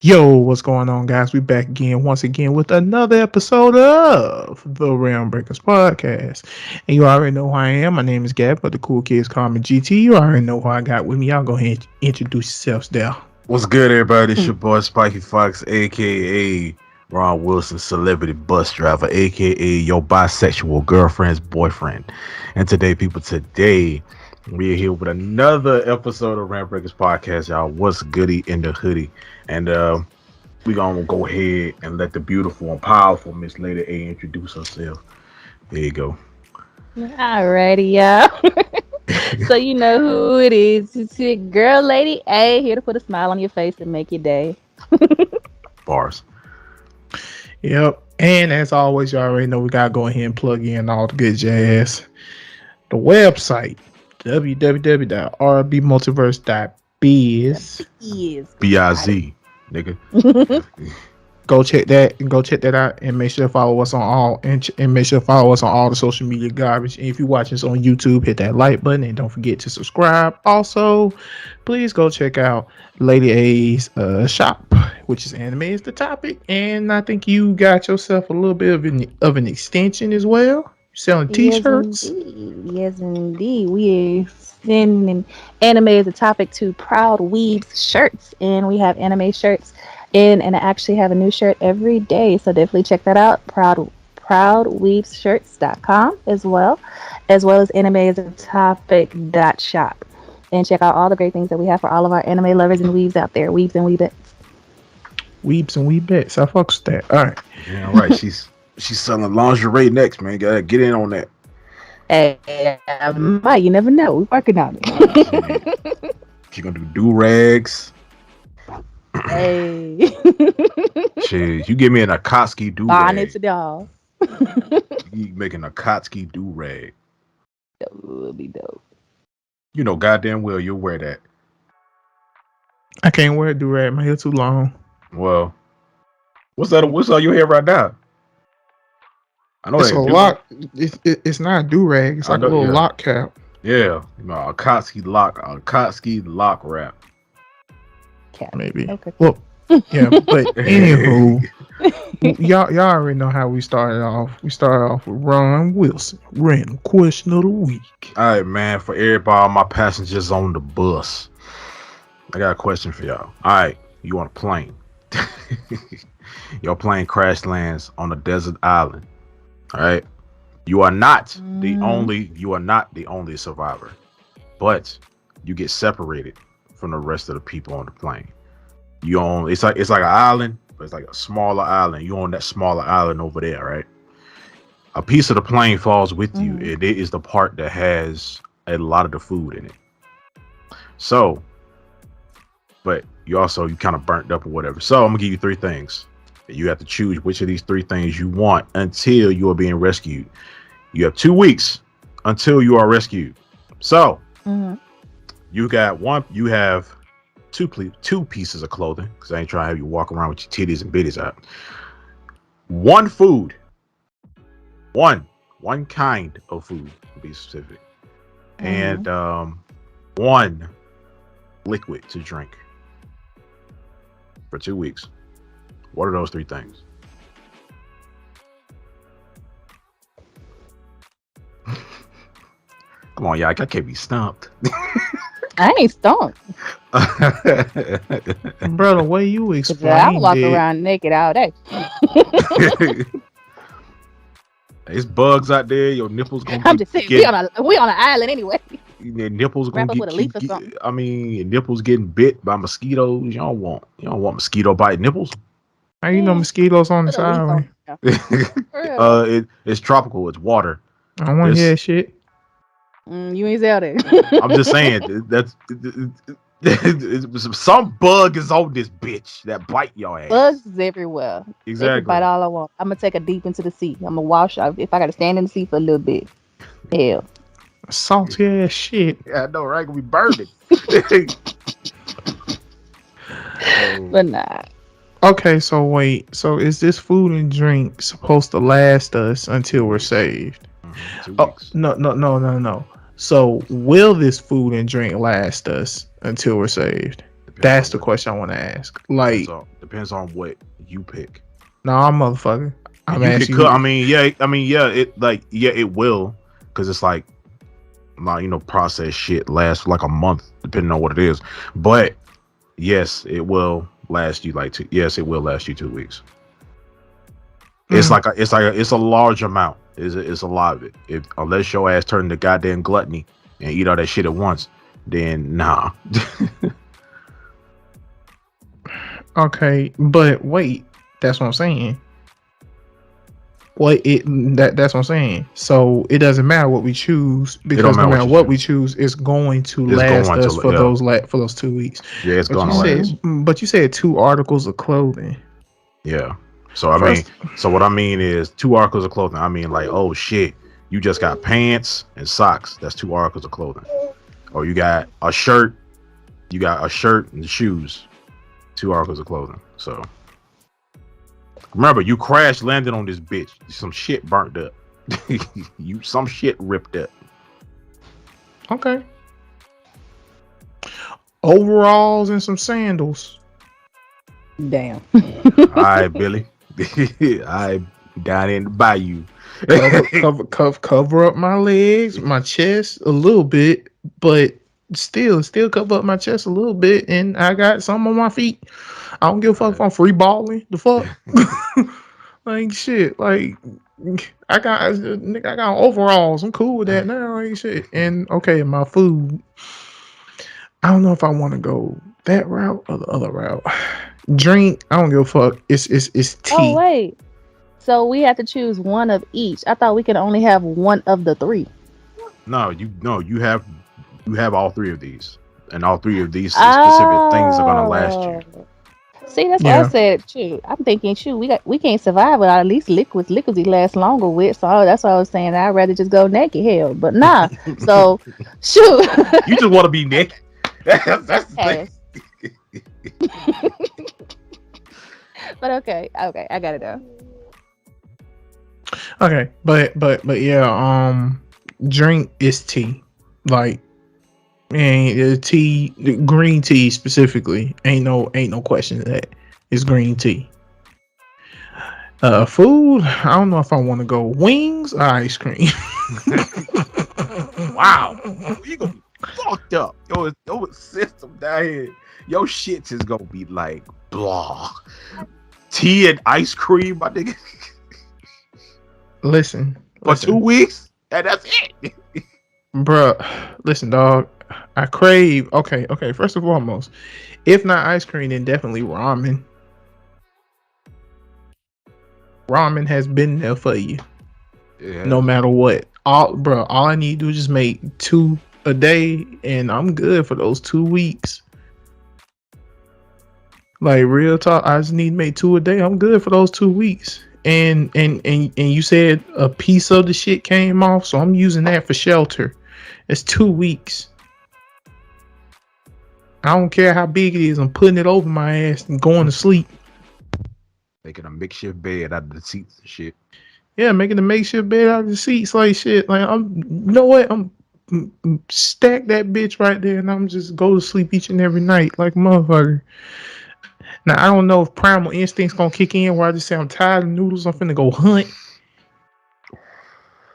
Yo, what's going on, guys? We back again, once again, with another episode of the RealmBreakers podcast. And you already know who I am. My name is Gab, but the cool kids call me GT. You already know who I got with me. Y'all go ahead and introduce yourselves there. What's good, everybody? It's your boy Spiky Fox, aka Ron Wilson, celebrity bus driver, aka your bisexual girlfriend's boyfriend. And today, we are here with another episode of RealmBreakers podcast, y'all. What's goody in the hoodie? And we gonna go ahead and let the beautiful and powerful Miss Lady A introduce herself. There you go. Alrighty, y'all. So you know who it is. It's your girl, Lady A, here to put a smile on your face and make your day. Bars. Yep. And as always, you already know we gotta go ahead and plug in all the good jazz. The website, www.rbmultiverse.biz. B-I-Z, nigga. Go check that out and make sure to follow us on all the social media garbage. And if you're watching us on YouTube, hit that like button and don't forget to subscribe. Also, please go check out Lady A's shop, which is Anime is the Topic. And I think you got yourself a little bit of an extension as well. Selling t-shirts. Yes, indeed. We are sending Anime is the Topic to Proud Weaves shirts, and we have anime shirts and I actually have a new shirt every day, so definitely check that out. proudweavesshirts.com as well as animeisthethopic.shop, and check out all the great things that we have for all of our anime lovers and weaves out there. Weaves and weebets. Weebs and weebets. I fucks with that. All right. Yeah, right. She's selling lingerie next, man. Gotta get in on that. Hey, might, you never know. We're working on it. She's gonna do rags. Hey. Shit, you give me an Akatsuki do rag. Bonnets and all. You making a Akatsuki do rag. That will be dope. You know, goddamn well you'll wear that. I can't wear a do-rag. My hair too long. Well, what's on your hair right now? I know it's a lock. It's not a do-rag. It's like a little lock cap. Yeah, a Akatsuki lock wrap. Maybe. Okay. Well, yeah, but anywho, y'all already know how we started off. We started off with Ron Wilson, random question of the week. All right, man. For everybody, my passengers on the bus, I got a question for y'all. All right, you on a plane? Your plane crash lands on a desert island. All right, you are not the only survivor, but you get separated from the rest of the people on the plane. You own it's like an island, but it's like a smaller island. You own that smaller island over there, right? A piece of the plane falls with you. It is the part that has a lot of the food in it. So, but you kind of burnt up or whatever. So I'm gonna give you three things. You have to choose which of these three things you want until you are being rescued. You have 2 weeks until you are rescued. So you have two pieces of clothing, because I ain't trying to have you walk around with your titties and bitties out. One food, one kind of food to be specific, and one liquid to drink for 2 weeks. What are those three things? Come on, y'all. I can't be stumped. I ain't stumped. Bro, the way you explained I walk around naked all day. There's bugs out there. Your nipples gonna I'm just saying, we on an island anyway. Your nipples gonna Wrap up with a leaf or something. I mean, your nipples getting bit by mosquitoes. You don't want mosquito bite nipples. How you know mosquitoes on this island? It's tropical. It's water. I don't want to hear that shit. You ain't out there. I'm just saying that's some bug is on this bitch that bite your ass. Bugs is everywhere. Exactly. They can bite all I want. I'm gonna take a deep into the sea. I'm gonna wash out if I gotta stand in the sea for a little bit. Hell. Salty ass shit. Yeah, I know, right? Gonna be burning. But nah. Okay, so wait. So is this food and drink supposed to last us until we're saved? 2 Oh, weeks. no. So will this food and drink last us until we're saved? That's the question I want to ask. Like, depends on what you pick. no, I'm motherfucker. I'm You can asking cook. you. I mean, yeah. It will, because it's like, processed shit lasts for like a month, depending on what it is. But yes, it will last you like two. Yes, it will last you 2 weeks. It's it's a large amount. It's a lot of it. Unless your ass turn to goddamn gluttony and eat all that shit at once, then nah. Okay, but wait, that's what I'm saying. That's what I'm saying. So it doesn't matter what we choose, because no matter what we choose, it's going to last us for those 2 weeks. Yeah, it's going to last. But you said 2 articles of clothing. Yeah. So I mean, what I mean is 2 articles of clothing. I mean, like, oh shit, you just got pants and socks. That's 2 articles of clothing. Or you got a shirt. You got a shirt and shoes. 2 articles of clothing. So remember, you crash landed on this bitch. Some shit burnt up. Some shit ripped up. Okay. Overalls and some sandals. Damn. All right, Billy. I down in the bayou. cover up my legs, my chest a little bit, but still cover up my chest a little bit, and I got some on my feet. I don't give a fuck if I'm free balling. The fuck, like shit. Like I got overalls. I'm cool with that now. Like shit. And okay, my food. I don't know if I want to go that route or the other route. Drink. I don't give a fuck. It's tea. Oh wait. So we have to choose one of each. I thought we could only have one of the 3. No, you have all 3 of these, and all 3 of these specific things are gonna last you. See, that's what I said. Shoot, I'm thinking, we can't survive without at least liquids. Liquids last longer with. So that's what I was saying. I'd rather just go naked. Hell, but nah. So shoot. You just want to be naked. That's the thing. But okay, I got it though. Okay, but yeah, drink is tea, like, and tea, green tea specifically, ain't no question of that. It's green tea. Food, I don't know if I want to go wings or ice cream. Wow, you gonna be fucked up. Your system down here, your shit's is gonna be like blah. Tea and ice cream, my nigga. Listen. For 2 weeks? And that's it. Bruh, listen, dog. I crave. Okay. First and foremost, if not ice cream, then definitely ramen. Ramen has been there for you. Yeah. No matter what. All I need to do is just make 2 a day, and I'm good for those 2 weeks. Like, real talk, I just need to make 2 a day. I'm good for those 2 weeks. And you said a piece of the shit came off, so I'm using that for shelter. It's 2 weeks. I don't care how big it is. I'm putting it over my ass and going to sleep. Making a makeshift bed out of the seats and shit. Yeah, making a makeshift bed out of the seats like shit. Like, you know what? I'm stack that bitch right there, and I'm just go to sleep each and every night like a motherfucker. Now, I don't know if primal instinct's gonna kick in where I just say I'm tired of noodles. I'm finna go hunt.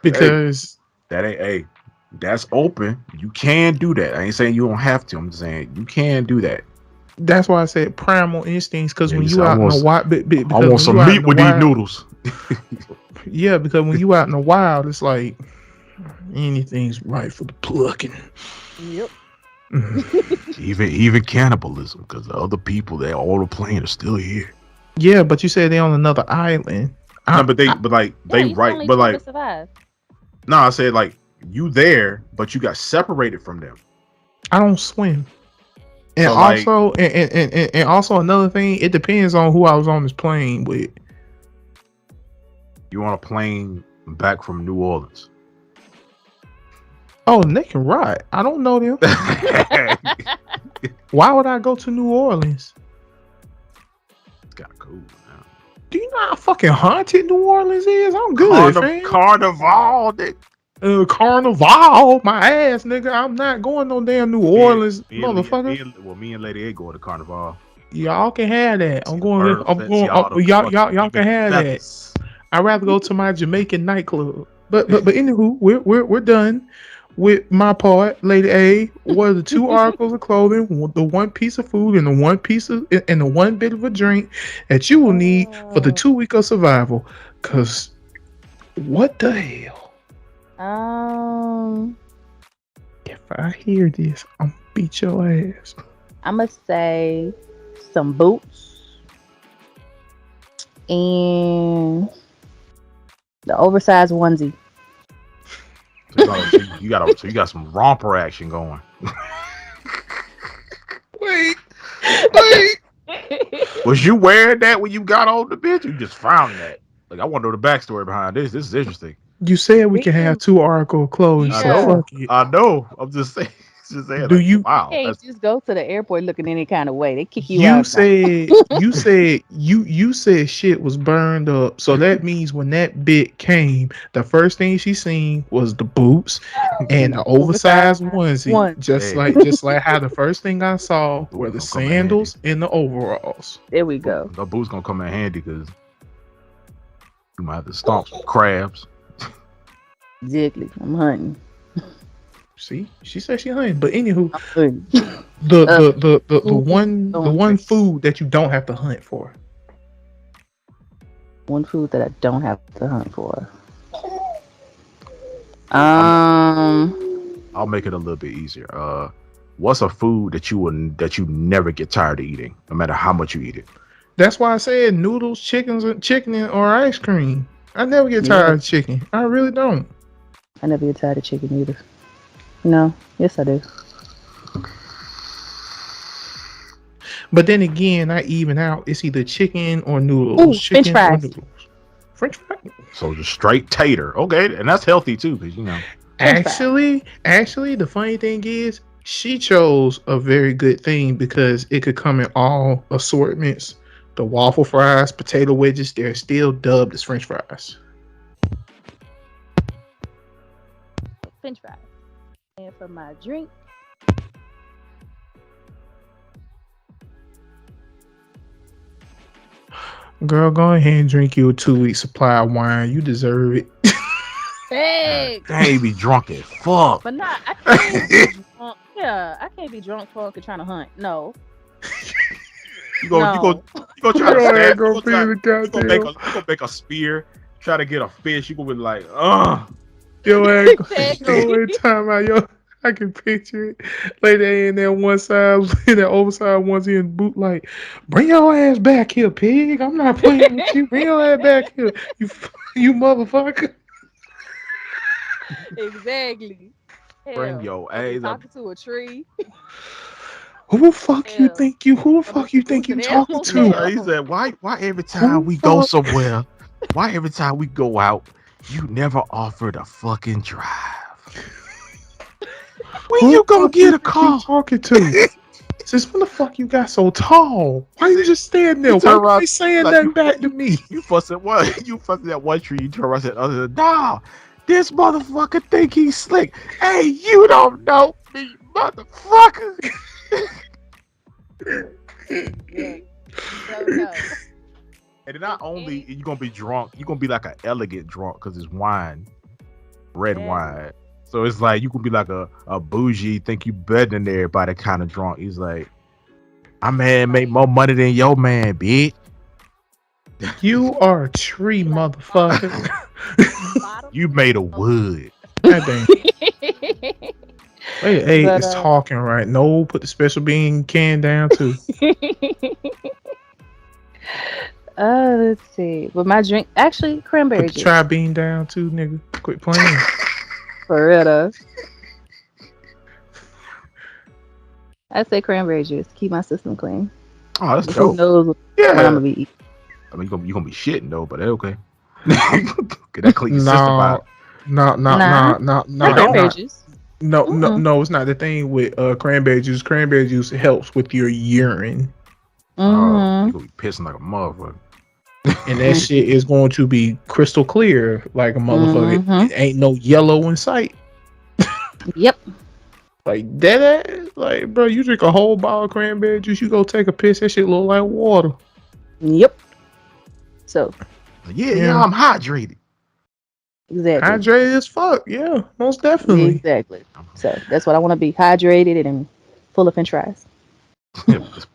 Because that's open. You can do that. I ain't saying you don't have to. I'm just saying you can do that. That's why I said primal instincts, because when you out in the wild, I want some meat with these noodles. Yeah, because when you out in the wild, it's like anything's right for the plucking. Yep. even cannibalism, because the other people that all the plane are still here. Yeah, but you said they're on another island. No, but no, I said like you there, but you got separated from them. I don't swim. And so also, and also another thing, it depends on who I was on this plane with. You on a plane back from New Orleans? Oh, they can ride. I don't know them. Why would I go to New Orleans? It's kind of cool, man. Do you know how fucking haunted New Orleans is? I'm good, man. Carnival. Carnival, my ass, nigga. I'm not going no damn New Orleans, motherfucker. Me and Lady A go to Carnival. Y'all can have that. See the bird see all the Y'all fucking can have that. feathers. I'd rather go to my Jamaican nightclub. But anywho, we're done with my part. Lady A, what are the 2 articles of clothing, the 1 piece of food, and the 1 piece of and the 1 bit of a drink that you will need for the 2 week of survival? Cause what the hell? If I hear this, I'm gonna beat your ass. I'm gonna say some boots and the oversized onesie. So you got some romper action going. Wait. Was you wearing that when you got on the bitch? You just found that. Like, I want to know the backstory behind this. This is interesting. You said we can have 2 articles of clothing, so fuck it. I know. I'm just saying. Do like, you? Wow. You can't just go to the airport looking any kind of way. They kick you You out. said you said shit was burned up. So that means when that bit came, the first thing she seen was the boots and the oversized onesie. Just like how the first thing I saw were the sandals and the overalls. There we go. The boots gonna come in handy because you might have to stomp some crabs. Exactly. I'm hunting. See, she said she hunting, but anywho, I'm the one food that you don't have to hunt for. One food that I don't have to hunt for. I'll make it a little bit easier. What's a food that you never get tired of eating, no matter how much you eat it? That's why I said noodles, chicken, or ice cream. I never get tired of chicken. I really don't. I never get tired of chicken either. No, yes I do. But then again, I even out. It's either chicken or noodles. Ooh, chicken French fries. Or noodles. French fries. So just straight tater. Okay, and that's healthy too, because you know. Actually, the funny thing is, she chose a very good thing because it could come in all assortments. The waffle fries, potato wedges, they're still dubbed as French fries. French fries. And for my drink, girl, go ahead and drink you a 2-week supply of wine. You deserve it. hey, they be drunk as fuck. But not, I can't be drunk. Yeah, I can't be drunk fucking trying to hunt. No. You go try to make a spear, try to get a fish. You gonna be like, yo, every time I can picture it. Lady in that one side, in that oversized onesie and boot, like, bring your ass back here, pig. I'm not playing with you. Bring your ass back here, you motherfucker. Exactly. Bring your ass talking to a tree. Who the fuck you think you talking to? He said, why every time we go somewhere, why every time we go out, you never offer the fucking drive? When you gonna get a car? Talking to? Since when the fuck you got so tall? Why you just standing there? Why you saying nothing back to me? You fussing that one tree, you turn around and other nah, this motherfucker think he's slick. Hey, you don't know me, motherfucker. And not only you gonna be drunk, you gonna be like an elegant drunk because it's wine, red wine. So it's like you can be like a bougie, think you better than everybody kind of drunk. He's like, my man make more money than your man, bitch. You are a tree, motherfucker. You made of wood. God damn. Hey, it's talking right. No, put the special bean can down too. Let's see. But my drink, actually, cranberry juice. Put the tri-bean down too, nigga. Quit playing. For real though. I say cranberry juice. Keep my system clean. Oh, that's dope. Who knows what I'm gonna be eating? I mean, you're gonna be shitting though, but that's okay. Get that clean system out. No. Cranberry juice. No, it's not the thing with cranberry juice. Cranberry juice helps with your urine. You're gonna be pissing like a motherfucker. and that shit is going to be crystal clear like a motherfucker. It ain't no yellow in sight. Yep. Like that ass, like bro, you drink a whole bottle of cranberry juice, you go take a piss, that shit look like water. Yep. So yeah, I'm hydrated. exactly. Hydrated as fuck, yeah, most definitely. Exactly. So that's what I want to be, hydrated and full of French fries.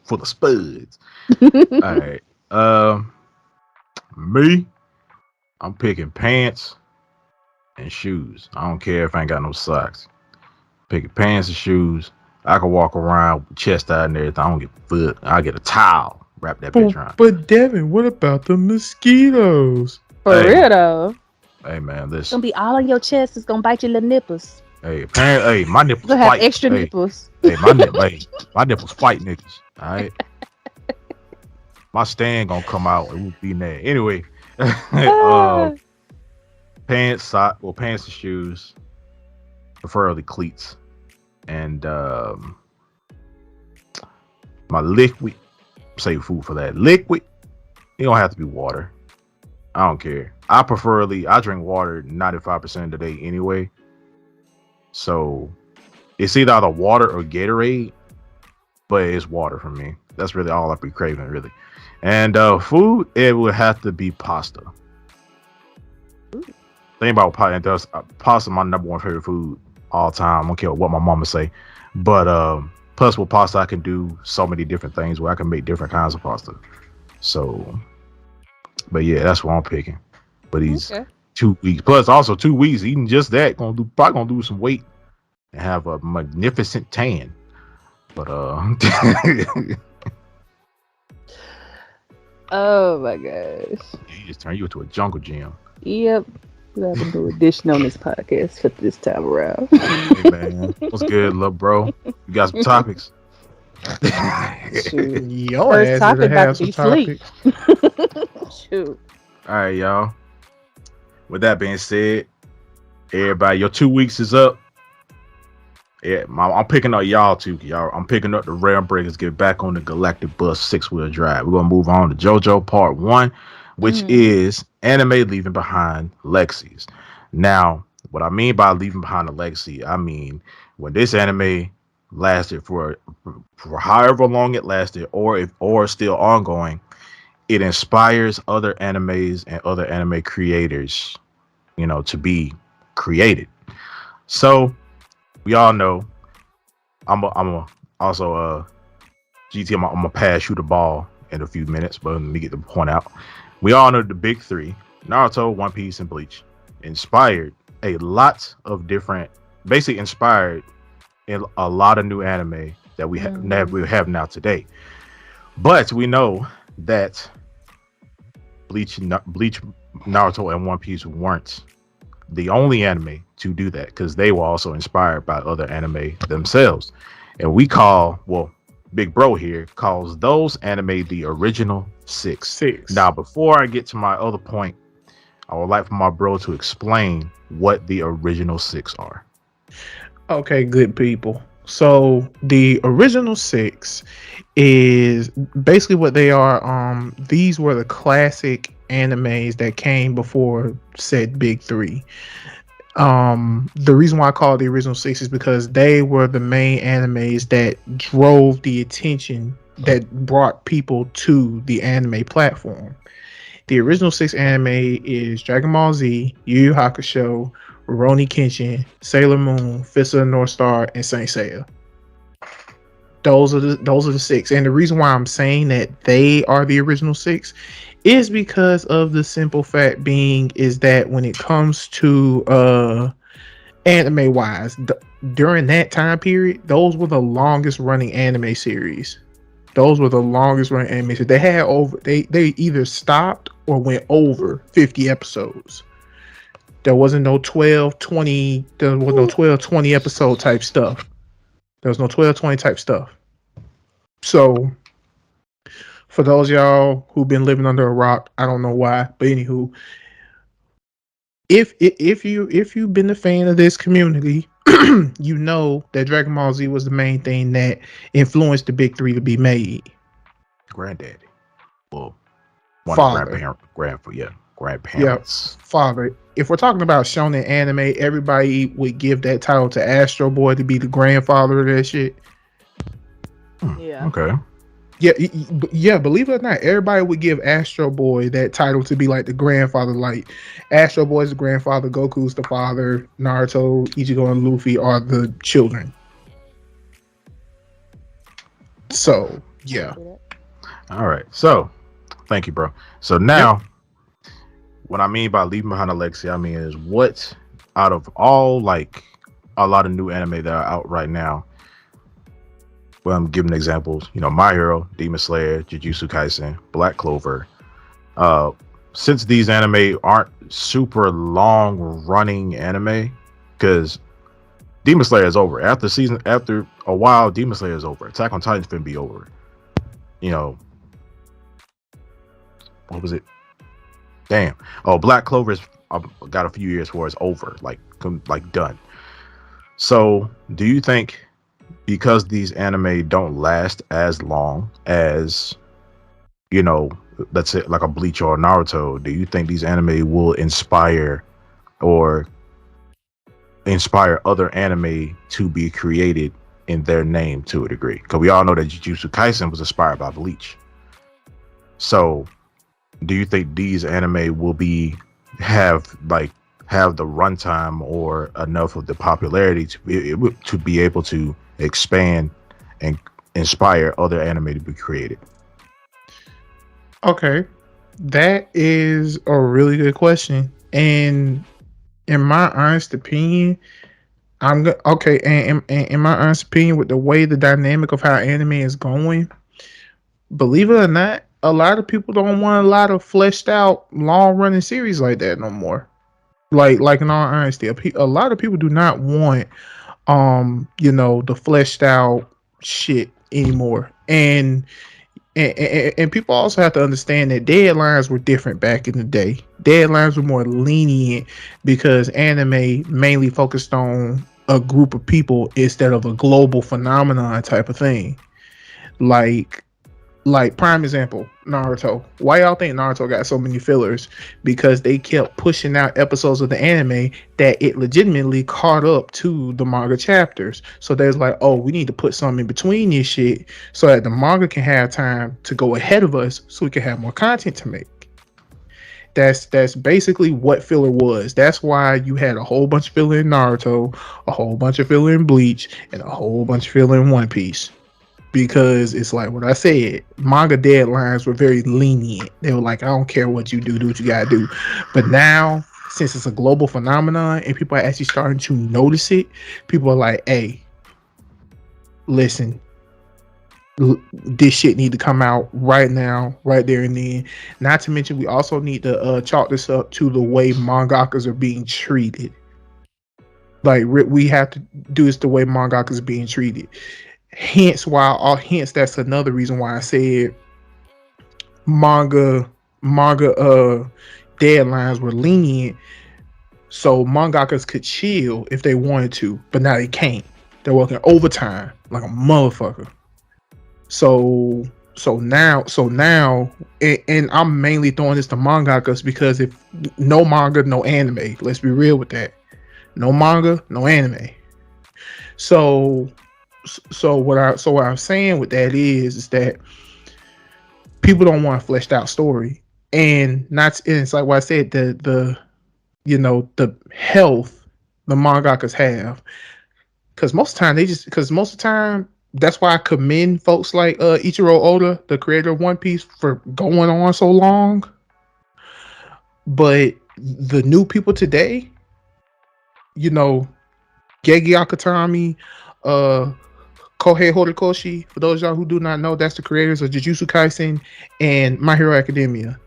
Full of spuds. All right. Me, I'm picking pants and shoes. I don't care if I ain't got no socks. Picking pants and shoes. I can walk around with chest out and everything. I don't give a fuck. I get a towel, wrap that bitch around. But Devin, what about the mosquitoes? For real though. Hey man, It's gonna be all on your chest. It's gonna bite your little nipples. Hey, apparently, my nipples You're gonna fight. have extra nipples. My nipples fight niggas. All right. My stand gonna come out and we'll be there. Anyway, pants and shoes, preferably cleats, and my liquid. Save food for that. Liquid, it don't have to be water. I don't care. I drink water 95% of the day anyway. So it's either water or Gatorade, but it's water for me. That's really all I be craving, really. And food, it would have to be pasta. Think about pasta, my number one favorite food all time. I don't care what my mama say, but plus with pasta, I can do so many different things where I can make different kinds of pasta. So, but yeah, that's what I'm picking. But these 2 weeks, plus also 2 weeks, eating just that, probably gonna do some weight and have a magnificent tan. But oh my gosh. You just turn you into a jungle gym. Yep. We have a new addition on this podcast for this time around. Hey man, what's good, little bro? You got some topics? Your First ass topic have about to some be topics. Shoot. All right, y'all. With that being said, everybody, your 2 weeks is up. Yeah, I'm picking up y'all too, y'all. I'm picking up the RealmBreakers get back on the Galactic Bus 6-wheel drive. We're gonna move on to JoJo Part 1, which is anime leaving behind legacies. Now, what I mean by leaving behind a legacy, I mean when this anime lasted for however long it lasted, or still ongoing, it inspires other animes and other anime creators, to be created. So we all know I'm also GT. I'm gonna pass you the ball in a few minutes, but let me get the point out. We all know the big three: Naruto, One Piece, and Bleach. Inspired a lot of different, basically inspired in a lot of new anime that we have now today. But we know that Bleach, Naruto, and One Piece weren't the only anime to do that, because they were also inspired by other anime themselves. And Big Bro here calls those anime the original six. Now, before I get to my other point, I would like for my bro to explain what the original six are. Okay, good people. So the original six is basically what they are. These were the classic animes that came before said big three. The reason why I call it the original six is because they were the main animes that drove the attention, that brought people to the anime platform. The original six anime is Dragon Ball Z, Yu Yu Hakusho, Rurouni Kenshin, Sailor Moon, Fist of the North Star, and Saint Seiya. Those are the six. And the reason why I'm saying that they are the original six is because of the simple fact being is that when it comes to anime wise, during that time period, those were the longest running anime series. Those were the longest running anime series. They had they either stopped or went over 50 episodes. There wasn't no 12, 20, there was no 12, 20 episode type stuff. There was no 12, 20 type stuff. So for those of y'all who've been living under a rock, I don't know why, but anywho, if you've been a fan of this community, you know that Dragon Ball Z was the main thing that influenced the big three to be made. Granddaddy. Well, One of the Father. yeah, Yeah, grandparents. father. If we're talking about shonen anime, everybody would give that title to Astro Boy to be the grandfather of that shit. Yeah. Okay. Yeah, yeah. Believe it or not, everybody would give Astro Boy that title to be like the grandfather. Like Astro Boy's the grandfather, Goku's the father, Naruto, Ichigo, and Luffy are the children. So yeah. All right. So, thank you, bro. So now, what I mean by leaving behind a legacy, I mean is what out of all like a lot of new anime that are out right now. Well, I'm giving examples. You know, My Hero, Demon Slayer, Jujutsu Kaisen, Black Clover. Uh, since these anime aren't super long running anime, because Demon Slayer is over after a while. Demon Slayer is over. Attack on Titan's finna be over. You know, what was it? Damn. Oh, Black Clover's got a few years before it's over, like done. So, do you think because these anime don't last as long as, you know, let's say like a Bleach or a Naruto, do you think these anime will inspire other anime to be created in their name to a degree? Because we all know that Jujutsu Kaisen was inspired by Bleach. So, do you think these anime will have the runtime or enough of the popularity to be able to expand and inspire other anime to be created? Okay, that is a really good question, and in my honest opinion, okay. And in my honest opinion, with the way the dynamic of how anime is going, believe it or not, a lot of people don't want a lot of fleshed out, long running series like that no more. Like in all honesty, a lot of people do not want the fleshed out shit anymore. And people also have to understand that deadlines were different back in the day. Deadlines were more lenient because anime mainly focused on a group of people instead of a global phenomenon type of thing. Like prime example, Naruto. Why y'all think Naruto got so many fillers? Because they kept pushing out episodes of the anime that it legitimately caught up to the manga chapters. So there's like, oh, we need to put something in between this shit so that the manga can have time to go ahead of us so we can have more content to make. That's basically what filler was. That's why you had a whole bunch of filler in Naruto, a whole bunch of filler in Bleach, and a whole bunch of filler in One Piece. Because it's like what I said, manga deadlines were very lenient. They were like, I don't care what you do what you gotta do. But now, since it's a global phenomenon and people are actually starting to notice it, people are like, hey, listen, this shit need to come out right now, right there and then. Not to mention, we also need to chalk this up to the way mangakas are being treated. Like we have to do this the way mangakas are being treated. Hence, that's another reason why I said manga deadlines were lenient, so mangakas could chill if they wanted to, but now they can't. They're working overtime like a motherfucker. So now, and I'm mainly throwing this to mangakas because if no manga, no anime. Let's be real with that. No manga, no anime. So what I'm saying with that is that people don't want a fleshed out story, and it's like what I said, the health the mangakas have, because most of the time that's why I commend folks like Ichiro Oda, the creator of One Piece, for going on so long. But the new people today, Gege Akutami, Kohei Horikoshi, for those of y'all who do not know, that's the creators of Jujutsu Kaisen and My Hero Academia.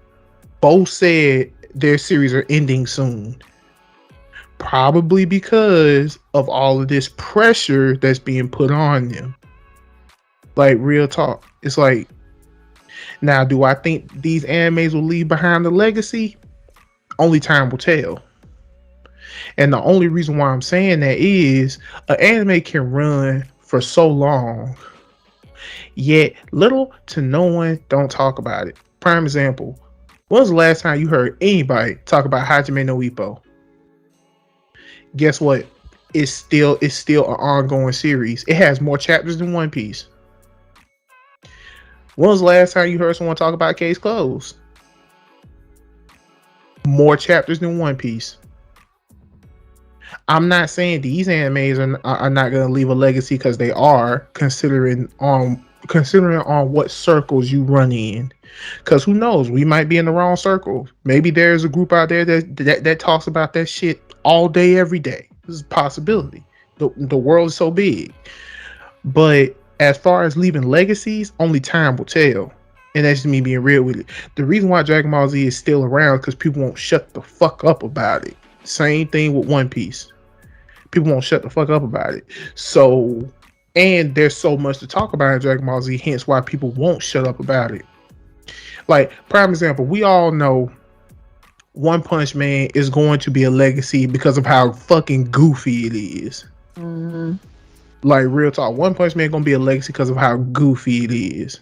Both said their series are ending soon. Probably because of all of this pressure that's being put on them. Like, real talk. It's like, now, do I think these animes will leave behind a legacy? Only time will tell. And the only reason why I'm saying that is an anime can run for so long, yet little to no one don't talk about it. Prime example, When was the last time you heard anybody talk about Hajime no Ippo? Guess what? It's still an ongoing series. It has more chapters than One Piece. When was the last time you heard someone talk about Case Closed? More chapters than One Piece. I'm not saying these animes are not going to leave a legacy, because they are, considering on what circles you run in. Because who knows, we might be in the wrong circle. Maybe there's a group out there that talks about that shit all day, every day. This is a possibility. The world is so big. But as far as leaving legacies, only time will tell. And that's just me being real with it. The reason why Dragon Ball Z is still around is because people won't shut the fuck up about it. Same thing with One Piece. People won't shut the fuck up about it. So, and there's so much to talk about in Dragon Ball Z, hence why people won't shut up about it. Like, prime example, we all know One Punch Man is going to be a legacy because of how fucking goofy it is. Mm-hmm. Like, real talk, One Punch Man gonna be a legacy because of how goofy it is.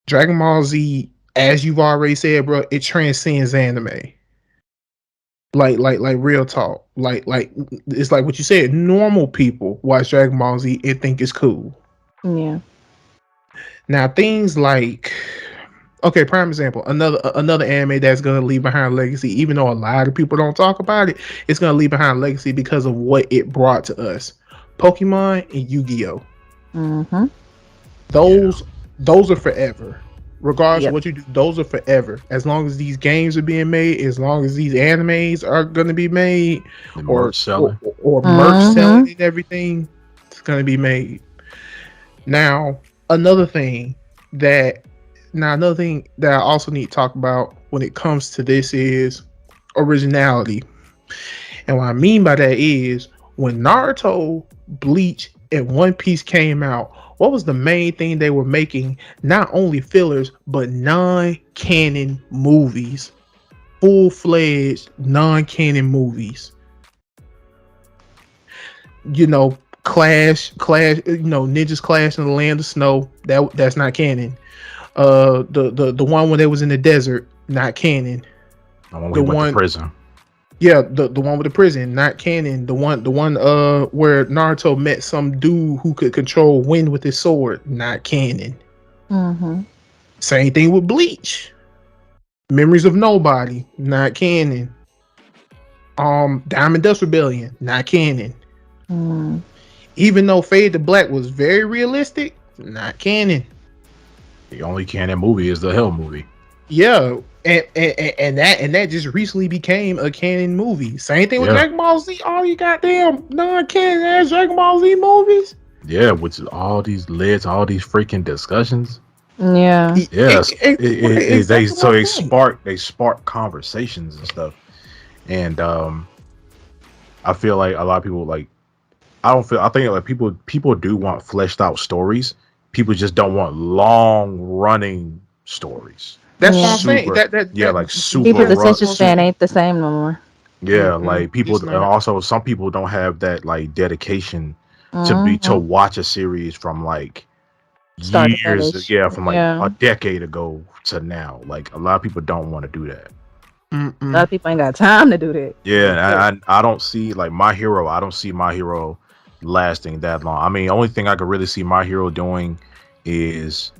Dragon Ball Z, as you've already said, bro, it transcends anime. Like real talk. Like it's like what you said. Normal people watch Dragon Ball Z and think it's cool. Yeah. Now things like, okay, prime example, another anime that's gonna leave behind a legacy, even though a lot of people don't talk about it, it's gonna leave behind a legacy because of what it brought to us. Pokemon and Yu-Gi-Oh. Mm-hmm. Those are forever. Regardless Yep. of what you do, those are forever. As long as these games are being made, as long as these animes are going to be made, The or merch selling. or Mm-hmm. merch selling and everything, it's going to be made. Now, another thing that I also need to talk about when it comes to this is originality. And what I mean by that is, when Naruto, Bleach, and One Piece came out, what was the main thing they were making? Not only fillers, but non-canon movies. Full-fledged non-canon movies. You know, Clash, Ninjas Clash in the Land of Snow. That's not canon. The one when they was in the desert, not canon. The one we went to prison. Yeah, the one with the prison, not canon. The one where Naruto met some dude who could control wind with his sword, not canon. Mm-hmm. Same thing with Bleach. Memories of Nobody, not canon. Diamond Dust Rebellion, not canon. Mm. Even though Fade to Black was very realistic, not canon. The only canon movie is the Hell movie. Yeah, and that just recently became a canon movie. Same thing with Yeah. Dragon Ball Z. All you goddamn non-canon ass Dragon Ball Z movies. Yeah, which is all these led to all these freaking discussions. Yeah. Yes, Exactly they spark conversations and stuff. And I feel like a lot of people I think like people do want fleshed out stories. People just don't want long running stories. That's what Yeah. I'm saying. Like super People's rough. attention span ain't the same no more. Yeah, like people, It's and not. also some people don't have that like dedication to Mhm. watch a series from like Start to years, finish. yeah, from like Yeah. a decade ago to now. Like a lot of people don't want to do that. A lot of people ain't got time to do that. Yeah, and I don't see like My Hero. I don't see My Hero lasting that long. I mean, only thing I could really see My Hero doing is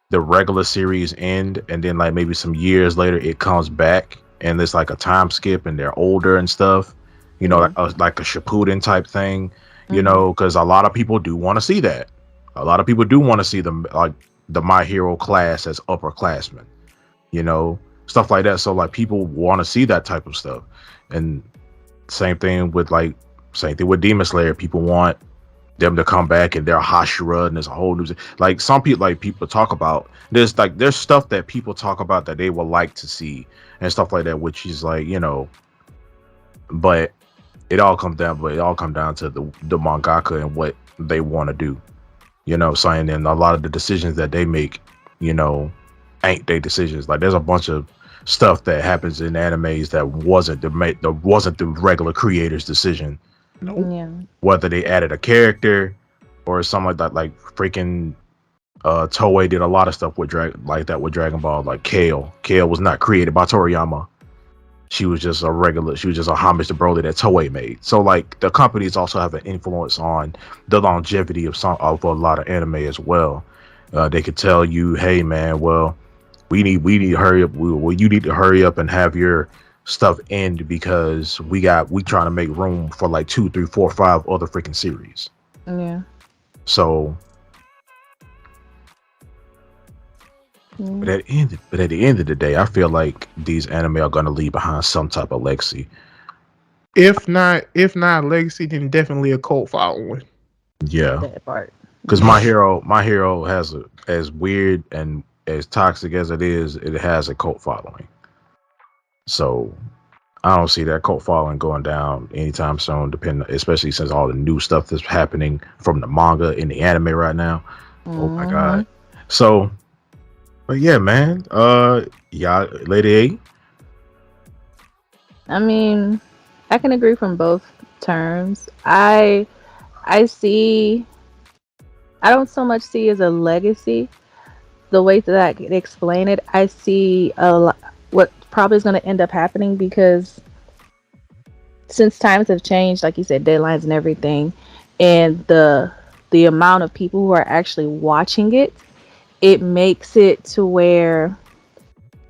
the regular series end, and then like maybe some years later it comes back, and it's like a time skip, and they're older and stuff. You know, like a Shippuden type thing. You know, because a lot of people do want to see that. A lot of people do want to see them like the My Hero class as upperclassmen. You know, stuff like that. So like people want to see that type of stuff, and same thing with Demon Slayer. People want them to come back and they're Hashira and there's a whole new like some people people talk about there's stuff that people talk about that they would like to see and stuff like that, which is like, you know, but it all comes down to the mangaka and what they want to do, you know, saying, and a lot of the decisions that they make, you know, ain't their decisions. Like there's a bunch of stuff that happens in animes that wasn't the regular creator's decision. Nope. Yeah. Whether they added a character or something like that, like freaking Toei did a lot of stuff with Dragon Ball. Like Kale was not created by Toriyama. She was just a homage to Broly that Toei made. So like the companies also have an influence on the longevity of a lot of anime as well. They could tell you, hey man, well, we need to hurry up. You need to hurry up and have your stuff end because we trying to make room for like 2, 3, 4, 5 other freaking series. Yeah. So but at the end of the day, I feel like these anime are gonna leave behind some type of legacy. If not legacy, then definitely a cult following. Yeah, That part. because my hero has as weird and as toxic as it is, it has a cult following. So I don't see that cult following going down anytime soon. Especially since all the new stuff that's happening from the manga and the anime right now. Oh my god! So. But yeah, man. Yeah, Lady A. I mean, I can agree from both terms. I don't so much see as a legacy. The way that I can explain it, I see what probably is going to end up happening because since times have changed, like you said, deadlines and everything, and the amount of people who are actually watching it makes it to where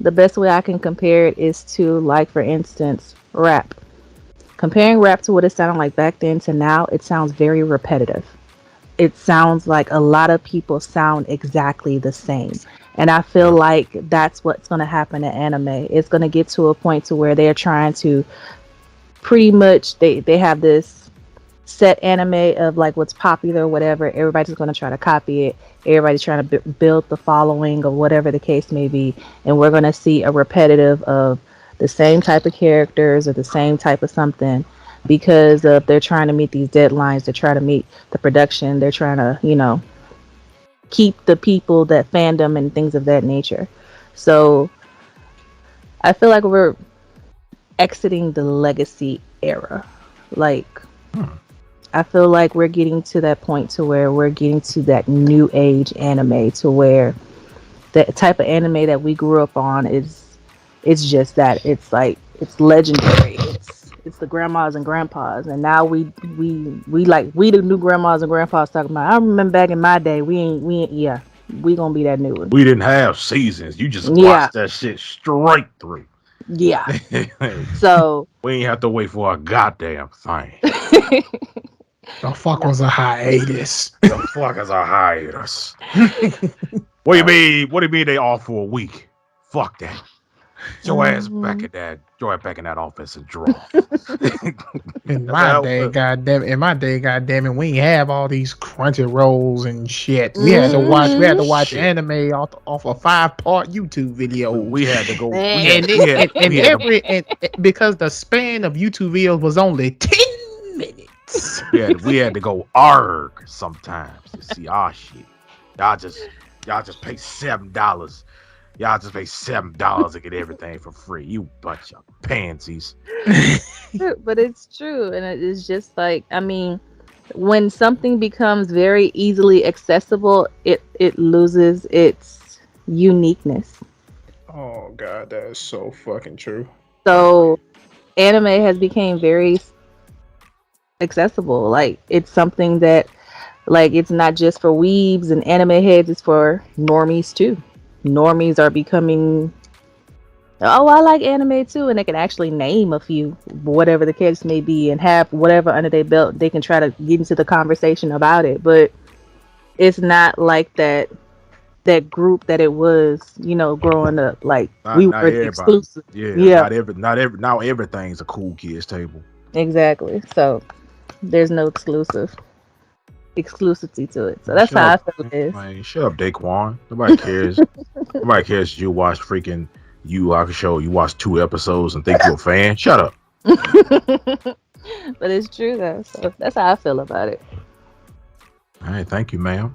the best way I can compare it is to, like, for instance, rap. Comparing rap to what it sounded like back then to now, it sounds very repetitive. It sounds like a lot of people sound exactly the same. And I feel like that's what's going to happen to anime. It's going to get to a point to where they're trying to pretty much, they have this set anime of like what's popular or whatever. Everybody's going to try to copy it. Everybody's trying to build the following or whatever the case may be. And we're going to see a repetitive of the same type of characters or the same type of something because of they're trying to meet these deadlines. They're trying to meet the production. They're trying to, keep the people that fandom and things of that nature. So I feel like we're exiting the legacy era. Like, I feel like we're getting to that point to where we're getting to that new age anime to where the type of anime that we grew up on it's just that it's like it's legendary. It's the grandmas and grandpas, and now we the new grandmas and grandpas talking about. I remember back in my day, we gonna be that new one. We didn't have seasons. You just watched that shit straight through. Yeah. So we ain't have to wait for a goddamn thing. The fuck was a hiatus? The fuck is a hiatus? What do you mean? What do you mean they off for a week? Fuck that. Your ass back in that office and draw. In my day, goddamn it, we ain't have all these crunchy rolls and shit. We had to watch anime off a 5-part YouTube video. We had to go because the span of YouTube videos was only 10 minutes. We had to go arg sometimes to see our shit. Y'all just pay $7. Y'all just pay $7 to get everything for free. You bunch of pansies. But it's true, and it's just like, I mean, when something becomes very easily accessible, it loses its uniqueness. Oh god, that is so fucking true. So anime has become very accessible. Like, it's something that, like, it's not just for weebs and anime heads, it's for normies too. Normies are becoming, oh, I like anime too, and they can actually name a few, whatever the case may be, and have whatever under their belt. They can try to get into the conversation about it, but it's not like that group that it was, growing up. Like, we were exclusive. Yeah. Now everything's a cool kids table. Exactly. So there's no exclusivity to it. So that's how I feel it is. Man, shut up, Daquan. Nobody cares. Nobody cares. You watch freaking Yu Hakusho. You watch 2 episodes and think you're a fan. Shut up. But it's true though. So that's how I feel about it. All right, thank you, ma'am.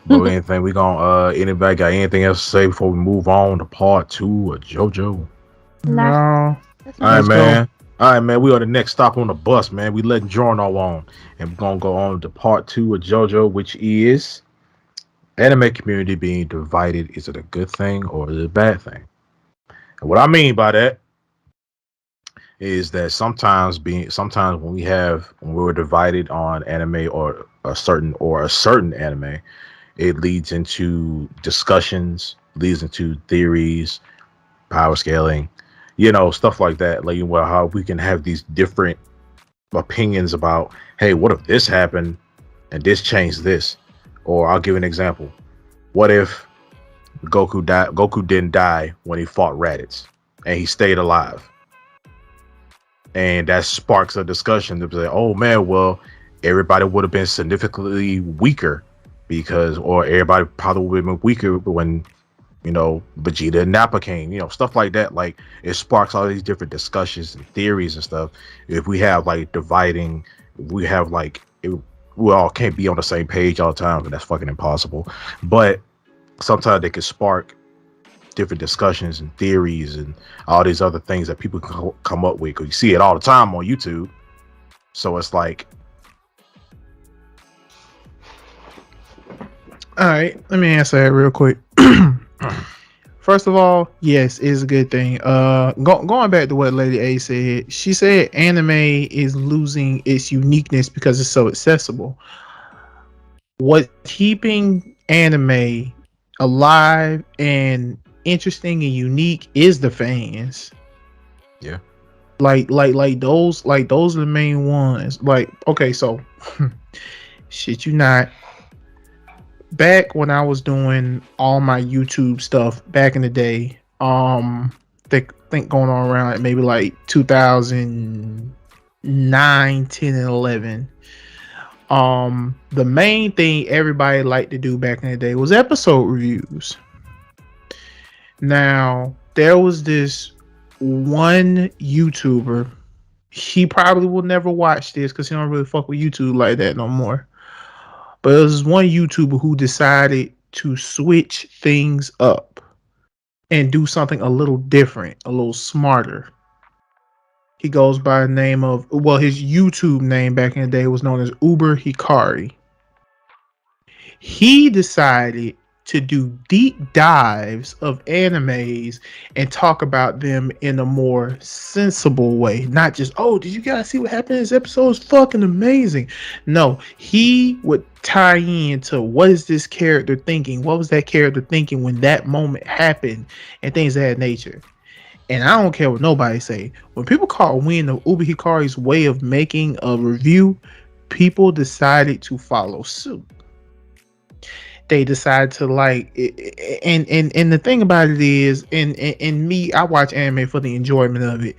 Anything we gonna anybody got anything else to say before we move on to part 2 of JoJo? No. All right, man. All right, man. We are the next stop on the bus, man. We letting Jorno on, and we're gonna go on to part 2 of JoJo, which is anime community being divided, is it a good thing or is it a bad thing? And what I mean by that is that sometimes when we're divided on anime or a certain anime, it leads into discussions, leads into theories, power scaling, stuff like that. Like, well, how we can have these different opinions about, hey, what if this happened and this changed this? Or I'll give an example. What if Goku didn't die when he fought Raditz and he stayed alive? And that sparks a discussion to say, oh man, well, everybody would have been significantly weaker or everybody probably would have been weaker when, Vegeta and Nappa came, stuff like that. Like, it sparks all these different discussions and theories and stuff. If we have like dividing, we have like, we all can't be on the same page all the time, and that's fucking impossible. But sometimes they can spark different discussions and theories and all these other things that people can come up with, because you see it all the time on YouTube. So it's like, all right, let me answer that real quick. First of all, yes, it's a good thing. Going back to what Lady A said, she said anime is losing its uniqueness because it's so accessible. What's keeping anime alive and interesting and unique is the fans. Yeah. Like those are the main ones. Like, okay, so shit you not. Back when I was doing all my YouTube stuff back in the day, think going on around like maybe like 2009, 10, and 11. The main thing everybody liked to do back in the day was episode reviews. Now, there was this one YouTuber. He probably will never watch this because he don't really fuck with YouTube like that no more. But there was one YouTuber who decided to switch things up and do something a little different, a little smarter. He goes by the name of, well, his YouTube name back in the day was known as Uber Hikari. He decided to do deep dives of animes and talk about them in a more sensible way. Not just, oh, did you guys see what happened in this episode? It's fucking amazing. No, he would tie into what is this character thinking? What was that character thinking when that moment happened? And things of that nature. And I don't care what nobody say. When people call wind of Uber Hikari's way of making a review, people decided to follow suit. They decide to like it, and the thing about it is, and me, I watch anime for the enjoyment of it.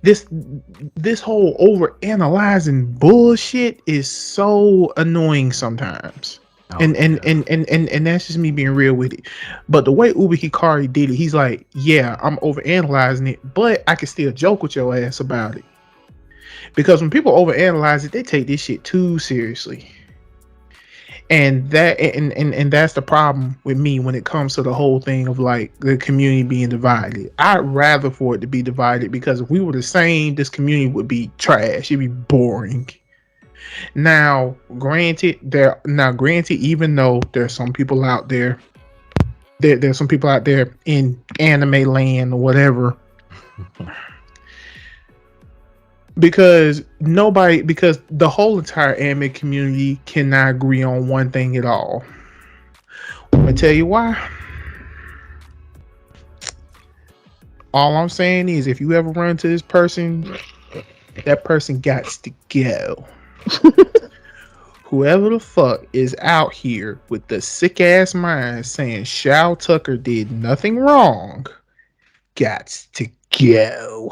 This whole over analyzing bullshit is so annoying sometimes. And that's just me being real with it. But the way Uber Hikari did it, he's like, yeah, I'm over analyzing it, but I can still joke with your ass about it. Because when people over analyze it, they take this shit too seriously. And that's the problem with me when it comes to the whole thing of like the community being divided. I'd rather for it to be divided, because if we were the same, this community would be trash. It'd be boring. Now, granted, even though there's some people out there, there's some people out there in anime land or whatever. Because the whole entire anime community cannot agree on one thing at all. I'm gonna tell you why. All I'm saying is, if you ever run into this person, that person got to go. Whoever the fuck is out here with the sick ass mind saying Shao Tucker did nothing wrong, got to go.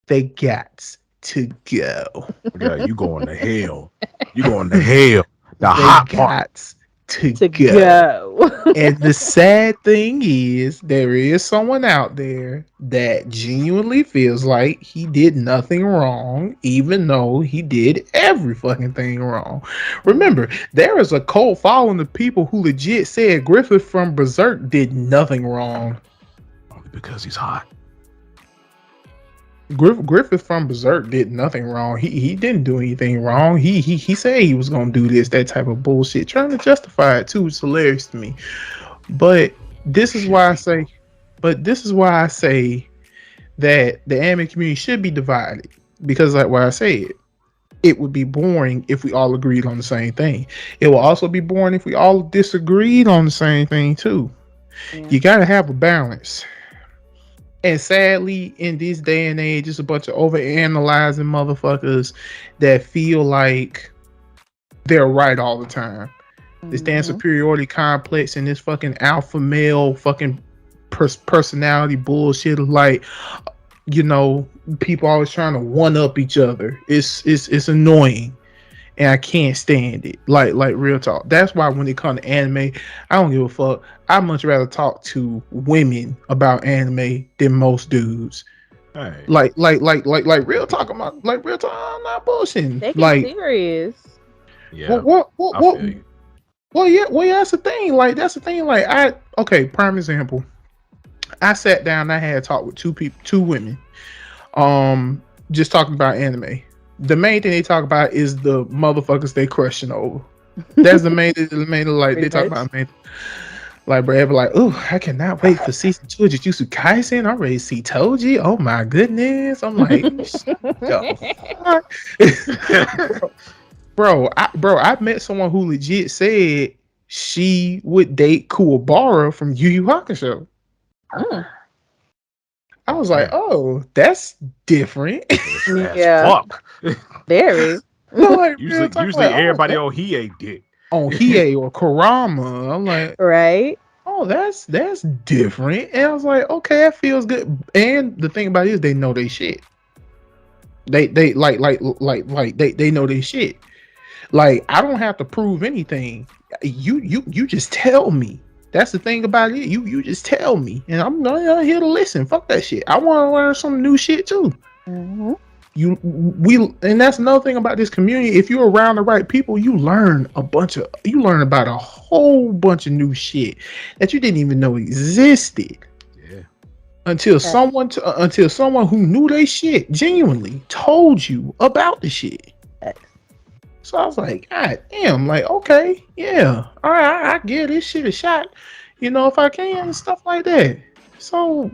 They got to go. Yeah, you going to hell. You going to hell. The hot part. To go. And the sad thing is, there is someone out there that genuinely feels like he did nothing wrong, even though he did every fucking thing wrong. Remember, there is a cult following the people who legit said Griffith from Berserk did nothing wrong. Only because he's hot. Griffith from Berserk did nothing wrong. He didn't do anything wrong. He said he was gonna do this, that type of bullshit, trying to justify it too. It's hilarious to me. But this is why I say, that the anime community should be divided, because like what I said, it would be boring if we all agreed on the same thing. It will also be boring if we all disagreed on the same thing too. Yeah. You gotta have a balance. And sadly, in this day and age, it's a bunch of overanalyzing motherfuckers that feel like they're right all the time. This damn Mhm. superiority complex and this fucking alpha male fucking personality bullshit of like, people always trying to one up each other. It's annoying, and I can't stand it. Like real talk. That's why when it comes to anime, I don't give a fuck. I much rather talk to women about anime than most dudes. Hey, Like real talk. Real talk. I'm not bullshitting. Take it Like serious. yeah, what I feel you. Well, yeah, that's the thing. Okay, prime example. I sat down. I had a talk with two women. Just talking about anime. The main thing they talk about is the motherfuckers they crushing over. That's the main like they talk about main. Like bro, like, oh, I cannot wait for season 2 of Jujutsu Kaisen. I'm ready to see Toji. Oh my goodness. I'm like, I met someone who legit said she would date Kuwabara from Yu Yu Hakusho. Mm. I was like, oh, that's different. Yeah. Fuck. Very. Like, Usually everybody on Hiei did. on Hiei or Kurama. I'm like, Right. oh, that's different. And I was like, okay, that feels good. And the thing about it is they know they shit. They they know they shit. Like, I don't have to prove anything. You just tell me. That's the thing about it. You just tell me, and I'm here to listen. Fuck that shit. I want to learn some new shit too. Mm-hmm. And that's another thing about this community. If you're around the right people, you learn about a whole bunch of new shit that you didn't even know existed. Yeah. Until someone who knew they shit genuinely told you about the shit. So I was like, God damn, like, okay, yeah, all right, I give this shit a shot, if I can, and stuff like that. So,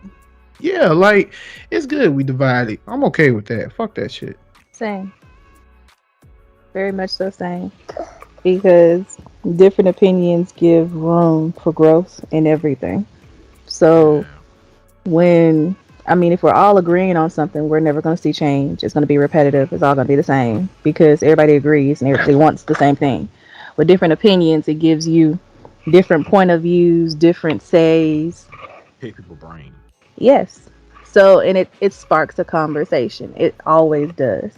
yeah, like, it's good we divided. I'm okay with that. Fuck that shit. Same. Very much so same. Because different opinions give room for growth in everything. So if we're all agreeing on something, we're never going to see change. It's going to be repetitive. It's all going to be the same because everybody agrees and everybody wants the same thing. With different opinions, it gives you different point of views, different says. Hit people's brain. Yes. So, and it sparks a conversation. It always does.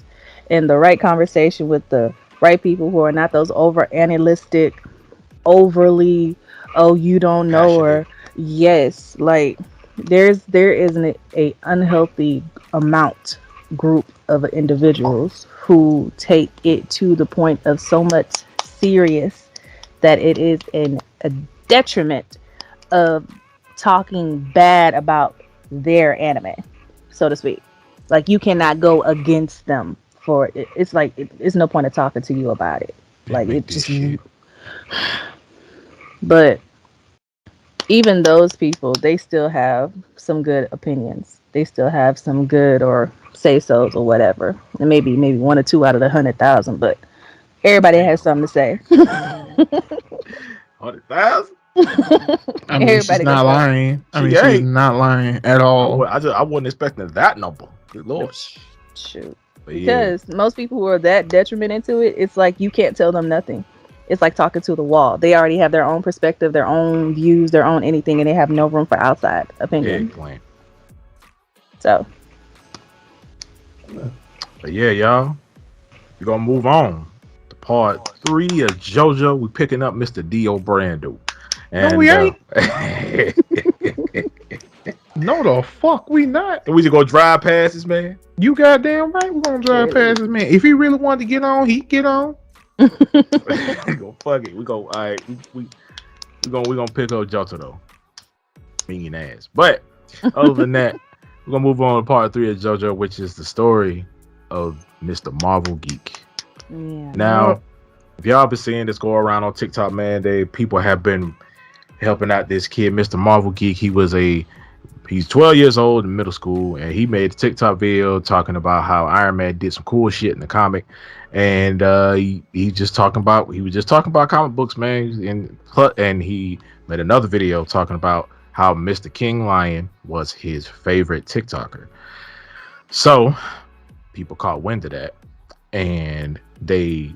And the right conversation with the right people who are not those over analytic, overly, oh, you don't know, or yes, like there is a unhealthy group of individuals who take it to the point of so much serious that it is a detriment of talking bad about their anime, so to speak. Like, you cannot go against them for it. It's like it's no point of talking to you about it. Like, it just shit. But even those people, they still have some good opinions. They still have some good or say-sos or whatever. And maybe 1 or 2 out of the 100,000, but everybody has something to say. 100,000? I mean, she's not lying. She's not lying at all. I wasn't expecting that number. Good Lord. Shoot. But because most people who are that detriment into it, it's like you can't tell them nothing. It's like talking to the wall. They already have their own perspective, their own views, their own anything, and they have no room for outside opinion. Eggplant. So. But yeah, y'all. We're going to move on to part 3 of JoJo. We're picking up Mr. Dio Brando. And, no, we ain't. No, the fuck we not. And we just go drive past this man. You goddamn right. We're gonna drive past this man. If he really wanted to get on, he'd get on. We go fuck it. We go. All right. We gonna pick up Johto though. Mean ass. But other than that, We're gonna move on to part 3 of JoJo, which is the story of Mr. Marvel Geek. Yeah. Now, if y'all been seeing this go around on TikTok, man, people have been helping out this kid, Mr. Marvel Geek. He's 12 years old in middle school, and he made a TikTok video talking about how Iron Man did some cool shit in the comic, and he was just talking about comic books, man, and he made another video talking about how Mr. King Lion was his favorite TikToker. So people caught wind of that, and they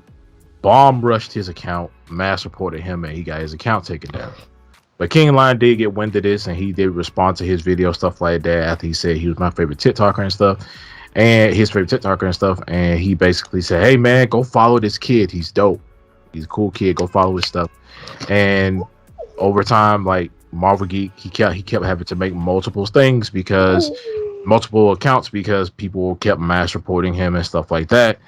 bomb rushed his account, mass reported him, and he got his account taken down. But King Lion did get wind of this, and he did respond to his video, stuff like that, after he said he was my favorite TikToker and stuff, and he basically said, hey man, go follow this kid, he's dope, he's a cool kid, go follow his stuff. And over time, like Marvel Geek, he kept having to make multiple accounts because people kept mass reporting him and stuff like that.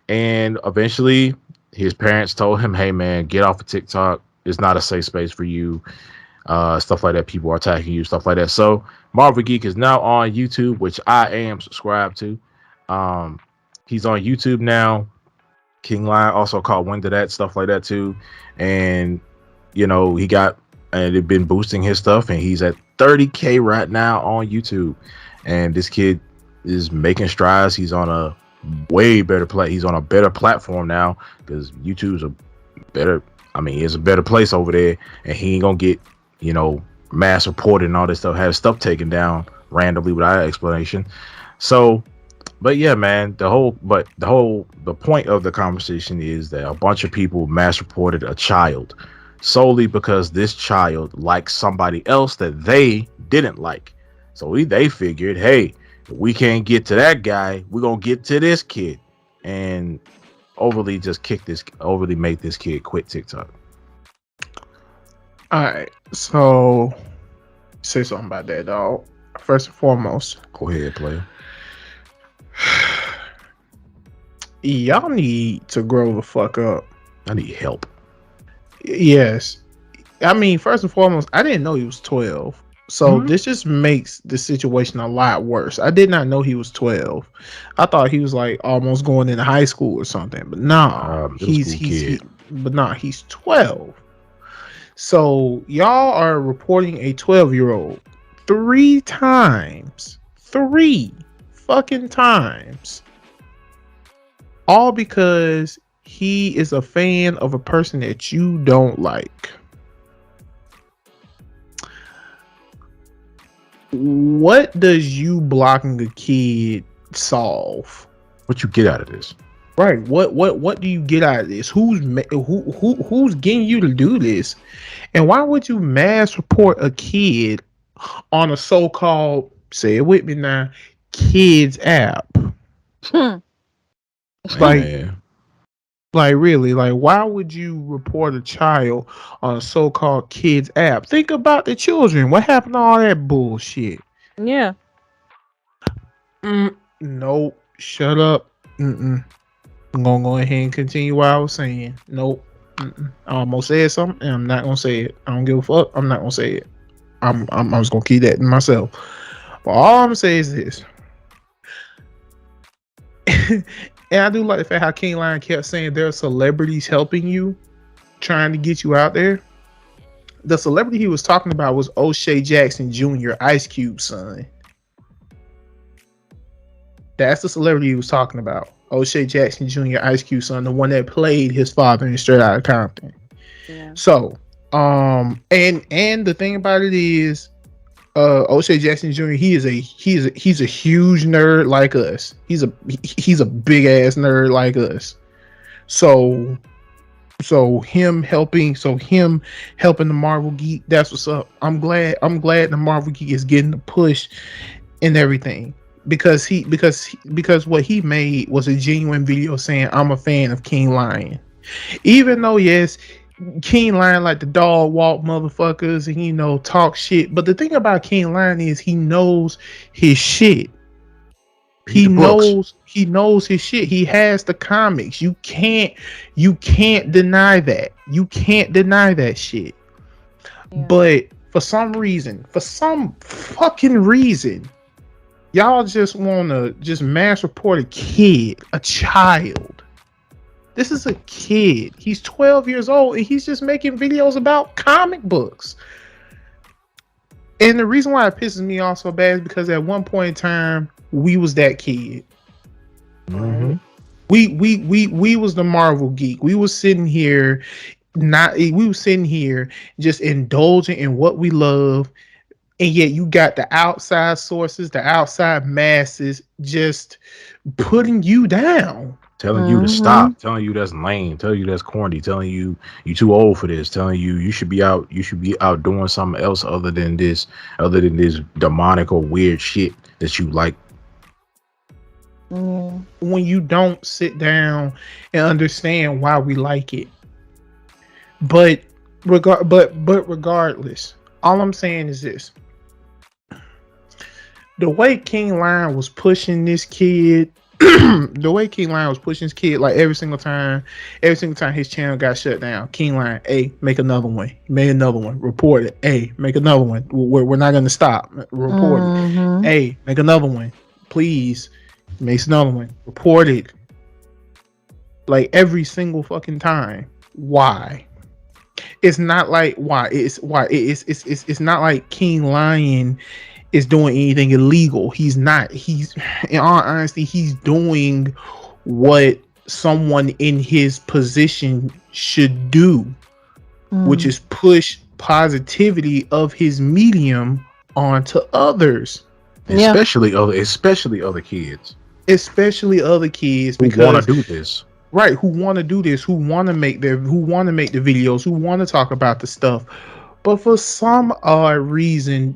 And eventually his parents told him, hey man, get off of TikTok, it's not a safe space for you, stuff like that, people are attacking you, stuff like that. So Marvel Geek is now on YouTube, which I am subscribed to. He's on YouTube now. King Lion also caught wind of that, stuff like that too. And they've been boosting his stuff, and he's at 30K right now on YouTube. And this kid is making strides. He's on a way better he's on a better platform now, because YouTube's it's a better place over there, and he ain't gonna get mass reported and all this stuff, have stuff taken down randomly without explanation. So, but yeah, man, the point of the conversation is that a bunch of people mass reported a child solely because this child likes somebody else that they didn't like. So they figured, hey, if we can't get to that guy, we're gonna get to this kid, and overly make this kid quit TikTok. All right, so say something about that, dog. First and foremost, go ahead, player. Y'all need to grow the fuck up. I need help. Yes. I mean, first and foremost, I didn't know he was 12. So this just makes the situation a lot worse. I did not know he was 12. I thought he was like almost going into high school or something. But nah, he's 12. So y'all are reporting a 12-year-old 3 times. 3 fucking times. All because he is a fan of a person that you don't like. What does you blocking a kid solve? What you get out of this? Right. What do you get out of this? Who's getting you to do this? And why would you mass report a kid on a so-called, say it with me now, kids app? Like really, like why would you report a child on a so-called kids app? Think about the children. What happened to all that bullshit? Yeah. Nope. Shut up. I'm gonna go ahead and continue what I was saying. Nope. I almost said something, and I'm not gonna say it. I don't give a fuck. I'm not gonna say it. I'm just gonna keep that to myself. But all I'm gonna say is this. And I do like the fact how King Lion kept saying there are celebrities helping you, trying to get you out there. The celebrity he was talking about was O'Shea Jackson Jr., Ice Cube's son. That's the celebrity he was talking about. O'Shea Jackson Jr., Ice Cube's son, the one that played his father in Straight Outta Compton. Yeah. So, and the thing about it is, O'Shea Jackson Jr. He's a huge nerd like us. He's a big ass nerd like us. So him helping the Marvel Geek, that's what's up. I'm glad the Marvel Geek is getting the push and everything, because what he made was a genuine video saying I'm a fan of King Lion, even though yes, King Lion like the dog walk motherfuckers and talk shit. But the thing about King Lion is he knows his shit. He knows his shit. He has the comics. You can't deny that. You can't deny that shit. Yeah. But for some fucking reason, Y'all just want to just mass report a kid, a child. This is a kid. He's 12 years old and he's just making videos about comic books. And the reason why it pisses me off so bad is because at one point in time, we was that kid. Mm-hmm. We was the Marvel geek. We was sitting here we was sitting here just indulging in what we love, and yet you got the outside sources, the outside masses just putting you down. Telling you to Mm-hmm. stop, telling you that's lame, telling you that's corny, telling you too old for this, telling you you should be out doing something else other than this demonic or weird shit that you like. Mm. When you don't sit down and understand why we like it. But regardless, all I'm saying is this. The way King Lion was pushing this kid, the way King Lion was pushing his kid, like every single time his channel got shut down, King Lion, hey, make another one. Make another one. Report it. Hey, make another one. We're not gonna stop. Report it. Mm-hmm. Hey, make another one. Please. Makes another one. Report it. Like every single fucking time. Why? It's not like why. It's not like King Lion is doing anything illegal. He's not. He's, in all honesty, he's doing what someone in his position should do, which Mm. is push positivity of his medium onto others, Yeah. Especially other kids especially other kids, who want to because do this. right, who want to do this, who want to make the videos, who want to talk about the stuff, but for some odd reason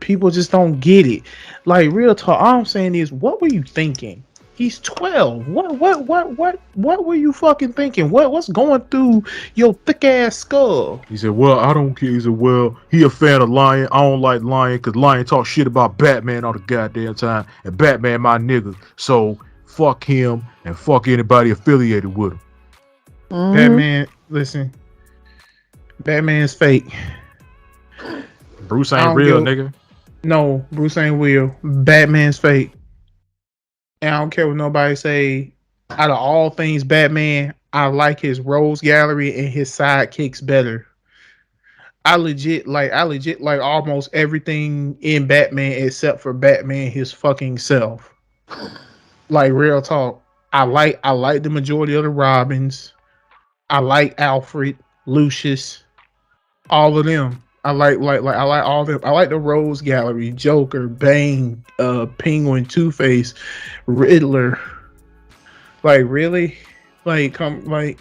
people just don't get it. Like real talk, all I'm saying is, what were you thinking? He's 12. What were you fucking thinking? What's going through your thick ass skull? He said, "Well, I don't care." He said, "Well, he a fan of Lion. I don't like Lion because Lion talk shit about Batman all the goddamn time, and Batman my nigga. So fuck him and fuck anybody affiliated with him." Mm-hmm. Batman, listen, Batman's fake. Bruce I ain't don't real, give. nigga. No, Bruce ain't real. Batman's fake. And I don't care what nobody say. Out of all things Batman, I like his Rose Gallery and his sidekicks better. I legit like almost everything in Batman except for Batman his fucking self. Like real talk. I like the majority of the Robins. I like Alfred, Lucius, all of them. I like all of them. I like the Rose Gallery, Joker, Bane, Penguin, Two Face, Riddler. Like really? Like come like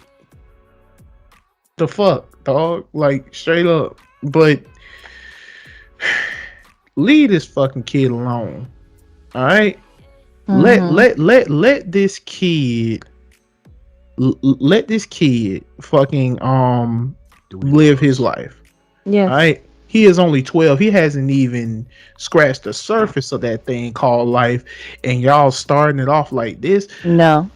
the fuck, dog? Like straight up. But leave this fucking kid alone. Alright? Mm-hmm. Let this kid let this kid fucking Do what he live his loves. life. Yes. Alright? He is only 12. He hasn't even scratched the surface of that thing called life. And y'all starting it off like this. No.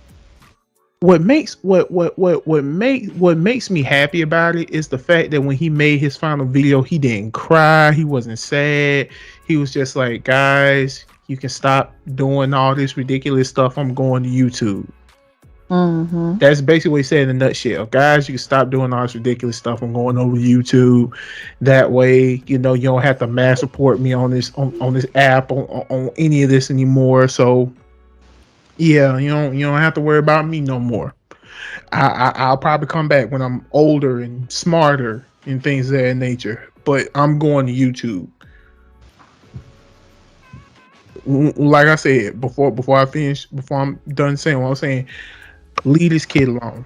What makes me happy about it is the fact that when he made his final video, he didn't cry, he wasn't sad. He was just like, guys, you can stop doing all this ridiculous stuff. I'm going to YouTube. Mm-hmm. That's basically what he said in a nutshell. Guys, you can stop doing all this ridiculous stuff. I'm going over to YouTube. That way, you know, you don't have to mass support me on this app on any of this anymore. So yeah, you don't have to worry about me no more. I'll probably come back when I'm older and smarter and things of that nature. But I'm going to YouTube. Like I said before I finish, before I'm done saying what I'm saying, leave this kid alone.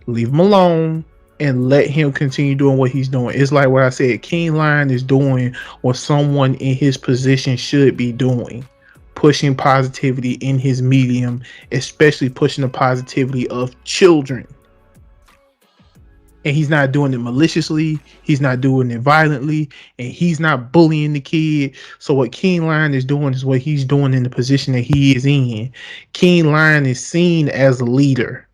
Leave him alone and let him continue doing what he's doing. It's like what I said. King Lion is doing what someone in his position should be doing. Pushing positivity in his medium, especially pushing the positivity of children. And he's not doing it maliciously, he's not doing it violently, and he's not bullying the kid. So what King Lion is doing is what he's doing in the position that he is in. King Lion is seen as a leader.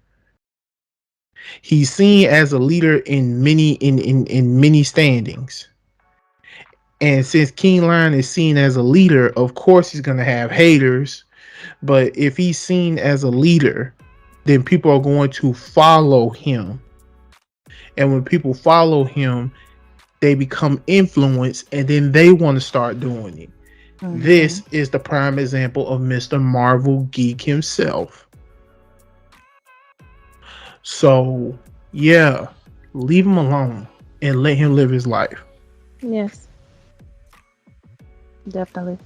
He's seen as a leader in many standings. And since Keenline is seen as a leader, of course he's gonna have haters. But if he's seen as a leader, then people are going to follow him. And when people follow him, they become influenced and then they want to start doing it. This is the prime example of Mr. Marvel Geek himself. So, yeah, leave him alone and let him live his life. Yes. Definitely.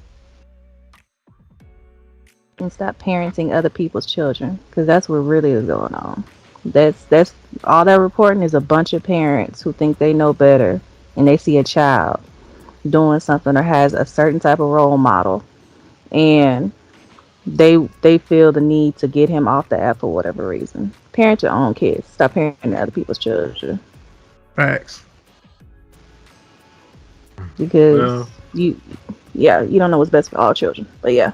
And stop parenting other people's children, because that's what really is going on. That's all that reporting is a bunch of parents who think they know better, and they see a child doing something or has a certain type of role model, and they feel the need to get him off the app for whatever reason. Parent your own kids. Stop parenting other people's children, Facts. because you don't know what's best for all children. But yeah.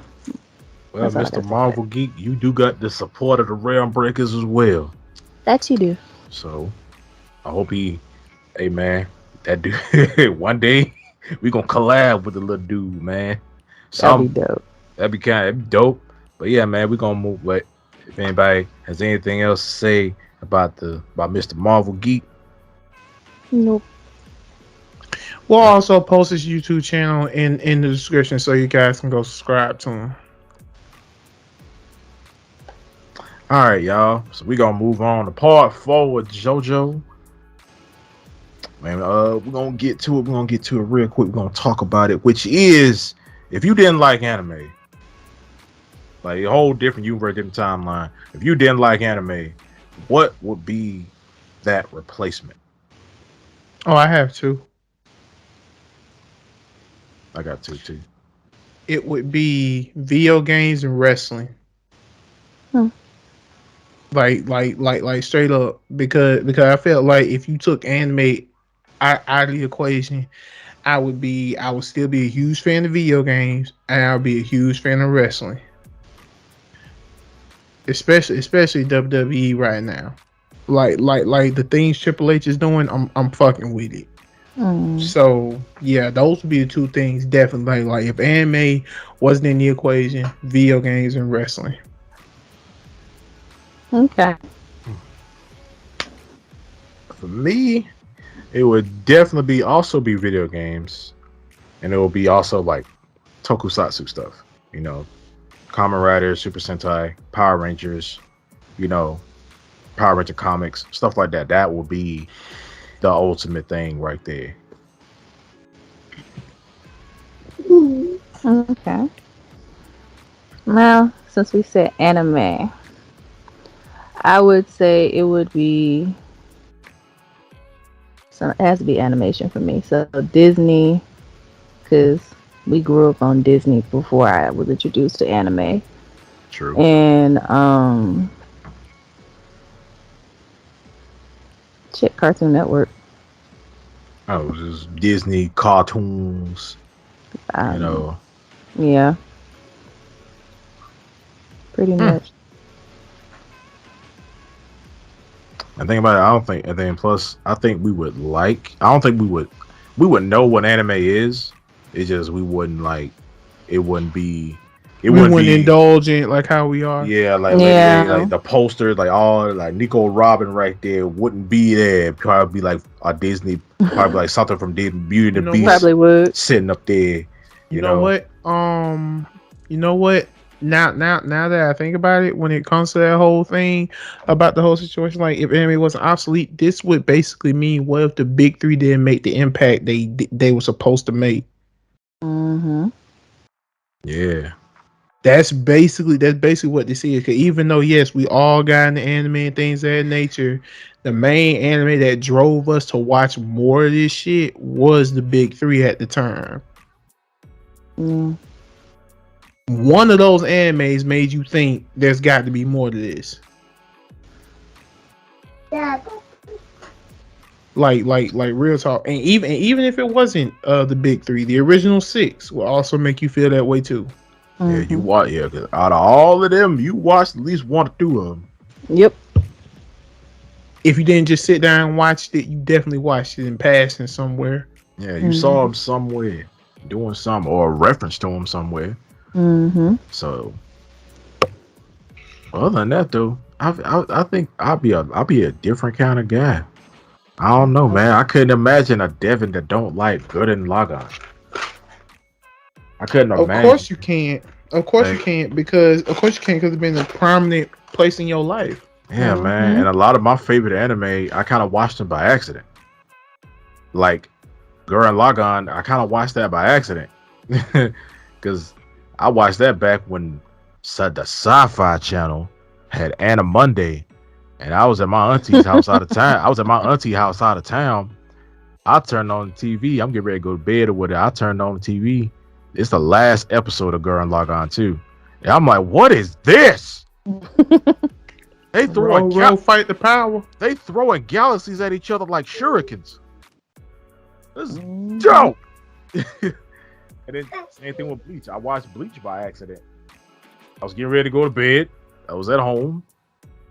Well, Mr. Marvel Geek, you do got the support of the RealmBreakers as well. That you do. So I hope hey man, that dude one day we gonna collab with the little dude, man. That'd be dope. That'd be kind of dope. But yeah, man, we gonna move. Like, if anybody has anything else to say about Mr. Marvel Geek, Nope. We'll also post his YouTube channel in the description so you guys can go subscribe to him. all right, y'all. So we gonna move on to part 4 with JoJo. Man, we're gonna get to it. We're gonna get to it real quick. We're gonna talk about it, which is, if you didn't like anime, like a whole different universe, different timeline. If you didn't like anime, what would be that replacement? Oh, I have two. I got two too. It would be video games and wrestling. Like straight up, because I felt like if you took anime out of the equation, I would still be a huge fan of video games and I would be a huge fan of wrestling. Especially WWE right now. Like the things Triple H is doing, I'm fucking with it. So yeah, those would be the two things definitely. Like if anime wasn't in the equation, video games and wrestling. Okay. For me, it would definitely be video games, and it will be also like tokusatsu stuff. You know, Kamen Rider, Super Sentai, Power Rangers. You know, Power Ranger comics, stuff like that. That will be the ultimate thing right there. Okay. Now, since we said anime, I would say it would be. So it has to be animation for me. So Disney, because we grew up on Disney before I was introduced to anime. True. And Cartoon Network. Oh, just Disney cartoons. You know. Yeah. Pretty much. And think about it, I don't think, and then plus, I think we would like. I don't think we would know what anime is. It's just we wouldn't like. It wouldn't be. We wouldn't indulge in it like how we are. Yeah, like the poster, like all like Nico Robin right there wouldn't be there. Probably be like a Disney, probably like something from Disney Beauty and the Beast. Probably would sitting up there. You know what? You know what? Now that I think about it, when it comes to that whole thing about the whole situation, like if anime wasn't obsolete, this would basically mean what if the big three didn't make the impact they were supposed to make? Yeah. That's basically what this is. Cause even though yes, we all got into anime and things of that nature, the main anime that drove us to watch more of this shit was the big three at the time. One of those animes made you think there's got to be more to this. Like real talk. And even if it wasn't the big three, the original 6 will also make you feel that way too. Yeah, you watch. Yeah, because out of all of them, you watched at least 1 or 2 of them. Yep. If you didn't just sit down and watch it, you definitely watched it in passing somewhere. Yeah, you saw him somewhere doing something or a reference to him somewhere. Mm-hmm. So other than that, though, I think I'll be a different kind of guy. I don't know, man. I couldn't imagine a Devin that don't like Gurren Lagann. I couldn't Of imagine. course you can't. Of course you Like, can't because it's been a prominent place in your life. yeah, man. And a lot of my favorite anime, I kind of watched them by accident. Like Gurren Lagann, I kind of watched that by accident because I watched that back when the Sci-Fi Channel had Anna Monday, and I was at my auntie's house out of town. I was at my auntie house out of town. I turned on the TV. I'm getting ready to go to bed or whatever. I turned on the TV. It's the last episode of Gurren Lagann too. And I'm like, what is this? They throwing fight the power. They throwing galaxies at each other like shurikens. This is dope. And then same thing with Bleach. I watched Bleach by accident. I was getting ready to go to bed. I was at home.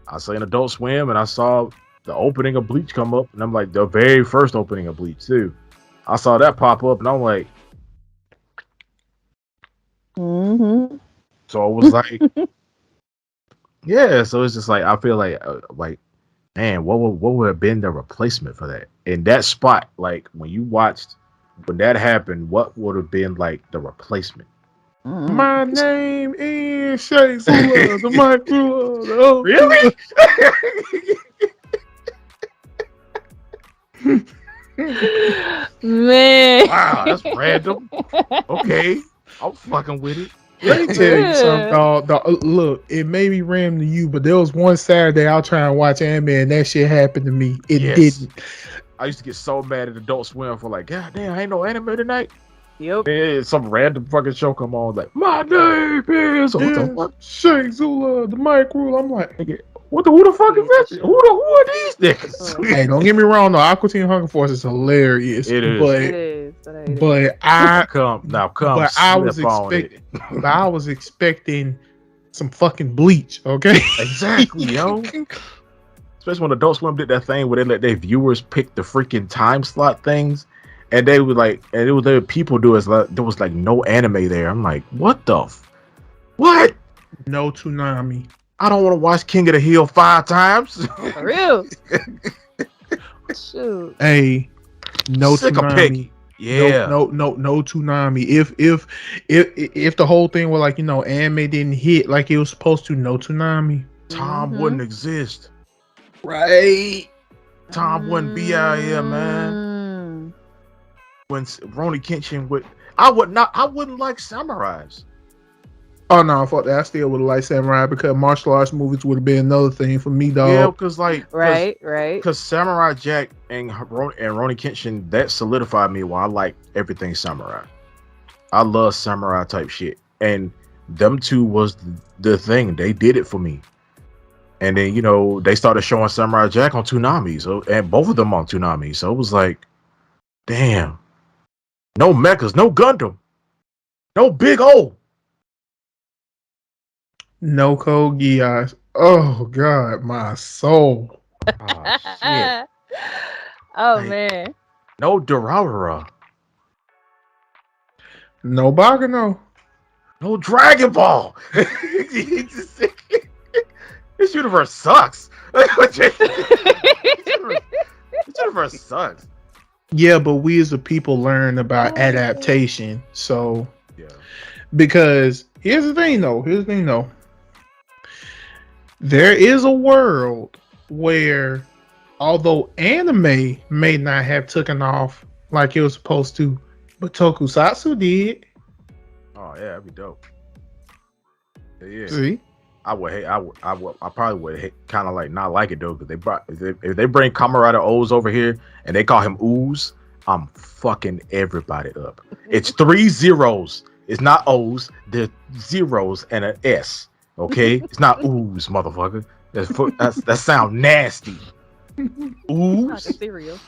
I saw an Adult Swim and I saw the opening of Bleach come up, and I'm like, the very first opening of Bleach too. I saw that pop up, and I'm like, so it was like, yeah. So it's just like I feel like, man, what would have been the replacement for that in that spot? Like when that happened, what would have been like the replacement? My name is Shay Zula, the micro. Really? Man. Wow, that's random. Okay, I'm fucking with it. Let me tell you something, dog. Look, it may be random to you, but there was one Saturday I was trying to watch anime and that shit happened to me. It didn't. I used to get so mad at Adult Swim for like, God damn, ain't no anime tonight. Yep. And some random fucking show come on like, my name is what the fuck? Shay Zula, the micro. I'm like, Nigga, who the fuck is that? Who are these niggas? hey, don't get me wrong though. Aqua Teen Hunger Force is hilarious. It is. It is. But I But I was expecting some fucking Bleach, okay? Exactly, yo. Especially when Adult Swim did that thing where they let their viewers pick the freaking time slot things, and they would like, and it was there people do is like there was like no anime there. I'm like, what the what? No Toonami. I don't want to watch King of the Hill 5 times. For real. Shoot. Hey, no Sick of Toonami. picky. Yeah. No Toonami. If the whole thing were like, anime didn't hit like it was supposed to, no Toonami. Tom wouldn't exist. Right. Tom wouldn't be out here, man. When Roni Kenshin I wouldn't like samurais. Oh no, fuck that. I still would have liked Samurai because martial arts movies would have been another thing for me, dog. Yeah, because like right. Because Samurai Jack and Roni Kenshin, that solidified me why I like everything samurai. I love samurai type shit, and them two was the thing. They did it for me. And then they started showing Samurai Jack on Toonami, and both of them on Toonami. So it was like, damn, no mechas, no Gundam, no Big O. No Code Geass. Oh God, my soul. Oh shit. Oh man. No Durarara. No Bagano. No Dragon Ball. This universe sucks. This universe sucks. Yeah, but we as a people learn about adaptation. So yeah. Because here's the thing though. There is a world where, although anime may not have taken off like it was supposed to, but Tokusatsu did. Oh yeah, that'd be dope. Yeah. See, I probably would kind of like not like it though, because if they bring Kamen O's over here and they call him Ooze, I'm fucking everybody up. It's 3 zeros. It's not O's. They're zeros and an S. Okay, it's not Ooze, motherfucker. That sound nasty. Ooze. Like a cereal.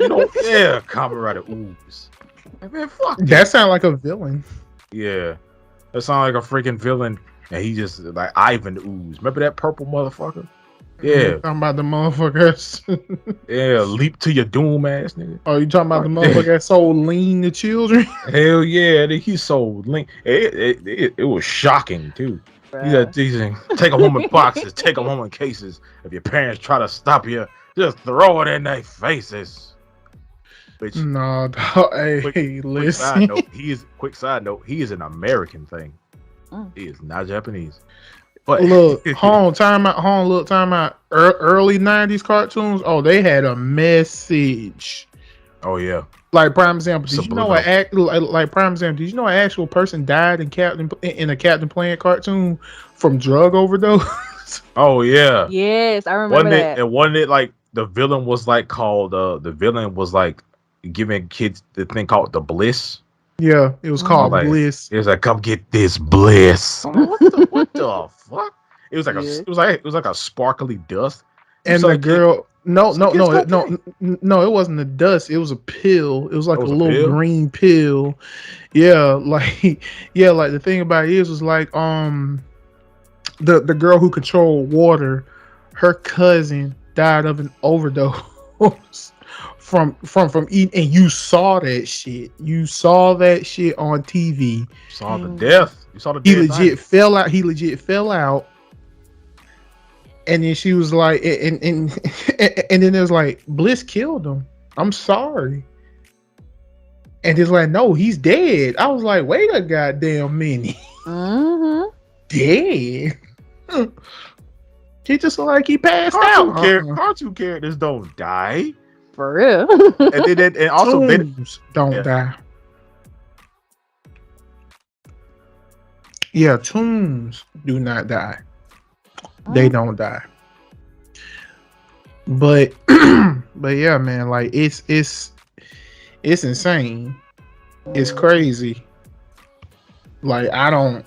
Yeah, Kamen Ooze. Man, fuck that sound like a villain. Yeah, that sound like a freaking villain. And he just like Ivan Ooze. Remember that purple motherfucker? Yeah, Talking about the motherfuckers. yeah, leap to your doom, ass nigga. Oh, you talking about the motherfucker that so lean to children? Hell yeah, he's so link. It was shocking too. He said, Bruh. take them home in boxes, take them home in cases. If your parents try to stop you, just throw it in their faces. Which No, dog. quick, Hey, quick side listen. note, he is an American thing. Mm. He is not Japanese. But Look, time out. Time out. Early 90s cartoons, oh, they had a message. oh yeah, Like prime example, did you know subliminal. like prime example, did you know an actual person died in a Captain Planet cartoon from drug overdose? Oh yeah. Yes, I remember Wasn't it? that. And wasn't it like the villain was like called? The villain was like giving kids the thing called the bliss. Yeah, it was Or called Mhm. like Bliss. it was like, come get this bliss. I'm like, what the fuck? It was like Yeah. it was like a sparkly dust. You And saw the the kid. girl, no, Some no, kids no, got no, that. no, it wasn't a dust. It was a pill. It was It like a was a little pill. green pill. Yeah, like yeah, like the thing about it is was like the girl who controlled water, her cousin died of an overdose from eating, and you saw that shit. You saw that shit on TV. Saw the Mm. death. You saw the He dead body. legit fell out. He legit fell out. And then she was like, and then it was like, Bliss killed him. I'm sorry. And it's like, no, he's dead. I was like, wait a goddamn minute. Mhm. Dead? He just looked like he passed out. Cartoon characters don't die. For real. And also they Toons don't Yeah. die. Yeah, toons do not die. They don't die. But but yeah, man, like it's insane. It's crazy. Like I don't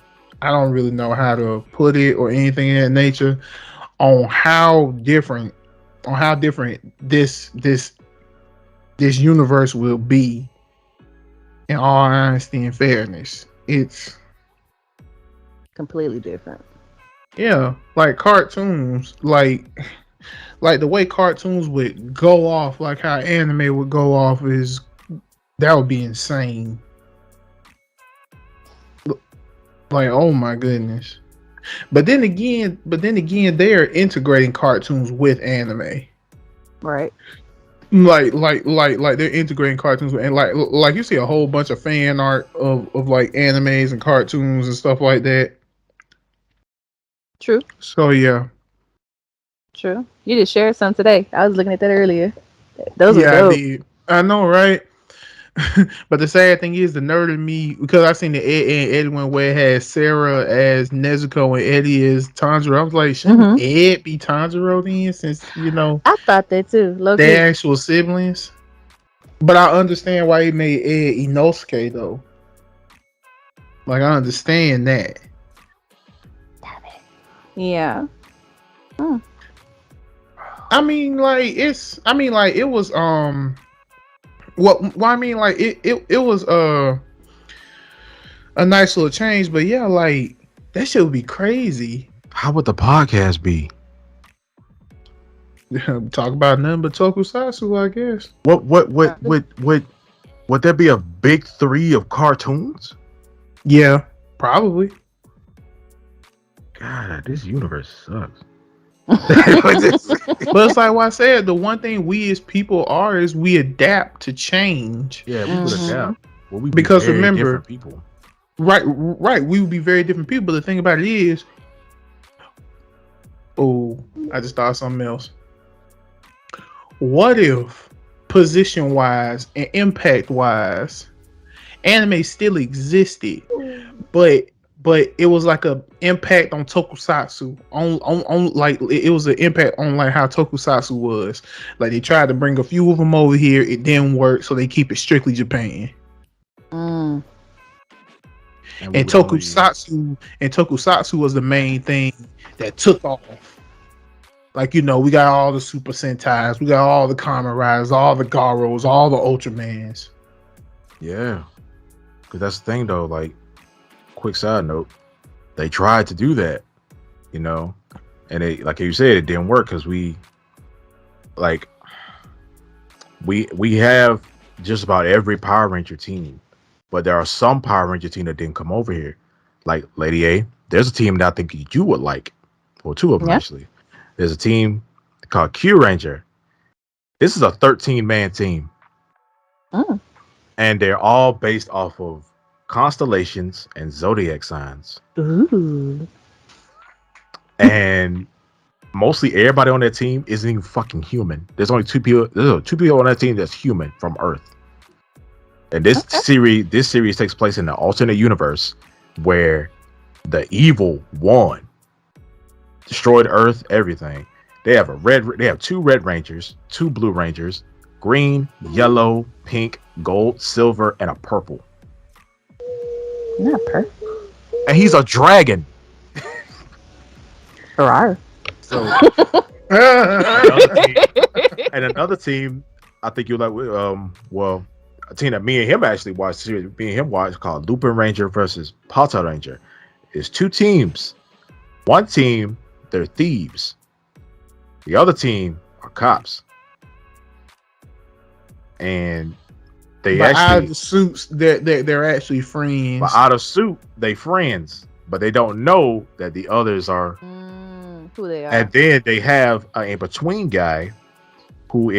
really know how to put it or anything in that nature on how different this universe will be, in all honesty and fairness. It's Completely different. yeah, like cartoons, like the way cartoons would go off, like how anime would go off, is that would be insane. Like, oh my goodness. But then again, they're integrating cartoons with anime. Right. Like they're integrating cartoons with, and like you see a whole bunch of fan art of like animes and cartoons and stuff like that. True. So yeah. True. You just shared some today. I was looking at that earlier. Those were I dope. did. I know, right? But the sad thing is, the nerd in me, because I seen the Ed one where it had Sarah as Nezuko and Eddie as Tanjiro. I was like, shouldn't Ed be Tanjiro then, since I thought that too. Low key. they're actual siblings? But I understand why he made Ed Inosuke though. Like I understand that. Yeah. I mean, like it was it was a nice little change, but yeah, like that shit would be crazy. How would the podcast be? Talk about nothing but tokusatsu, I guess. What would there be a big three of cartoons? Yeah, probably. God, this universe sucks. But it's like what I said, the one thing we as people are is we adapt to change. Yeah, we would adapt. Well, we Because very remember, different people. Right, we would be very different people, but the thing about it is, oh, I just thought of something else. What if position wise and impact wise, anime still existed, but it was like a impact on tokusatsu, on like it was an impact on like how tokusatsu was. Like they tried to bring a few of them over here, it didn't work, so they keep it strictly Japan. Mm. And tokusatsu was the main thing that took off. Like, you know, we got all the Super Sentais, we got all the Kamen Riders, all the Garos, all the Ultramans. Yeah, because that's the thing though. Like, quick side note, they tried to do that, you know, and it, like you said, it didn't work because like we have just about every Power Ranger team, but there are some Power Ranger team that didn't come over here. Like Lady A, there's a team that I think you would like, or two of them actually. There's a team called Q Ranger. This is a 13-man team, and they're all based off of constellations and zodiac signs. Ooh. And mostly everybody on that team isn't even fucking human. There's only two people. There's two people on that team that's human from Earth. And this series takes place in the alternate universe where the evil won, destroyed Earth, everything. They have two Red Rangers, two Blue Rangers, green, yellow, pink, gold, silver, and a purple. Not purple. And he's a dragon. Rawr. So another team, I think you like. Well, a team that me and him actually watched. Me and him watched called Lupin Ranger versus Pata Ranger. It's two teams. One team, they're thieves. The other team are cops. And they out of the suits, they're actually friends. But out of suit, they friends, but they don't know that the others are who they are. And then they have an in-between guy who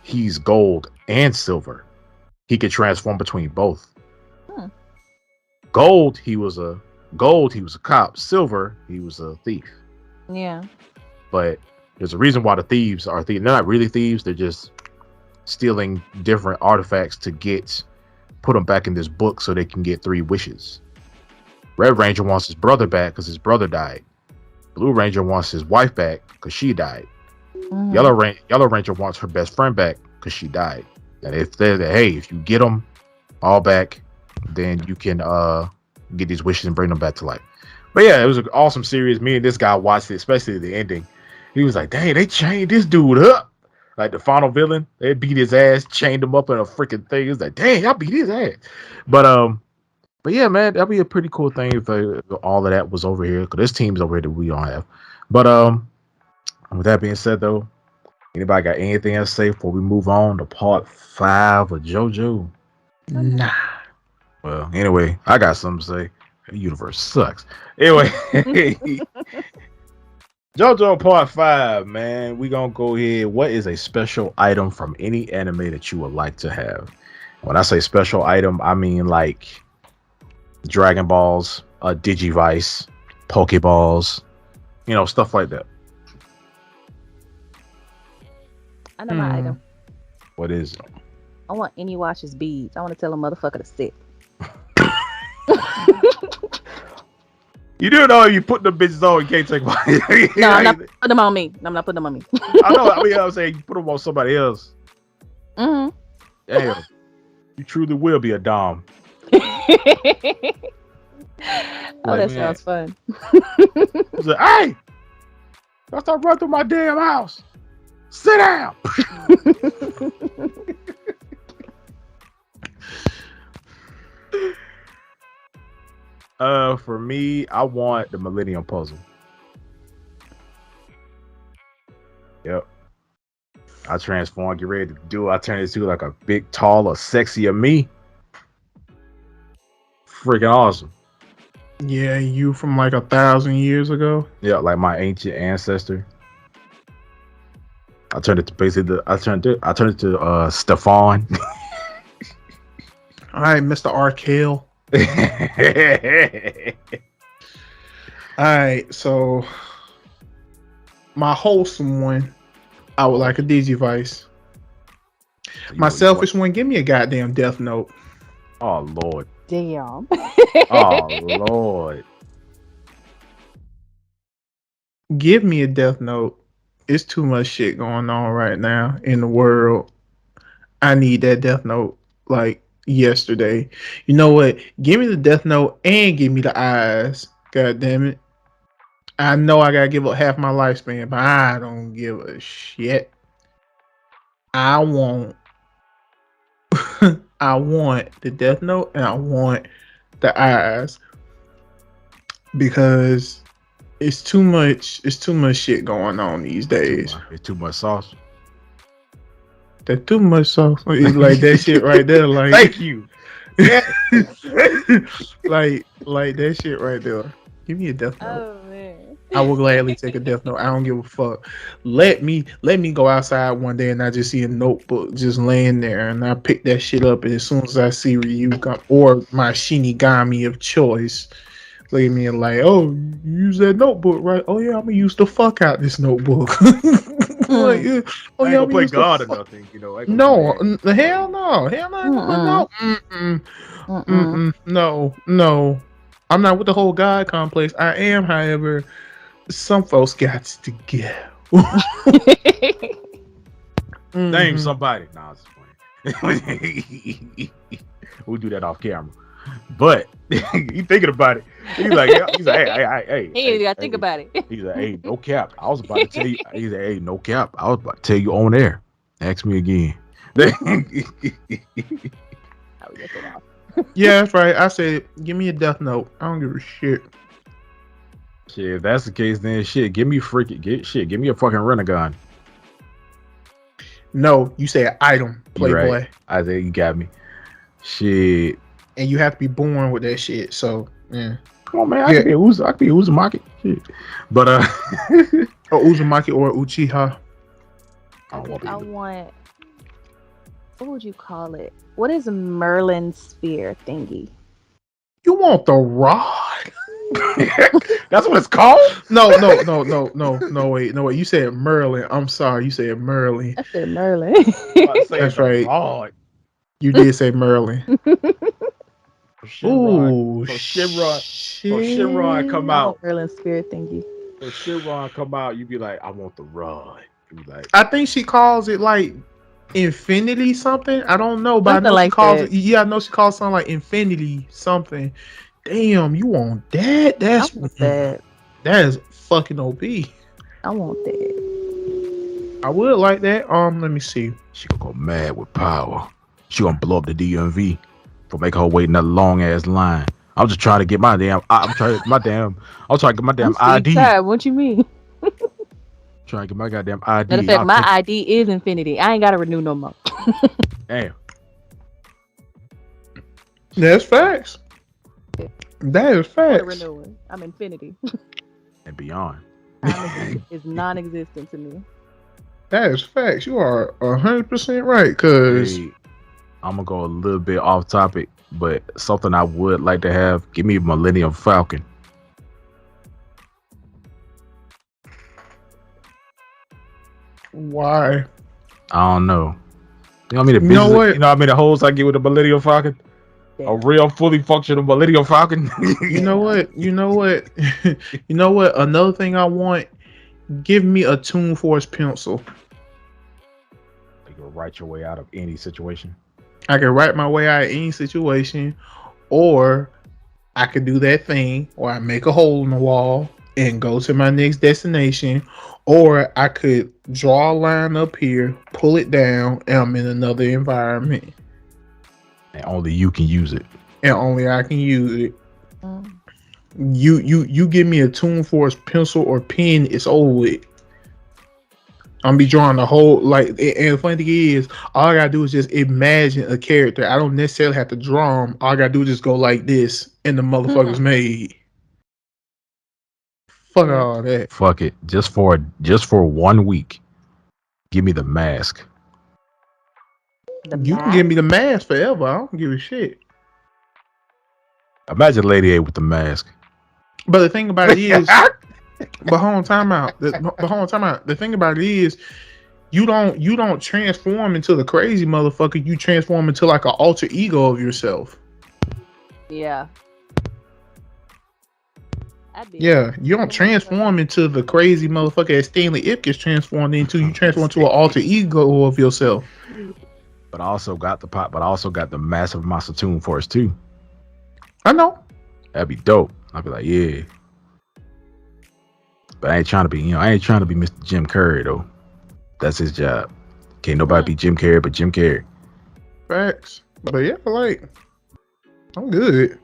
he's gold and silver. He can transform between both. Gold, he was a cop. Silver, he was a thief. Yeah. But there's a reason why the thieves are thieves. They're not really thieves. They're just stealing different artifacts to put them back in this book so they can get 3 wishes. Red Ranger wants his brother back because his brother died. Blue Ranger wants his wife back because she died. Yellow Ranger wants her best friend back because she died. And if you get them all back, then you can get these wishes and bring them back to life. But yeah, it was an awesome series. Me and this guy watched it, especially the ending. He was like, dang, they chained this dude up. Like the final villain, they beat his ass, chained him up in a freaking thing. He was like, dang, y'all beat his ass. But yeah, man, that'd be a pretty cool thing if all of that was over here. Because there's teams over here that we don't have. But with that being said, though, anybody got anything else to say before we move on to part 5 of JoJo? Nah. Well, anyway, I got something to say. The universe sucks. Anyway, JoJo part 5, man. We gonna go here. What is a special item from any anime that you would like to have? When I say special item, I mean like Dragon Balls, Digivice, Pokeballs, stuff like that. I know my item. What is it? I want any watches beads. I want to tell a motherfucker to sit. You do know you put the bitches on, you can't take my. No, I'm not putting them on me. I'm not putting them on me. I know. I mean, I'm saying you put them on somebody else. Mm-hmm. Damn, you truly will be a dom. That sounds fun. He's like, hey, don't start running through my damn house. Sit down. For me, I want the Millennium Puzzle. Yep. I transform, get ready to do it. I turn into like a big, taller, sexier me. Freaking awesome. Yeah, you from like 1,000 years ago. Yeah, like my ancient ancestor. I turned it to basically Stefan. All right, Mr. Arkale. All right, so my wholesome one, I would like a Digivice. My selfish one, give me a goddamn Death Note. Oh Lord. Damn. Oh Lord. Give me a Death Note. It's too much shit going on right now in the world. I need that Death Note like yesterday. You know what? Give me the Death Note and give me the eyes. God damn it. I know I gotta give up half my lifespan, but I don't give a shit. I want I want the Death Note and I want the eyes. Because It's too much. It's too much shit going on these days. It's too much sauce. That too much sauce. It's like that shit right there. Like, Thank you. Yeah. like that shit right there. Give me a death note. Oh man. I will gladly take a death note. I don't give a fuck. Let me go outside one day and I just see a notebook just laying there, and I pick that shit up, and as soon as I see Ryu or my Shinigami of choice, look at me and like, oh, you use that notebook, right? Oh yeah, I'm gonna use the fuck out this notebook. Like, yeah, oh I ain't yeah, gonna I'm play use God the or nothing, you know. no, hell no, hell no, no, no. I'm not with the whole God complex. I am, however, some folks got to go. Name somebody. Nah, it's funny. We'll do that off camera. But he thinking about it. He's like, hey. He ain't gotta think about it. He's like, hey, no cap. I was about to tell you. He's like, hey, no cap. I was about to tell you on air. Ask me again. Yeah, that's right. I said, give me a death note. I don't give a shit. Shit, if that's the case, then shit, give me a fucking Renegon. No, you say item, Playboy. Right. I think you got me. Shit. And you have to be born with that shit. So, yeah. Come on, man. I can be Uzumaki. Shit. But, or Uzumaki or Uchiha. I want. What would you call it? What is a Merlin sphere thingy? You want the rod? That's what it's called? No, wait. You said Merlin. I'm sorry, you said Merlin. I said Merlin. That's right. Rod. You did say Merlin. Ooh, Shinron come out. Merlin sphere thingy. So Shinron come out, you be like, I want the rod. You be like, I think she calls it like Infinity something. I don't know, but something I know like she calls that. it. Yeah, I know she calls something like Infinity something. Damn, you want that? That's that. That is fucking OP. I want that. I would like that. Let me see. She gonna go mad with power. She gonna blow up the DMV for make her wait in that long ass line. I'm just trying to get my damn. I'm trying to get my damn ID. What you mean? Trying to get my goddamn ID. Matter of fact, my ID is Infinity. I ain't gotta renew no more. Damn. That's facts. That is facts. Renewing. I'm Infinity. And beyond. It's non-existent to me. That is facts. You are 100% right. Cause hey, I'm gonna go a little bit off topic, but something I would like to have. Give me a Millennium Falcon. Why? I don't know. You know what I mean? The know what? You know what I mean? The holes I get with the Millennium Falcon. Yeah. A real fully functional Millennium Falcon. You know what? You know what? You know what? Another thing I want. Give me a Toon Force pencil. You can write your way out of any situation. I can write my way out of any situation, or I could do that thing where I make a hole in the wall and go to my next destination, or I could draw a line up here, pull it down, and I'm in another environment. And only you can use it. And only I can use it. You give me a Toon Force pencil or pen, it's over with. I'm be drawing the whole and the funny thing is, all I gotta do is just imagine a character. I don't necessarily have to draw them. All I gotta do is just go like this, and the motherfucker's made. Fuck all that. Fuck it. Just for 1 week, give me the mask. Can give me the mask forever. I don't give a shit. Imagine Lady A with the mask. But the thing about it is, but hold on, time out. The thing about it is, you don't transform into the crazy motherfucker. You transform into like an alter ego of yourself. Yeah. Yeah, you don't transform into the crazy motherfucker that Stanley Ipkiss transformed into. You transform into an alter ego of yourself. But I also got the massive monster Toon Force too. I know. That'd be dope. I'd be like, yeah. But I ain't trying to be Mr. Jim Carrey though. That's his job. Can't nobody be Jim Carrey but Jim Carrey. Facts. But yeah, I'm good.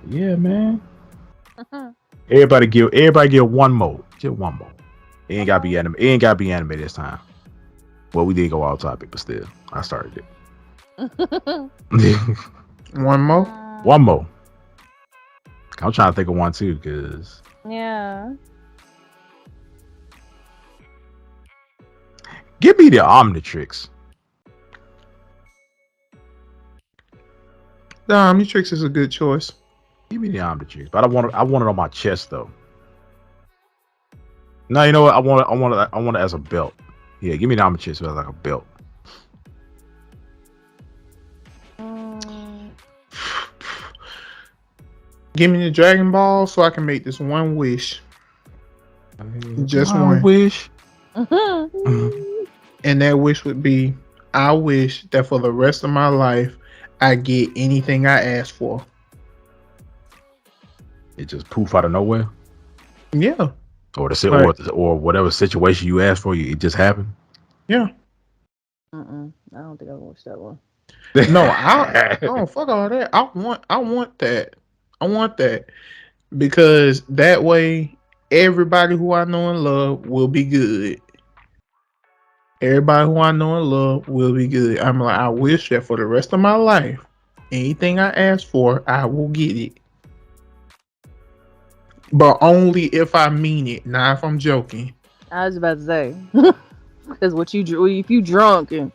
Yeah, man. Everybody give one more. Just one more. It ain't gotta be anime. It ain't gotta be anime this time. Well, we did go off topic, but still, I started it. One more. One more. I'm trying to think of one too, cause Yeah. give me the Omnitrix. The Omnitrix is a good choice. Give me the Omnitrix, but I want it on my chest though. No, you know what? I want it as a belt. Yeah, give me the Omnitrix as like a belt. Give me the Dragon Ball so I can make this one wish. Just I one wish. And that wish would be, I wish that for the rest of my life, I get anything I ask for. It just poof out of nowhere. Yeah. Or Right. or whatever situation you asked for, it just happened. Yeah. I don't think I watched that one. No, I don't fuck all that. I want that. I want that. Because that way everybody who I know and love will be good. Everybody who I know and love will be good. I'm like, I wish that for the rest of my life, anything I ask for, I will get it. But only if I mean it, not if I'm joking. I was about to say, because if you drunk and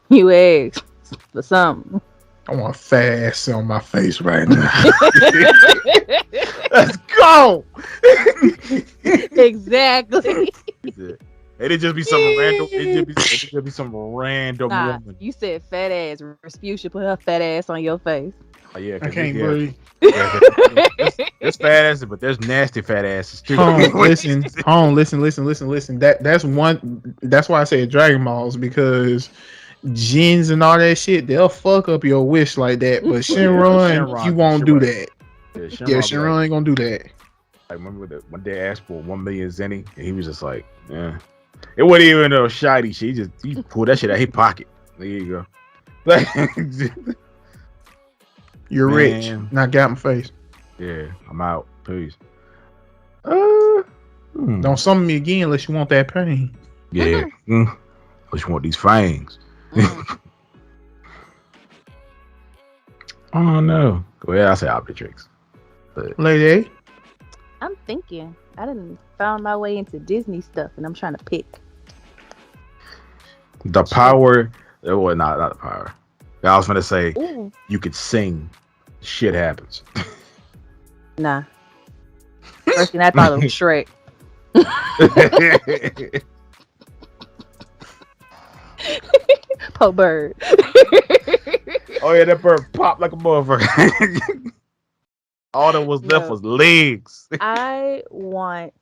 you ask for something. I want a fat ass on my face right now. Let's go. Exactly. It'd just be some random. It'd just be some random woman. You said fat ass. Rasputia put her fat ass on your face. Oh, yeah, I can't breathe. There's fat asses, but there's nasty fat asses too. Listen. That's one. That's why I say Dragon Balls, because Jins and all that shit, they'll fuck up your wish like that. But Shenron, you won't do that. Yeah, Shenron ain't gonna do that. I remember when they asked for 1 million zenny, and he was just like, "Yeah." It wasn't even no shiny shit. He pulled that shit out of his pocket. There you go. Like, you're rich. Not got my face. Yeah, I'm out. Peace. Don't summon me again unless you want that pain. Yeah. Unless you want these fangs. Oh no. Well, I say Omnitrix. But Lady, I'm thinking. I didn't found my way into Disney stuff, and I'm trying to pick. the power. Well, not the power. I was gonna say you could sing. Shit happens. Nah. First thing I thought of was Shrek. Po bird. Oh yeah, that bird popped like a motherfucker. All that was left was legs. I want.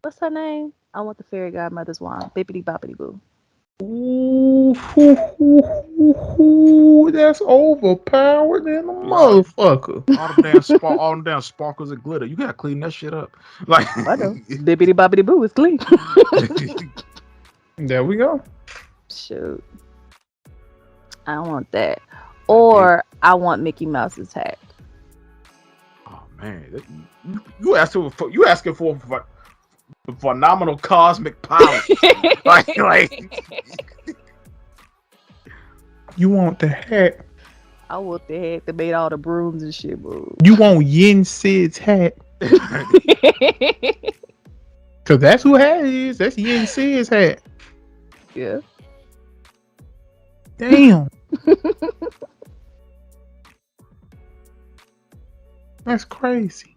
What's her name? I want the fairy godmother's wand. Bippity boppity boo. ooh, that's overpowered than a motherfucker. All them damn sparkles of glitter. You gotta clean that shit up. Like I know. Bippity boppity boo is clean. There we go. Shoot. I want that. Or I want Mickey Mouse's hat. Oh man, you asking for phenomenal cosmic power. like You want the hat. I want the hat that made all the brooms and shit move. You want Yin Sid's hat. Cause that's who hat is. That's Yin Sid's hat. Yeah. Damn. That's crazy.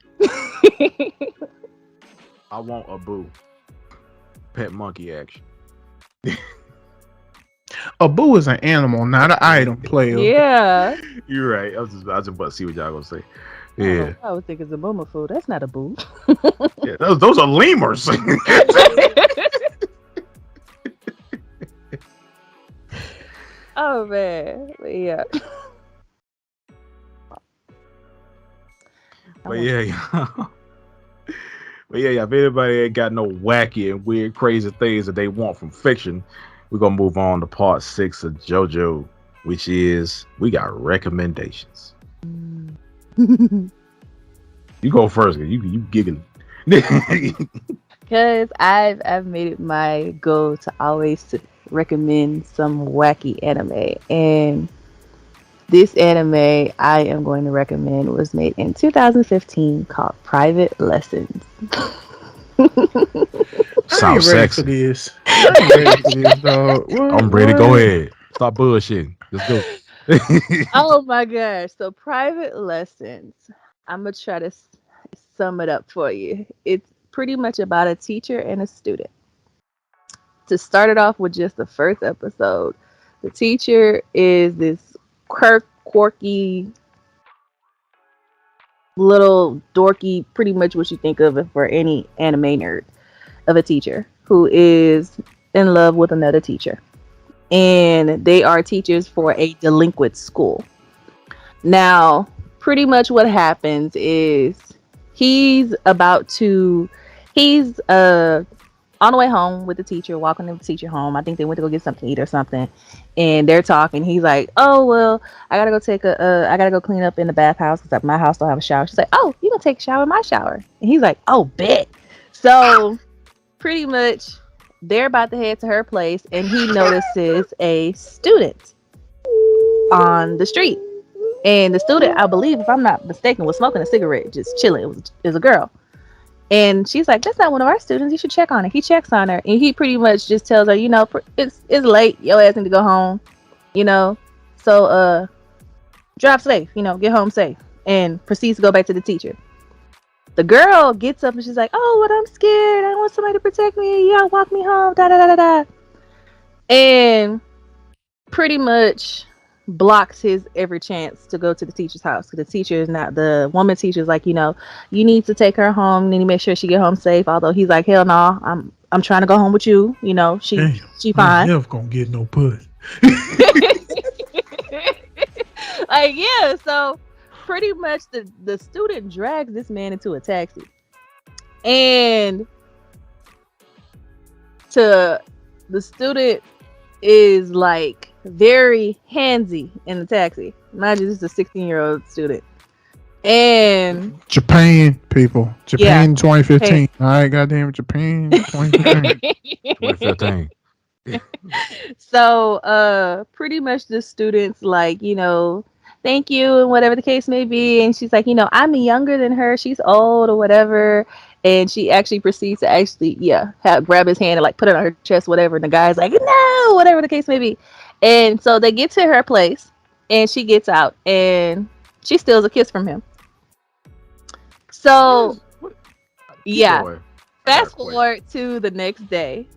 I want a boo. Pet monkey action. A boo is an animal, not an item, player. Yeah. You're right. I was just about to see what y'all gonna say. Yeah. I would think it's a boomer food. That's not a boo. Yeah, those are lemurs. Oh man. But yeah. But yeah. But yeah, if anybody ain't got no wacky and weird, crazy things that they want from fiction, we're gonna move on to part 6 of JoJo, which is we got recommendations. You go first. You giggling. Because I've made it my goal to always to recommend some wacky anime, and this anime I am going to recommend was made in 2015 called Private Lessons. I ain't Sounds ready for sexy. this. I ain't ready for this, dog. I'm ready. Go ahead. Stop bullshitting. Let's go. Oh my gosh. So Private Lessons. I'm going to try to sum it up for you. It's pretty much about a teacher and a student. To start it off with just the first episode, the teacher is this quirky, little dorky, pretty much what you think of for any anime nerd of a teacher who is in love with another teacher. And they are teachers for a delinquent school. Now, pretty much what happens is he's about to he's on the way home with the teacher, walking the teacher home. I think they went to go get something to eat or something, and they're talking. He's like, "Oh well, I gotta go I gotta go clean up in the bathhouse because my house don't have a shower." She's like, "Oh, you gonna take a shower in my shower?" And he's like, "Oh, bet." So pretty much, they're about to head to her place, and he notices a student on the street. And the student, I believe, if I'm not mistaken, was smoking a cigarette, just chilling. It was a girl. And she's like, "That's not one of our students. You should check on her." He checks on her, and he pretty much just tells her, it's late. Your ass need to go home, you know. So drive safe, get home safe, and proceeds to go back to the teacher. The girl gets up and she's like, "Oh, what? I'm scared. I want somebody to protect me. You gotta walk me home." Da da da da da. And pretty much blocks his every chance to go to the teacher's house. The teacher is not the woman teacher is like, you need to take her home. And then you make sure she get home safe. Although he's like, hell no, I'm trying to go home with you. She fine. Never gonna get no puss. Like, yeah. So pretty much the student drags this man into a taxi, and the student is like very handsy in the taxi. Mind you, this is a 16-year-old student. And Japan, people. Japan 2015. Hey. All right, goddamn Japan 2015. 2015. So pretty much the student's like, thank you and whatever the case may be. And she's like, I'm younger than her. She's old or whatever. And she actually proceeds to grab his hand and like put it on her chest, whatever. And the guy's like, no, whatever the case may be. And so they get to her place and she gets out and she steals a kiss from him. So, yeah, fast forward to the next day.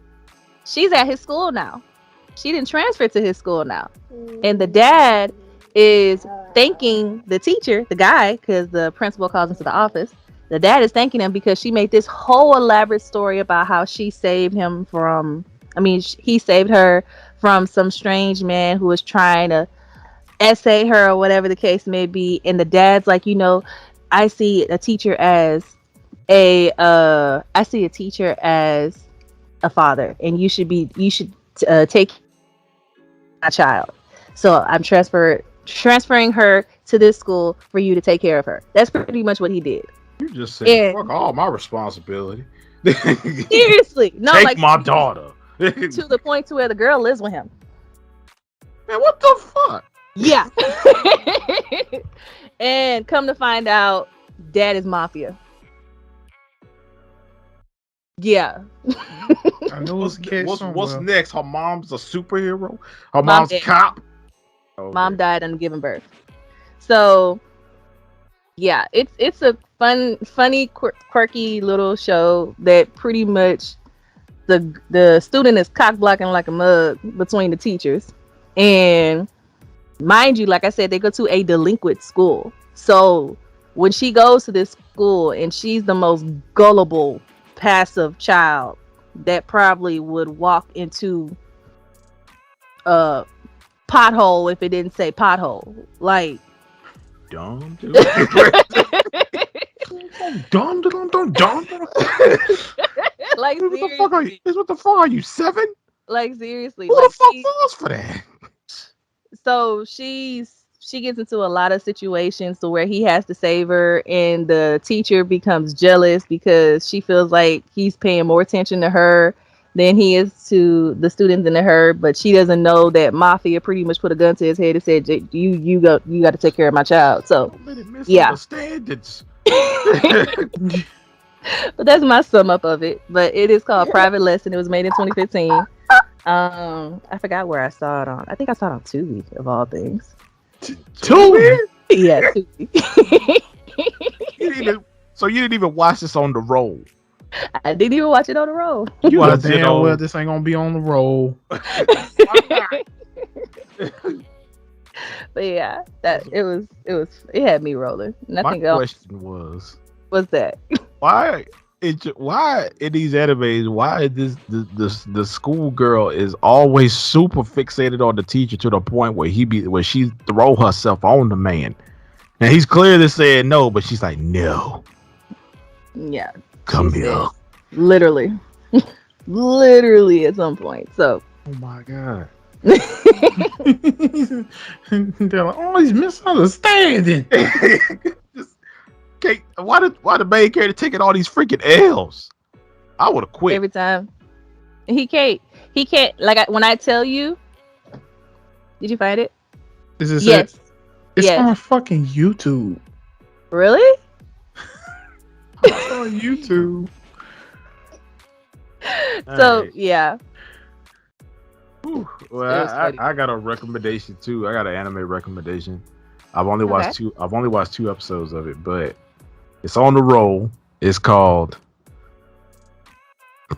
She's at his school now. She didn't transfer to his school now. And the dad is thanking the teacher, the guy, because the principal calls into the office. The dad is thanking him because she made this whole elaborate story about how she saved him he saved her from some strange man who was trying to essay her or whatever the case may be. And the dad's like, I see a teacher as a father, and you should take my child. So I'm transferring her to this school for you to take care of her. That's pretty much what he did. You just said, fuck all my responsibility. Seriously. No, take my daughter. To the point to where the girl lives with him. Man, what the fuck? Yeah. And come to find out, dad is mafia. Yeah. I know it's what's next? Her mom's a superhero? Her mom's a cop? Okay. Mom died on giving birth. So, yeah, it's a funny, quirky little show that pretty much the student is cock blocking like a mug between the teachers. And mind you, like I said, they go to a delinquent school. So when she goes to this school and she's the most gullible, passive child that probably would walk into a pothole if it didn't say pothole. Like, dumb. Like, what the fuck are you, 7? Like, seriously. Who the fuck falls for that? So she's she gets into a lot of situations to where he has to save her, and the teacher becomes jealous because she feels like he's paying more attention to her than he is to the students and to her, but she doesn't know that Mafia pretty much put a gun to his head and said, you got to take care of my child. So Don't let it yeah. misunderstand it. But that's my sum up of it. But it is called Private Lesson. It was made in 2015. I forgot where I saw it on. I think I saw it on Tubi, of all things. Tubi? Yeah, Tubi. So you didn't even watch this on the roll. I didn't even watch it on the road. You Well, watched it damn on- well, this ain't gonna be on the roll. But yeah, it had me rolling. Nothing My else. question was, What's that? why in these animes, why is the schoolgirl is always super fixated on the teacher to the point where she throw herself on the man, and he's clearly saying no, but she's like, no, Yeah, come she here. said, literally, literally at some point. So Oh my god. They're like, oh, he's misunderstanding. Just, why the main character taking all these freaking L's? I would have quit. every time he can't like when I tell you. Did you find it? Is this Yes. it? It's Yes. on fucking YouTube. Really? It's on YouTube. So Alright. yeah. Whew. It Well, was funny. I got a recommendation too. I got an anime recommendation. I've only watched two episodes of it, but it's on the roll. It's called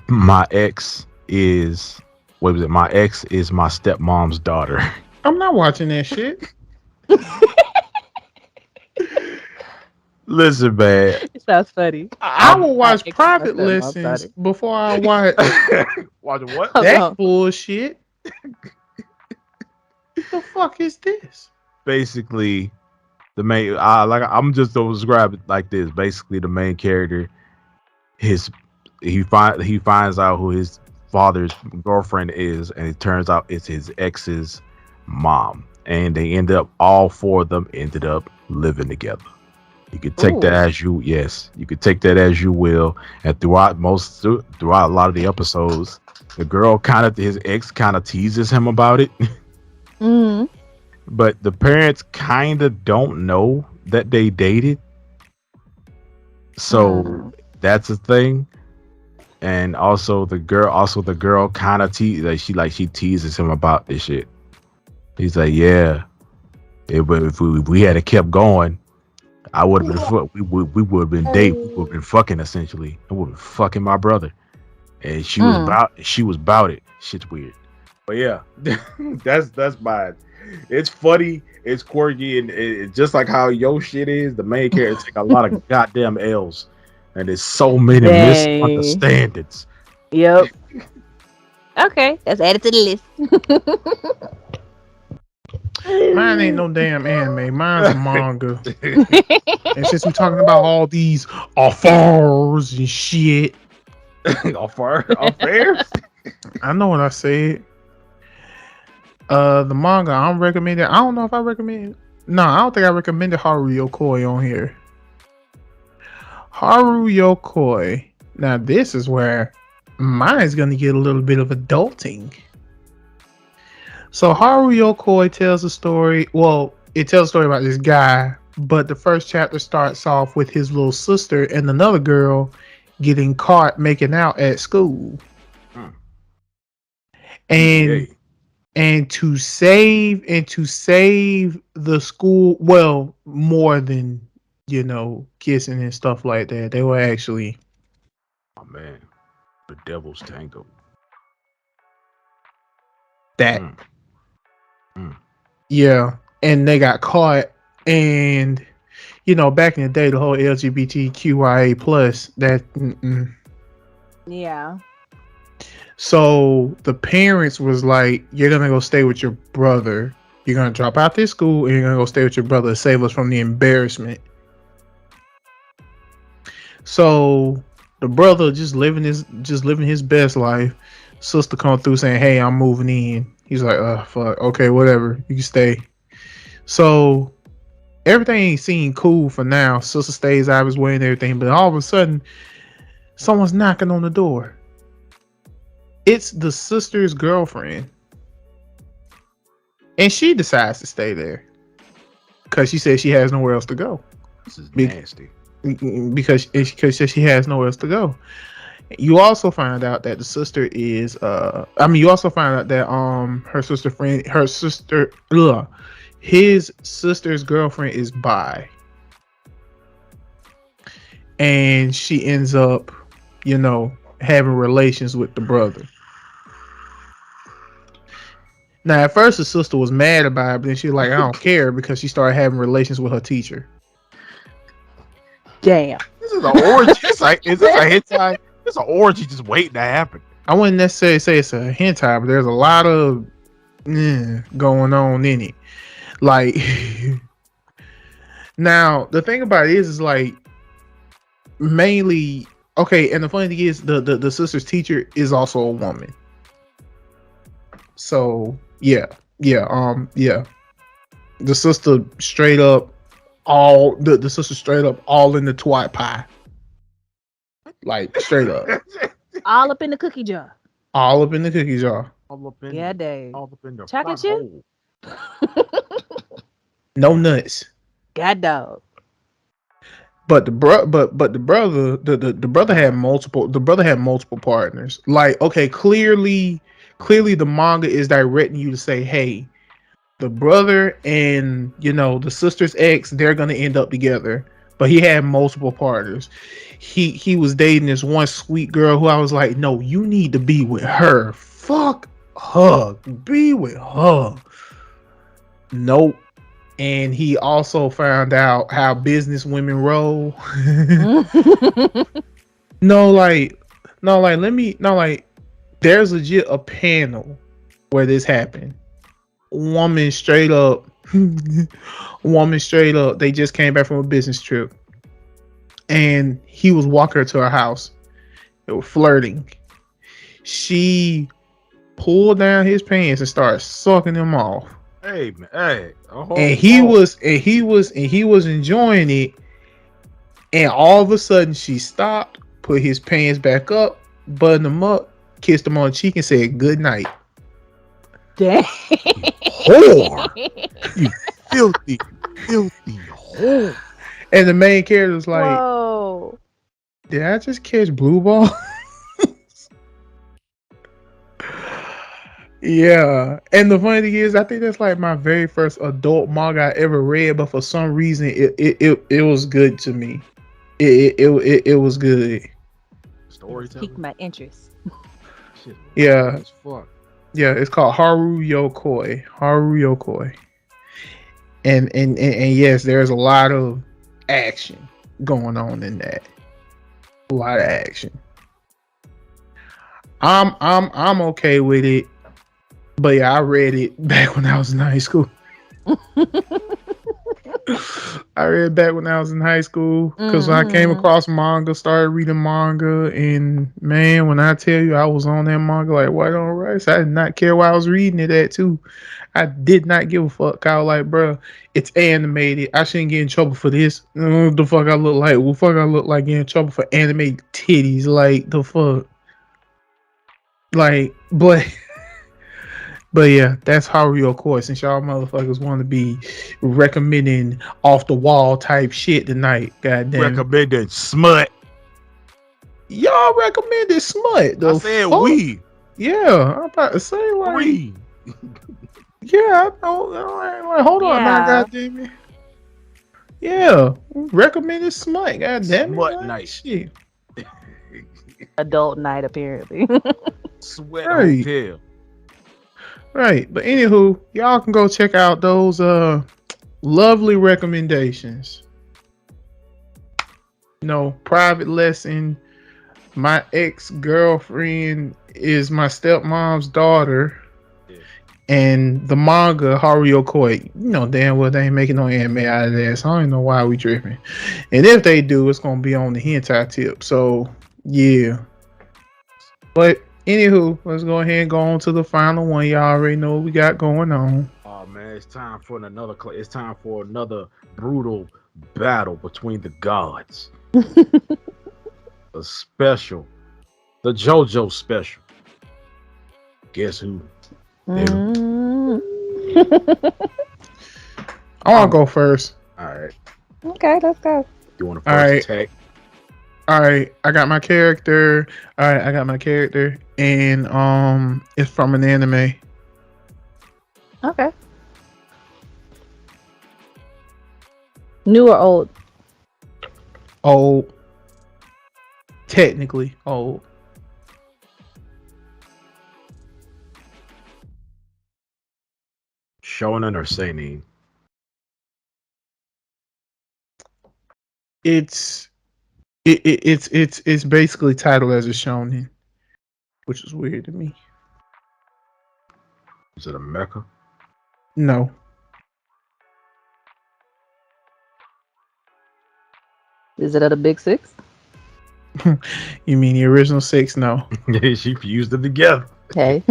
My Ex is My Ex is My Stepmom's Daughter. I'm not watching that shit. Listen, man. It sounds funny. I will watch I- private I'm lessons sorry. before I watch Watching what? Hold that on. bullshit. What the fuck is this? Basically, I'm just gonna describe it like this. Basically, the main character, he finds out who his father's girlfriend is, and it turns out it's his ex's mom, and they all four of them ended up living together. You could take that as you could take that as you will, and throughout a lot of the episodes, his ex kind of teases him about it. Mm. But the parents kind of don't know that they dated, so that's a thing. And also the girl kind of she teases him about this shit. He's like, yeah, if we had kept going, I would have been we would have been dating, we would have been fucking essentially. I would have been fucking my brother, and she was about it. Shit's weird. But yeah, that's mine. It's funny, it's quirky, and it just like how your shit is. The main character take a lot of goddamn L's, and there's so many Dang. misunderstandings. Yep. Okay, that's added to the list. Mine ain't no damn anime. Mine's a manga. And since we're talking about all these affairs and shit, Affairs? I know what I said. The manga I'm recommending. I don't know if I recommend. No, I don't think I recommended Haru Yokoi on here. Haru Yokoi. Now this is where mine's gonna get a little bit of adulting. So Haru Yokoi tells a story. Well, it tells a story about this guy, but the first chapter starts off with his little sister and another girl getting caught making out at school. And to save the school, well, more than kissing and stuff like that, they were actually, Oh man, the devil's tango. that. Mm. Yeah, and they got caught, and back in the day, the whole LGBTQIA plus that. Yeah. So the parents was like, "You're gonna go stay with your brother. You're gonna drop out this school, and you're gonna go stay with your brother to save us from the embarrassment." So the brother just living his best life. Sister come through saying, "Hey, I'm moving in." He's like, "Fuck, okay, whatever, you can stay." So everything seemed cool for now. Sister stays out of his way and everything, but all of a sudden, someone's knocking on the door. It's the sister's girlfriend, and she decides to stay there because she says she has nowhere else to go. This is nasty. Because she has nowhere else to go. You also find out that the sister is you also find out that his sister's girlfriend is bi, and she ends up, having relations with the brother. Now, at first, the sister was mad about it, but then she's like, I don't care, because she started having relations with her teacher. Damn. This is an orgy. Is this a hentai? It's an orgy just waiting to happen. I wouldn't necessarily say it's a hentai, but there's a lot of going on in it. Like, now, the thing about it is like, mainly, okay, and the funny thing is, the sister's teacher is also a woman. So, yeah. The sister straight up all in the twat pie. Like, straight up. All up in the cookie jar. All up in the cookie jar. All up in Yeah, Dave. All up in the Chocolate front chip? hole. No nuts. God dog. But the brother had multiple partners. Like, okay, clearly the manga is directing you to say, hey, the brother and the sister's ex, they're gonna end up together. But he had multiple partners. He was dating this one sweet girl who I was like, no, you need to be with her. Fuck her. Be with her. Nope. And he also found out how business women roll. There's legit a panel where this happened. Woman straight up, they just came back from a business trip. And he was walking her to her house. They were flirting. She pulled down his pants and started sucking them off. Hey man, hey. And he was enjoying it. And all of a sudden she stopped, put his pants back up, buttoned him up, kissed him on the cheek, and said good night. Dang. Whore. You filthy whore. And the main character was like, whoa. Did I just catch blue ball? Yeah. And the funny thing is, I think that's like my very first adult manga I ever read, but for some reason it was good to me. It was good. Storytelling. Piqued my interest. Shit, Yeah. as fuck. Yeah, it's called Haru Yokoi. And yes, there's a lot of action going on in that. A lot of action. I'm okay with it. But yeah, I read it back when I was in high school. I read it back when I was in high school because I came across manga, started reading manga, and man, when I tell you I was on that manga like white on rice, I did not care where I was reading it at too. I did not give a fuck. I was like, bro, it's animated. I shouldn't get in trouble for this. The fuck I look like? Well, fuck I look like getting in trouble for animated titties? Like the fuck? Like, But yeah, that's Haru Yokoi. Since y'all motherfuckers want to be recommending off the wall type shit tonight, goddamn. Recommended smut. Y'all recommended smut. I said we. Yeah, I'm about to say like We. Yeah, I know. Like, hold on now, goddamn it. Yeah, recommended smut. Goddamn it. Smut night. Shit. Adult night, apparently. Sweat Right. hotel. Right, but anywho, y'all can go check out those lovely recommendations. Private lesson. My ex-girlfriend is my stepmom's daughter. Yeah. And the manga Haru Yokoi, damn well they ain't making no anime out of that, so I don't know why we tripping. And if they do, it's gonna be on the hentai tip. So yeah. But anywho, let's go ahead and go on to the final one. Y'all already know what we got going on. Oh man, man. It's time for another. It's time for another brutal battle between the gods. A special, the JoJo special. Guess who? Mm. I'll go first. All right. Okay, let's go. You want to first attack? All right, I got my character. And it's from an anime. Okay. New or old? Old. Technically old. Shonen or seinen? It's basically titled as a shonen, which is weird to me. Is it a mecha? No. Is it at a big six? You mean the original 6? No. She fused them together. Hey.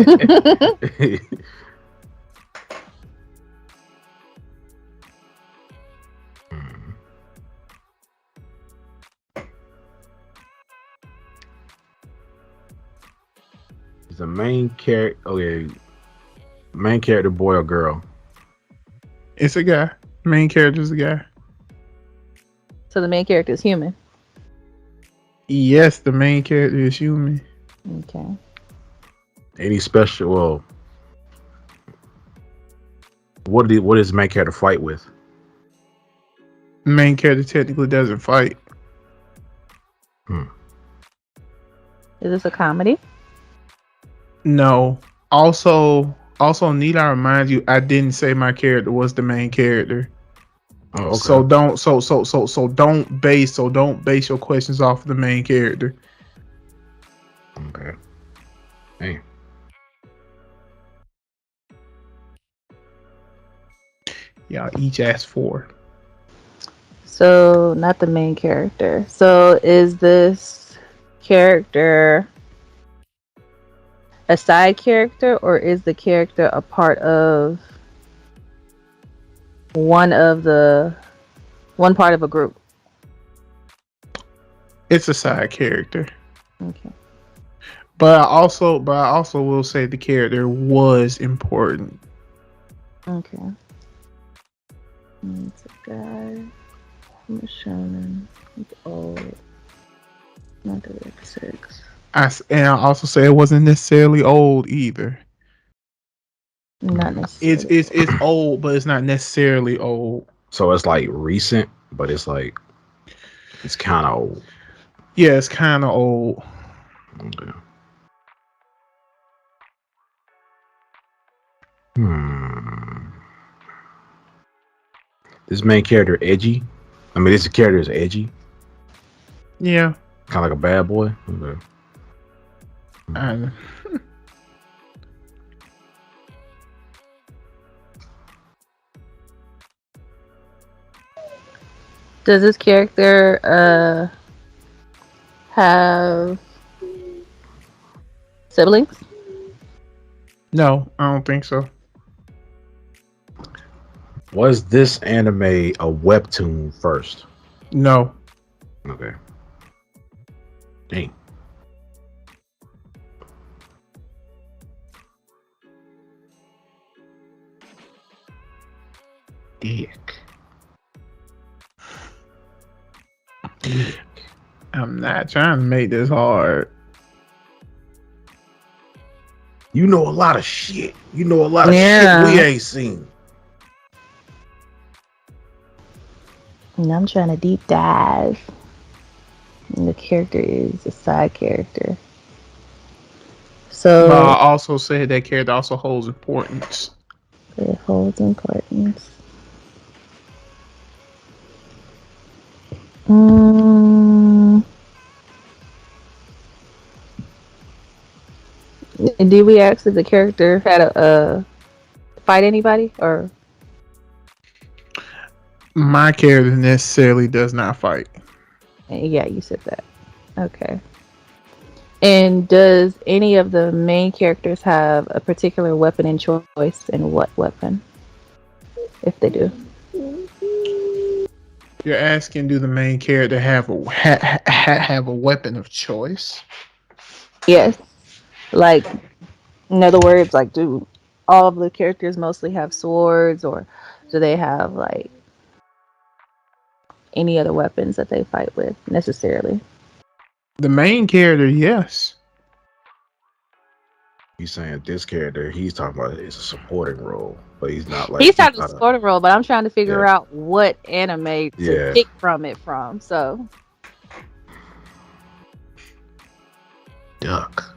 Is the main character main character boy or girl? It's a guy. Main character's a guy. So the main character is human. Yes, the main character is human. Okay. Any special? Well, what does main character fight with? Main character technically doesn't fight. Is this a comedy? No. Also need I remind you, I didn't say my character was the main character. Oh, okay. So don't base your questions off the main character. Okay. Hey. Y'all each asked 4. So not the main character. So is this character a side character, or is the character a part of one part of a group? It's a side character. Okay. But I also will say the character was important. Okay. It's a guy. I'm a shonen. It's old. Not the big six. And I also say it wasn't necessarily old either. Not necessarily. It's old, but it's not necessarily old. So it's like recent, but it's like it's kind of old. Yeah, it's kind of old. Okay. This main character edgy. I mean, this character is edgy. Yeah. Kind of like a bad boy. Okay. Does this character have siblings? No, I don't think so. Was this anime a webtoon first? No. Okay. Dang. Dick. I'm not trying to make this hard. You know a lot of shit. You know a lot of shit we ain't seen. And I'm trying to deep dive. And the character is a side character. So But I also said that character also holds importance. It holds importance. Did we ask if the character had a fight anybody, or? My character necessarily does not fight. Yeah, you said that. Okay. And does any of the main characters have a particular weapon in choice, and what weapon? if they do. You're asking, do the main character have have a weapon of choice? Yes. Like, in other words, like, do all of the characters mostly have swords, or do they have like any other weapons that they fight with necessarily? The main character, yes. He's saying this character he's talking about is a supporting role, but he's not like He's he's trying to not a sort of role, but I'm trying to figure yeah out what anime to yeah. pick from it from. So Duck.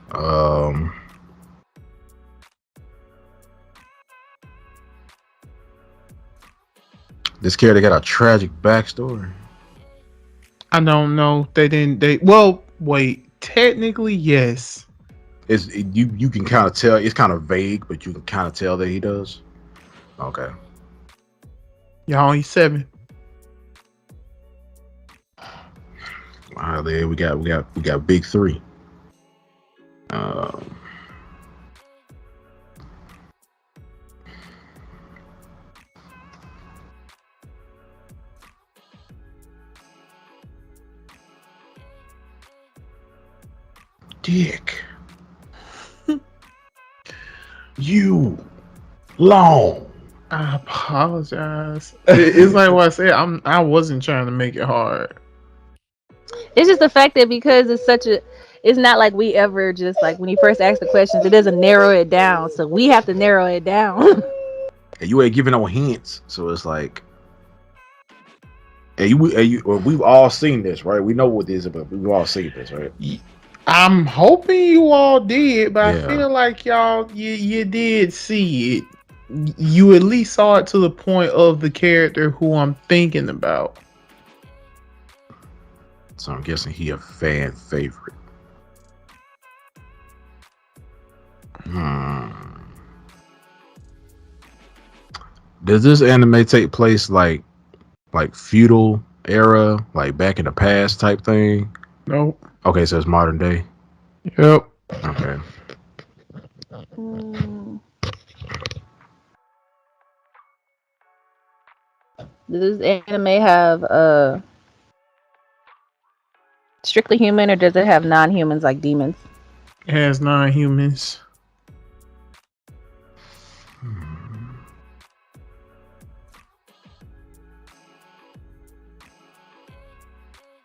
This character got a tragic backstory. I don't know. They didn't. Well, wait. Technically, yes. You can kind of tell it's kind of vague, but you can kind of tell that he does. Okay. Y'all only 7. Wow, there we got big 3. Um, Dick. You long. I apologize. It's like what I said. I wasn't trying to make it hard. it's just the fact that because it's not like we ever just like when you first ask the questions, it doesn't narrow it down. So we have to narrow it down. And you ain't giving no hints, so it's like, we've all seen this, right? We know what this is, but we've all seen this, right? I'm hoping you all did, but Yeah. I feel like y'all you did see it. You at least saw it to the point of the character who I'm thinking about. So I'm guessing he a fan favorite. Does this anime take place like feudal era, like back in the past type thing? Nope. Okay, so it's modern day. Yep. Okay. Does this anime have strictly human, or does it have non-humans like demons? It has 9 humans.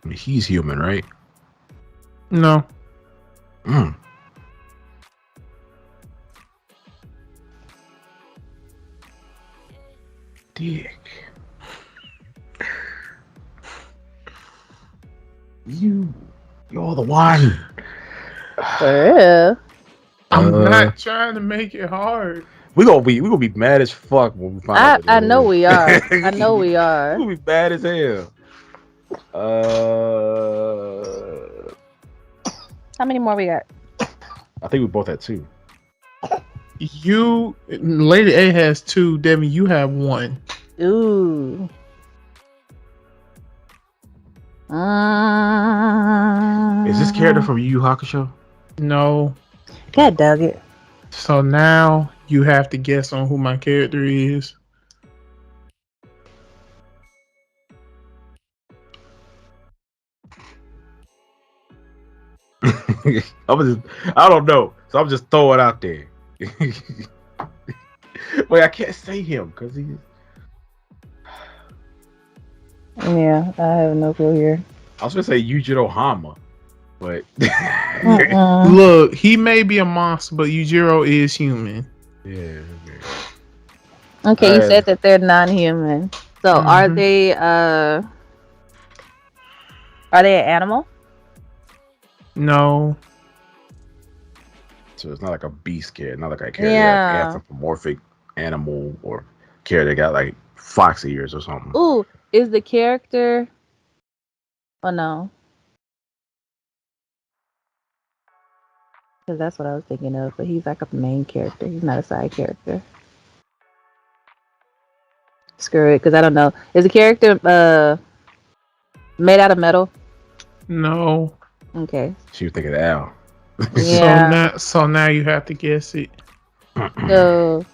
I mean, he's human, right? No. Dick. You're the one. Yeah. I'm not trying to make it hard. We gonna be mad as fuck when we find out. I know we are. I know we are. We'll be mad as hell. How many more we got? I think we both had 2. Lady A has 2. Devin, you have 1. Ooh. Is this character from Yu Yu Hakusho? No. God dog it. So now you have to guess on who my character is. I don't know. So I'm just throwing it out there. Wait, I can't say him because he's. Yeah, I have no clue here. I was gonna say Yujiro Hama, but Look, he may be a monster, but Yujiro is human. yeah. Okay, you said that they're non-human. So are they an animal? No. So it's not like a beast character, not like a character, Yeah. like anthropomorphic animal or character that got like fox ears or something. Ooh, is the character? Oh no, because that's what I was thinking of. But he's like a main character. He's not a side character. Screw it, because I don't know. Is the character made out of metal? No. Okay. She was thinking Al. Yeah. So now you have to guess it. So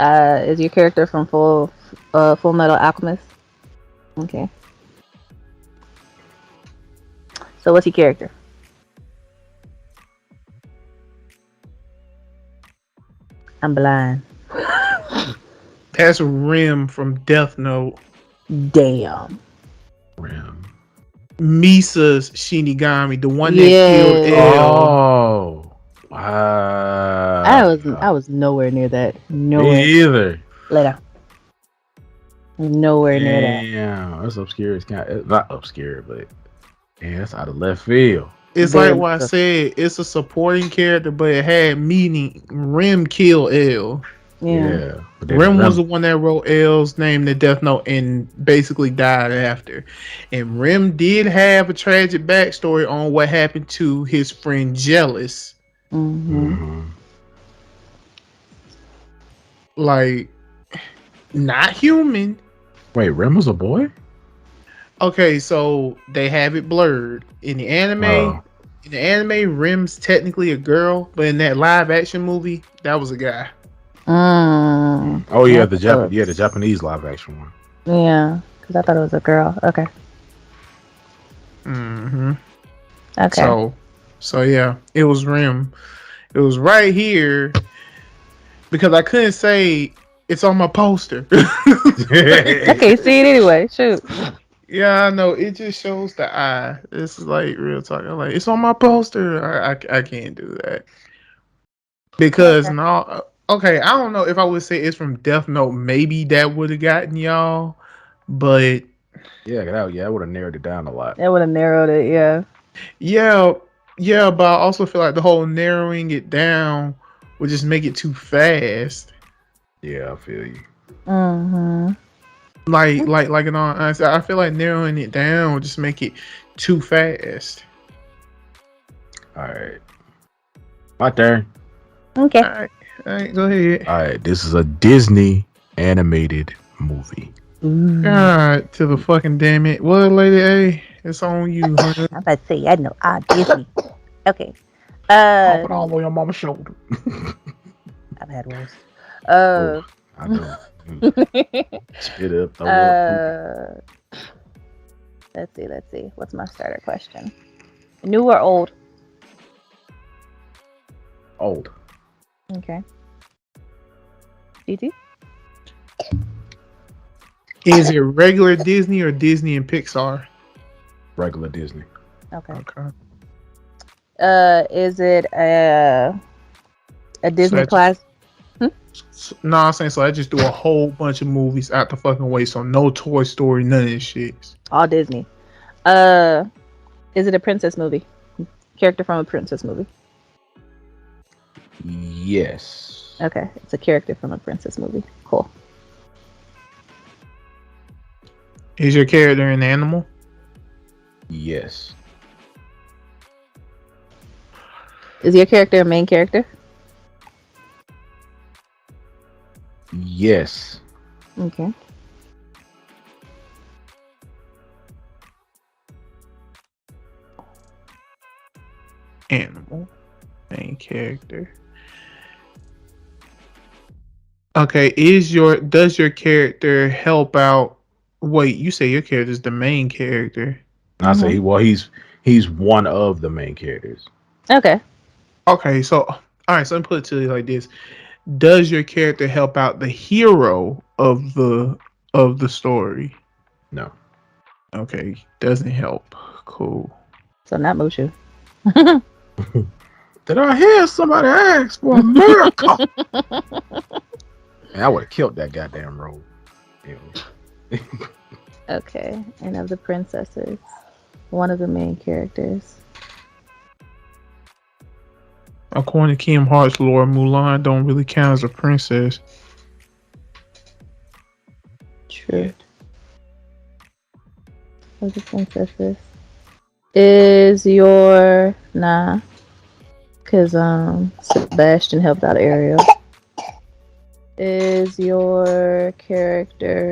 Is your character from Full Metal Alchemist? Okay. So what's your character? I'm blind. That's Rim from Death Note. Damn. Rim. Misa's Shinigami, the one that killed Yeah. L. Oh, wow. I was nowhere near that. Me Nowhere. either. Later. Nowhere near that. Damn, that's obscure. It's kind of not obscure, but yeah, that's out of left field. It's Very like what I much so. said. It's a supporting character, but it had meaning. Rim killed L. Yeah. But then Rim was the one that wrote L's name to Death Note and basically died after. And Rim did have a tragic backstory on what happened to his friend Jealous. Mm-hmm. Like, not human. Wait, Rim was a boy? Okay, so they have it blurred in the anime. Oh. In the anime, Rim's technically a girl, but in that live action movie, that was a guy. Oh yeah, the Japanese live action one. Yeah, because I thought it was a girl. Okay. Mm-hmm. Okay. So yeah, it was Rim. It was right here because I couldn't say it's on my poster. Okay, see it anyway. Shoot. Yeah, I know. It just shows the eye. This is like real talk. I'm like, it's on my poster. I can't do that because Okay. no. Okay, I don't know if I would say it's from Death Note. Maybe that would have gotten y'all, but Yeah, that would have narrowed it down a lot. That would have narrowed it. Yeah. yeah. But I also feel like the whole narrowing it down would just make it too fast. Yeah, I feel you. Mm-hmm. Like in all honesty, I feel like narrowing it down would just make it too fast. All right, my turn. Okay. All right, go ahead. All right, this is a Disney animated movie. God, to the fucking damn it. What, Lady A? It's on you, honey. I'm about to say, I know. Disney. Okay. Pop it all on your mama's shoulder. I've had worse. I know. Spit up, throw up. Let's see. What's my starter question? New or old? Old. Okay. GT? Is it regular Disney or Disney and Pixar? Regular Disney. Okay. Okay. Is it a Disney class? No, I'm saying so. I just do a whole bunch of movies out the fucking way. So no Toy Story, none of this shit. All Disney. Is it a princess movie? Character from a princess movie? Yes. Okay, it's a character from a princess movie. Cool. Is your character an animal? Yes. Is your character a main character? Yes. Okay. Animal. Main character. Okay, does your character help out? Wait, you say your character is the main character. I say he's one of the main characters. Okay. Okay, so all right, so let me put it to you like this. Does your character help out the hero of the story? No. Okay, doesn't help. Cool. So not Mushu. Did I hear somebody ask for a miracle? And I would have killed that goddamn role. Anyway. Okay, and of the princesses, one of the main characters. According to Kim Hart's lore, Mulan don't really count as a princess. True. Of the princesses. Is your because Sebastian helped out Ariel. Is your character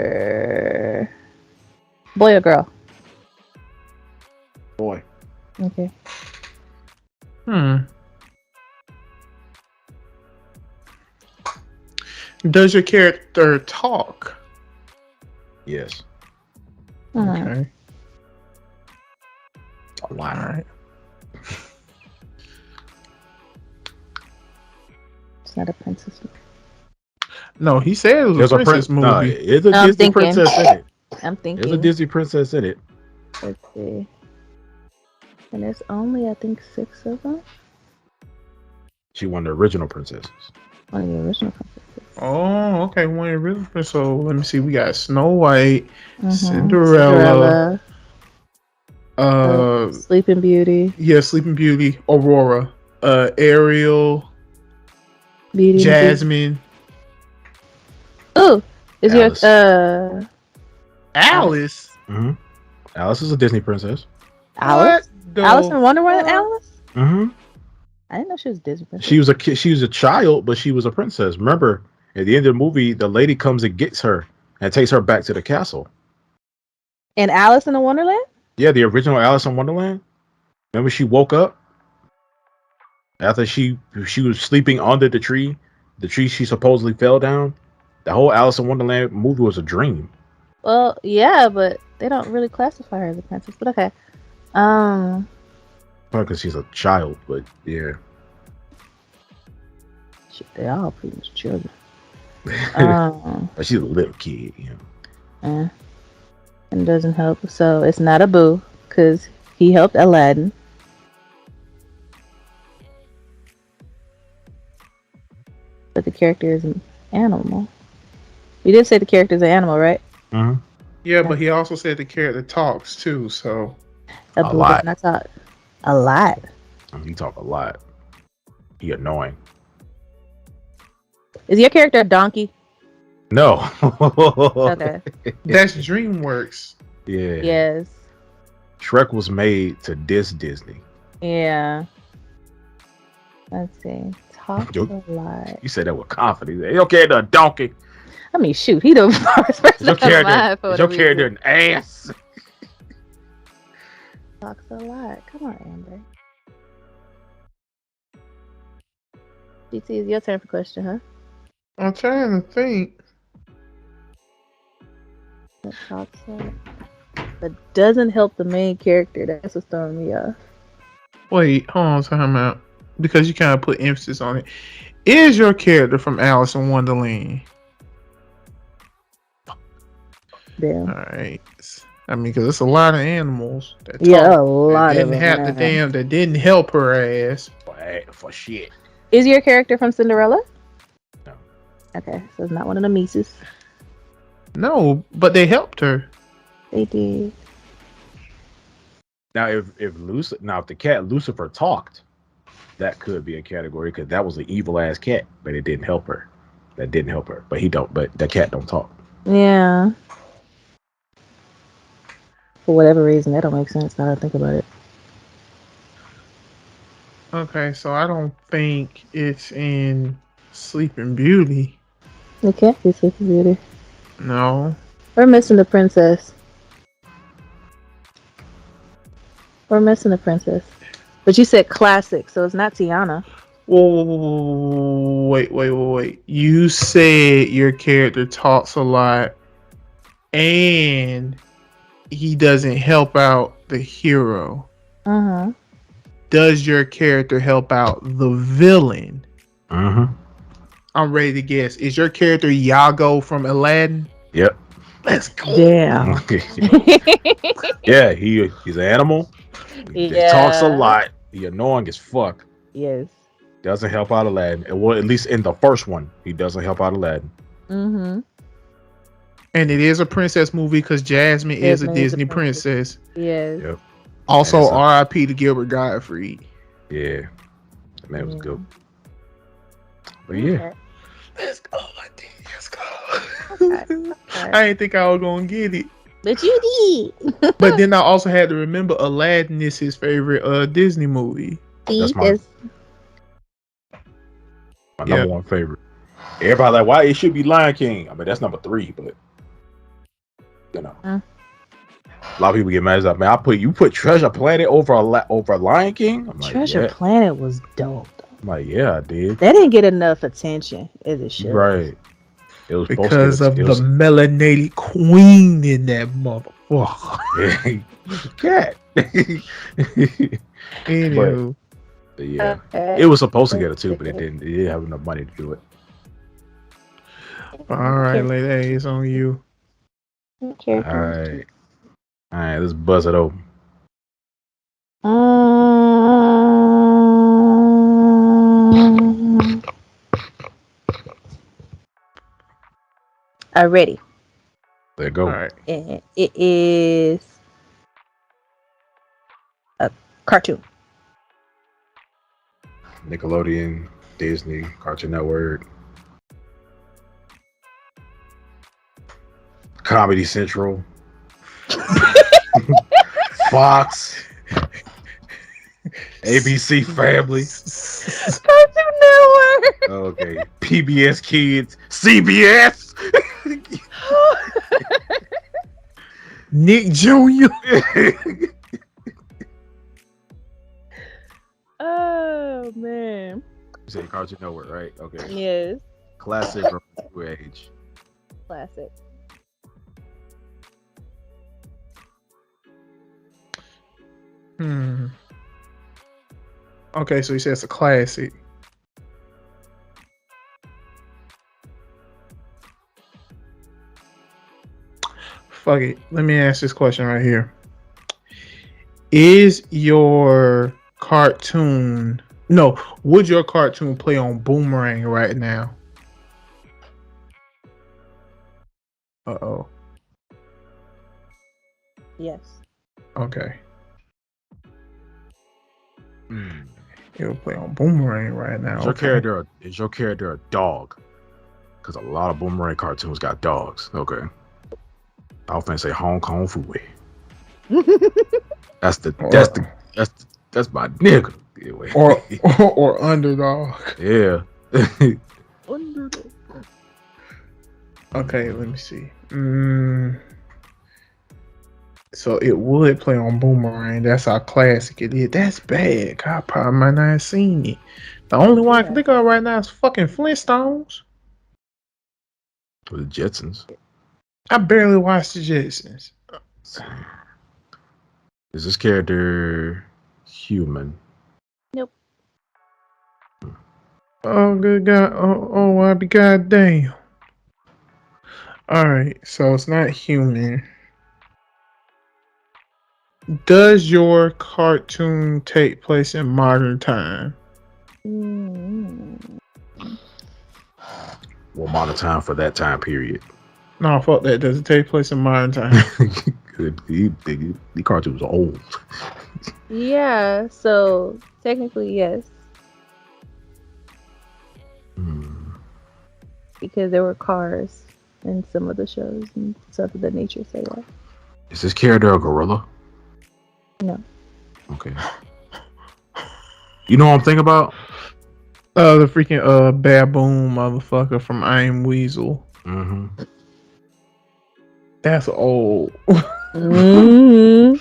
boy or girl? Boy. Okay. Does your character talk? Yes. Okay. A lot. All right. It's not a princess. No, he said it was There's a princess No, movie. it's a I'm Disney thinking. princess in it. I'm There's a thinking. Disney princess in it. Let's see. And there's only, I think, 6 of them. She won the original princesses. One of the original princesses. Oh, okay. One really. So let me see. We got Snow White, Mhm. Cinderella, Sleeping Beauty, yeah, Sleeping Beauty, Aurora, Ariel, Beauty and the Jasmine, Oh, is Alice. your Alice. Mm-hmm. Alice is a Disney princess. Alice? What the Alice in Wonderland? fuck? Alice? Mm-hmm. I didn't know she was a Disney princess. She was a kid. She was a child, but she was a princess. Remember, at the end of the movie, the lady comes and gets her and takes her back to the castle. And Alice in the Wonderland? Yeah, the original Alice in Wonderland. Remember, she woke up after she was sleeping under the tree she supposedly fell down. The whole Alice in Wonderland movie was a dream. Well, yeah, but they don't really classify her as a princess. But okay. Probably because she's a child, but yeah. Shit, they're all pretty much children. But she's a little kid, you know. And doesn't help. So it's not Abu because he helped Aladdin. But the character is an animal. You did say the character is an animal, right? Mm-hmm. Yeah, but he also said the character talks too. So Abu lot. does not talk. A lot. He talk a lot. He annoying. Is your character a donkey? No. Okay. that's DreamWorks. Yeah. Yes. Shrek was made to diss Disney. Yeah. Let's see. Talk a lot. You said that with confidence. Your character a donkey. I mean, shoot, he the first person Your on mind character, for your the character reason. an ass. Talks a lot. Come on, Amber. GT, it's your turn for question, huh? I'm trying to think. That talks a lot. But doesn't help the main character. That's what's throwing me off. Wait, hold on, time out. Because you kind of put emphasis on it. Is your character from Alice in Wonderland? Damn. All right. I mean, because it's a lot of animals that talk. Yeah, a lot that of didn't them. have the damn that didn't help her ass. For shit. Is your character from Cinderella? No. Okay, so it's not one of the Mises. No, but they helped her. They did. Now, if the cat Lucifer talked, that could be a category because that was an evil ass cat, but it didn't help her. That didn't help her, but the cat don't talk. Yeah. For whatever reason, that don't make sense now that I think about it. Okay, so I don't think it's in Sleeping Beauty. It can't be Sleeping Beauty. No. We're missing the princess. We're missing the princess. But you said classic, so it's not Tiana. Whoa, wait. You said your character talks a lot and he doesn't help out the hero. Uh-huh. Does your character help out the villain? Mm-hmm. I'm ready to guess. Is your character Iago from Aladdin? Yep. Let's go. Damn. Yeah, he's an animal. He talks a lot. He annoying as fuck. Yes. Doesn't help out Aladdin. Well, at least in the first one, he doesn't help out Aladdin. Mm-hmm. And it is a princess movie because Jasmine is a Disney princess. Yes. Yep. Also, R.I.P. to Gilbert Gottfried. Yeah. That man was good. But yeah. Let's go. Let's go. Okay. I didn't think I was going to get it. But you did. But then I also had to remember Aladdin is his favorite Disney movie. That's my number one favorite. Everybody like, why it should be Lion King? I mean, that's number 3, but you know, a lot of people get mad at man. You put Treasure Planet over Lion King. I'm like, Treasure Planet was dope. I'm like, yeah, I did. That didn't get enough attention as it should. Right. It was because of it the was, melanated queen in that motherfucker. cat. Anywho, But yeah, Okay. it was supposed to get a 2, but it didn't. It didn't have enough money to do it. all right, lady, hey, it's on you. All right, let's buzz it open. Already. There you go. All right. And it is a cartoon. Nickelodeon, Disney, Cartoon Network, Comedy Central, Fox, ABC Family. Cartoon Network. Okay, PBS Kids, CBS. Nick Jr. Oh man. You say Cartoon Network, right? Okay. Yes. Classic or new age? Classic. Okay, so he says it's a classic. Fuck it. Let me ask this question right here. Is your cartoon would your cartoon play on Boomerang right now? Uh-oh. Yes. Okay. Mm. It'll play on Boomerang right now. Is your character a dog? Because a lot of Boomerang cartoons got dogs. Okay. I was gonna say Hong Kong Fooey. That's my nigga. Anyway. Or Underdog. Yeah. Underdog. Okay, let me see. So it would play on Boomerang. That's how classic it is. That's bad. I probably might not have seen it. The only one I can think of right now is fucking Flintstones. The Jetsons. I barely watched the Jetsons. Is this character human? Nope. Oh, good God. Oh, I be goddamn. Alright, so it's not human. Does your cartoon take place in modern time? Well, modern time for that time period. No, fuck that. Does it take place in modern time? The cartoon was old. Yeah, so technically yes. Because there were cars in some of the shows and stuff of that nature, so yeah. Is this character a gorilla? No. Okay. You know what I'm thinking about? The freaking baboon motherfucker from I'm Weasel. Mm-hmm. That's old. Mm-hmm.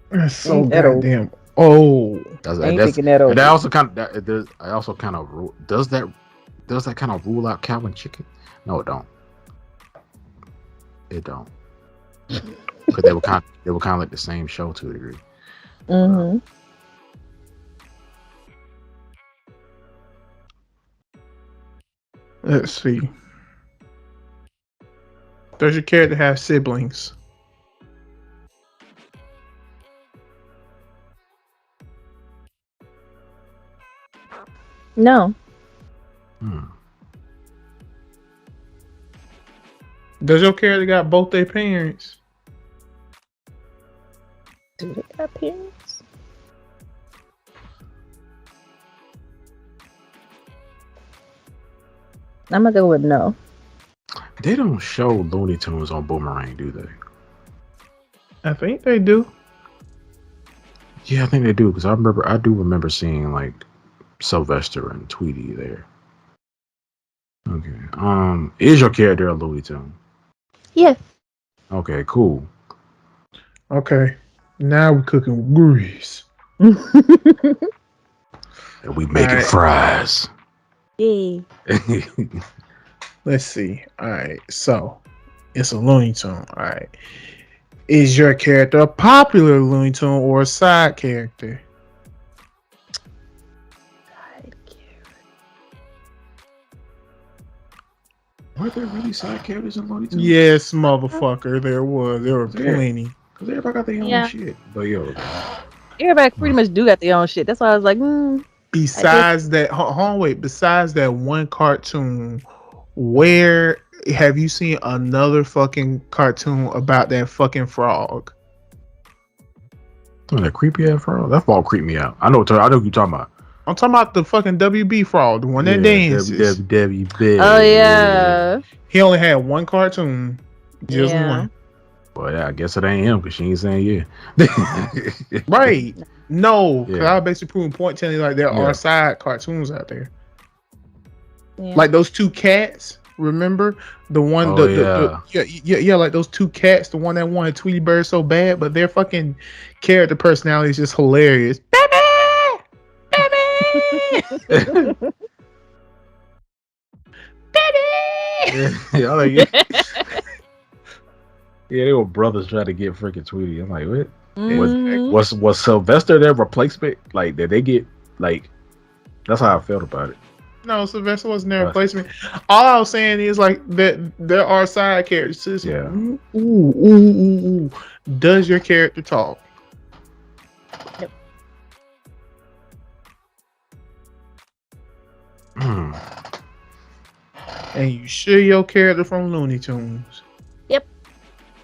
That's so Ain't that goddamn old. Ain't thinking that old. And that also kind of does that kind of rule out cow and chicken? No, it don't. It don't. Because they were kind of like the same show to a degree. Mm-hmm. Let's see. Does your character have siblings? No. Does your character got both their parents? Do they got parents? I'm gonna go with no. They don't show Looney Tunes on Boomerang, do they? I think they do. Yeah, I think they do because I do remember seeing like Sylvester and Tweety there. Okay. Is your character a Looney Tune? Yes. Okay, cool. Okay. Now we're cooking with grease. And we making fries. Yay. Let's see. All right. So it's a Looney Tune. All right. Is your character a popular Looney Tune or a side character? Were there really side characters in Looney Tunes? Yes, motherfucker. There was. There were plenty. Because everybody got their own shit. But yo. Everybody pretty much do got their own shit. That's why I was like, Besides that, hold on, wait. Besides that one cartoon, where have you seen another fucking cartoon about that fucking frog? That creepy ass frog. That frog creeped me out. I know what you're talking about. I'm talking about the fucking WB frog, the one that dances. WB. oh yeah. He only had one cartoon, just one. Well, yeah, I guess it ain't him because she ain't saying yeah. Right? No, because Yeah. I basically proving point telling you like there are side cartoons out there. Yeah. Like those two cats. Remember the one? Oh, Yeah, like those two cats. The one that wanted Tweety Bird so bad, but their fucking character personality is just hilarious. Baby. Yeah, like, yeah. Yeah, they were brothers trying to get freaking Tweety. I'm like, what? Was Sylvester their replacement? Like, did they get like? That's how I felt about it. No, Sylvester wasn't their replacement. All I was saying is like that there are side characters. Yeah. Ooh. Does your character talk? Nope. And you sure your character from Looney Tunes? Yep.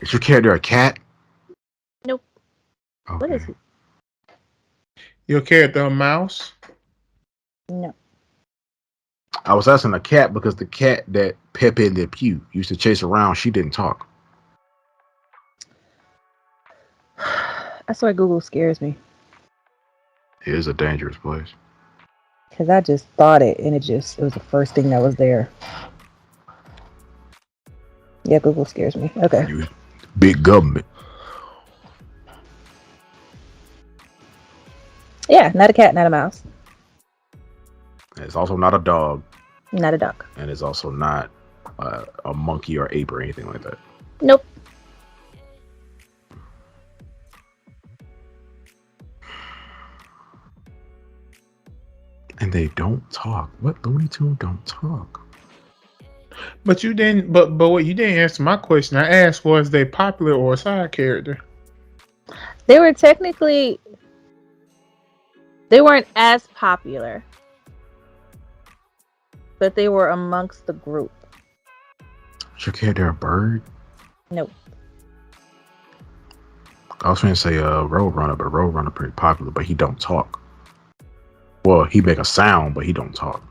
Is your character a cat? Nope. Okay. What is he? Your character a mouse? No. I was asking a cat because the cat that Pepe Le Pew used to chase around, she didn't talk. I swear Google scares me. It is a dangerous place. Because I just thought it, and it was the first thing that was there. Yeah, Google scares me. Okay. Big government. Yeah, not a cat, not a mouse. It's also not a dog. Not a dog. And it's also not a monkey or ape or anything like that. Nope. And they don't talk. What Looney Tune don't talk? But you didn't. But what you didn't answer my question. I asked was they popular or a side character? They were technically. They weren't as popular, but they were amongst the group. Is your character a bird? Nope. I was going to say Roadrunner, but Roadrunner pretty popular, but he don't talk. Well, he make a sound, but he don't talk.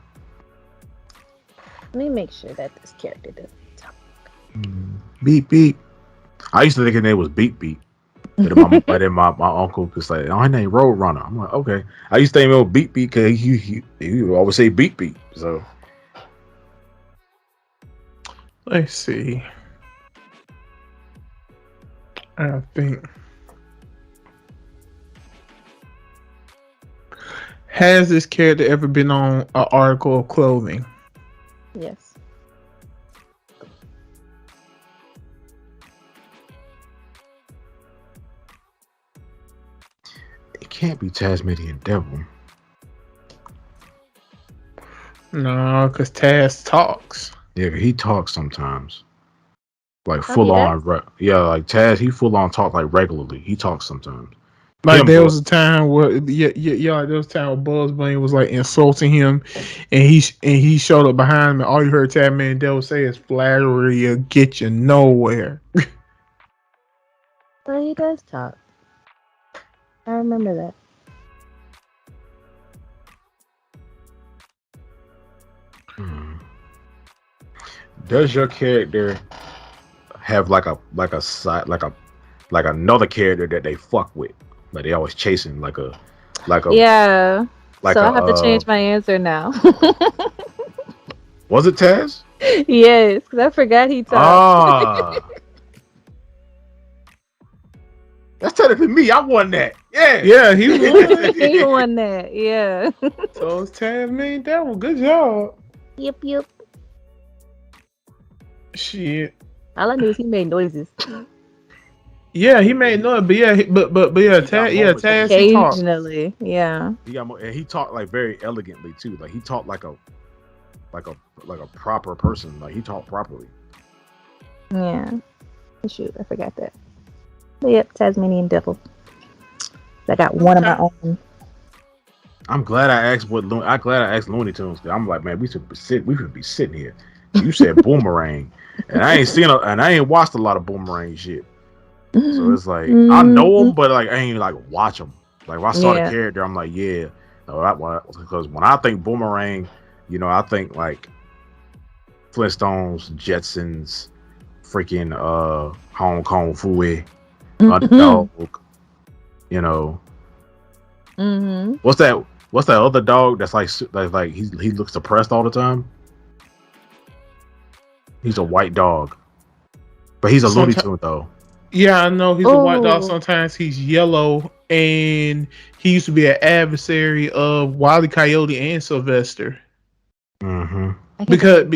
Let me make sure that this character doesn't talk. Beep beep. I used to think his name was Beep Beep. But then my uncle was like, oh, his name Roadrunner. I'm like, okay. I used to think it was Beep Beep because he always say Beep Beep. So Let's see. I think. Has this character ever been on an article of clothing? Yes. it can't be Tasmanian Devil. No, because Taz talks. Yeah, he talks sometimes. Like Oh, full he on. Like Taz, he full on talk like regularly. He talks sometimes. Like Him, there but- was a time where there was a time where Bugs Bunny was like insulting him, and he showed up behind him, and all you heard Tabman Devil say is "Flattery will get you nowhere." But he does talk. I remember that. Does your character have like a side like another character that they fuck with? Like they always chasing like a Yeah. like So a, I have to change my answer now. Was it Taz? Yes, because I forgot he talked. Ah. That's technically me. I won that. Yeah. Yeah, he won. He won that. Yeah. So it's Tabman Devil. Good job. Yep. Shit. All I knew is he made noises. Yeah, he made noise, but yeah, but yeah, He got moments too. Taz, he talked. Occasionally, yeah. He got more, and he talked like very elegantly too. Like he talked like a like a proper person. Like he talked properly. Yeah. Shoot, I forgot that. But yep, Tasmanian Devil. I got one of my own. I'm glad I asked I'm glad I asked Looney Tunes. I'm like, man, we should be sitting here. You said Boomerang, and I ain't watched a lot of Boomerang shit. So it's like I know them, but like I ain't like watch them. Like if I saw the character, I'm like, yeah. No, because when I think Boomerang, I think like Flintstones, Jetsons, freaking Hong Kong Fooey, Underdog. What's that? What's that other dog that's like he looks depressed all the time? He's a white dog, but he's a Looney Tune though. Yeah, I know he's a white dog. Sometimes he's yellow, and he used to be an adversary of Wile E. Coyote and Sylvester. Mm-hmm. Because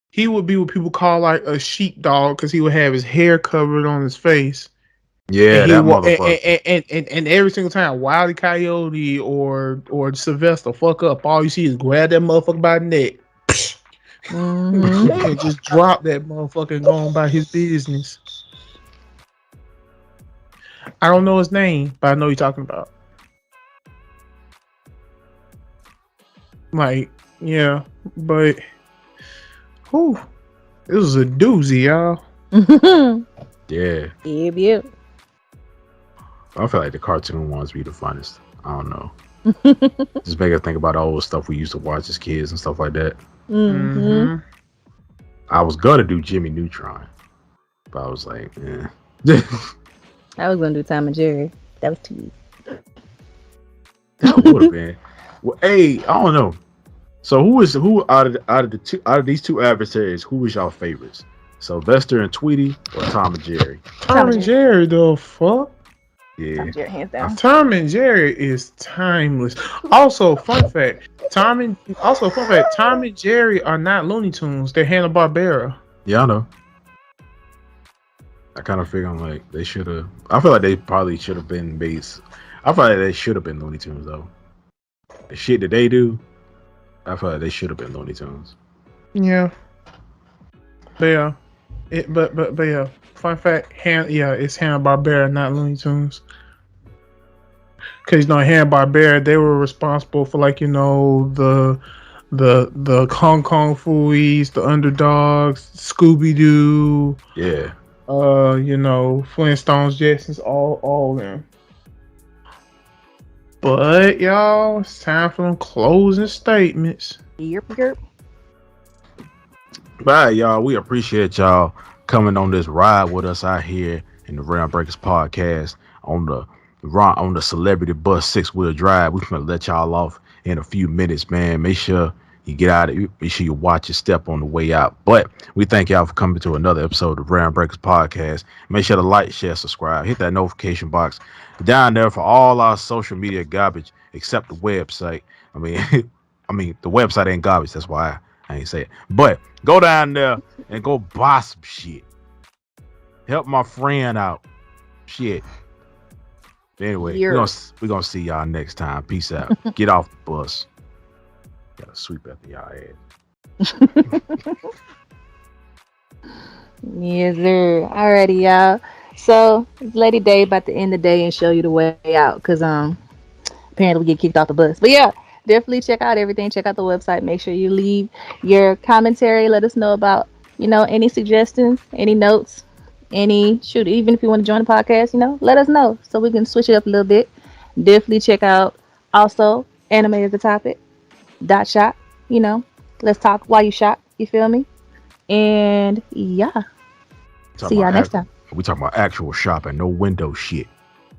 he would be what people call like a sheepdog, because he would have his hair covered on his face. Yeah, that motherfucker. And every single time Wile E. Coyote or Sylvester fuck up, all you see is grab that motherfucker by the neck. And just drop that motherfucker and go on by his business. I don't know his name, but I know you're talking about. Like, yeah, but whew, this was a doozy, y'all. Yeah. Yep. I feel like the cartoon ones be the funnest. I don't know. Just make us think about all the stuff we used to watch as kids and stuff like that. I was gonna do Jimmy Neutron, but I was like, eh. I was gonna do Tom and Jerry. That was too easy. That would have been. Well, hey, I don't know. So who out of these two adversaries? Who was y'all favorites? Sylvester and Tweety or Tom and Jerry? Tom and Jerry, the fuck? Yeah. Tom and Jerry, hands down. Tom and Jerry is timeless. Also, fun fact: Tom and Jerry are not Looney Tunes. They're Hanna-Barbera. Yeah, I know. I kind of figure I'm like they should have. I feel like they probably should have been based. I feel like they should have been Looney Tunes though. The shit that they do, I feel like they should have been Looney Tunes. Yeah. But yeah. But yeah. Fun fact, it's Hanna-Barbera, not Looney Tunes. Because Hanna-Barbera, they were responsible for the Hong Kong Fooies, the Underdogs, Scooby-Doo. Yeah. Flintstones, Jetsons, all of them. But y'all, it's time for them closing statements. Yep. Bye, y'all. We appreciate y'all coming on this ride with us out here in the RealmBreakers podcast on the celebrity bus 6-wheel drive. We're gonna let y'all off in a few minutes, man. Make sure you get out of it. Make sure you watch your step on the way out. But we thank y'all for coming to another episode of RealmBreakers podcast. Make sure to like, share, subscribe, hit that notification box down there for all our social media garbage except the website. I mean, the website ain't garbage. That's why I ain't say it. But go down there and go buy some shit. Help my friend out. Shit. Anyway, we're gonna see y'all next time. Peace out. Get off the bus. Gotta sweep after y'all head. Yes, sir. Alrighty, y'all. So it's Lady Day about to end the day and show you the way out, because apparently we get kicked off the bus. But yeah, definitely check out everything. Check out the website. Make sure you leave your commentary. Let us know about any suggestions, any notes, even if you want to join the podcast, let us know so we can switch it up a little bit. Definitely check out also Anime is the Topic. .shop. Let's talk while you shop. You feel me? And yeah, see y'all next time. We talking about actual shopping, no window shit.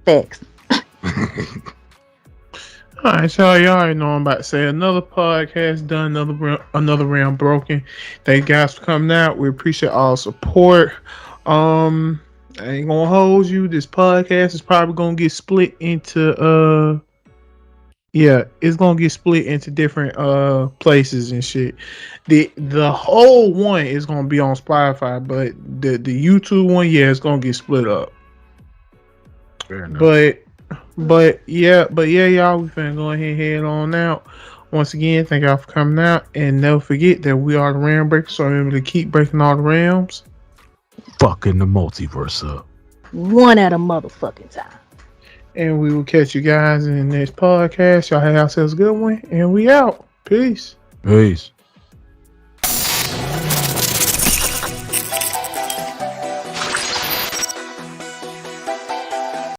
Thanks. Alright, so y'all already know I'm about to say another podcast done, another round broken. Thank you guys for coming out. We appreciate all support. I ain't gonna hold you. This podcast is probably gonna get split into Yeah, it's gonna get split into different places and shit. The whole one is gonna be on Spotify, but the YouTube one, yeah, it's gonna get split up. Fair enough. But yeah, y'all, we finna go ahead and head on out. Once again, thank y'all for coming out, and never forget that we are the Realm Breakers. So remember to keep breaking all the realms. Fucking the multiverse up. One at a motherfucking time. And we will catch you guys in the next podcast. Y'all have yourselves a good one, and we out. Peace. Peace.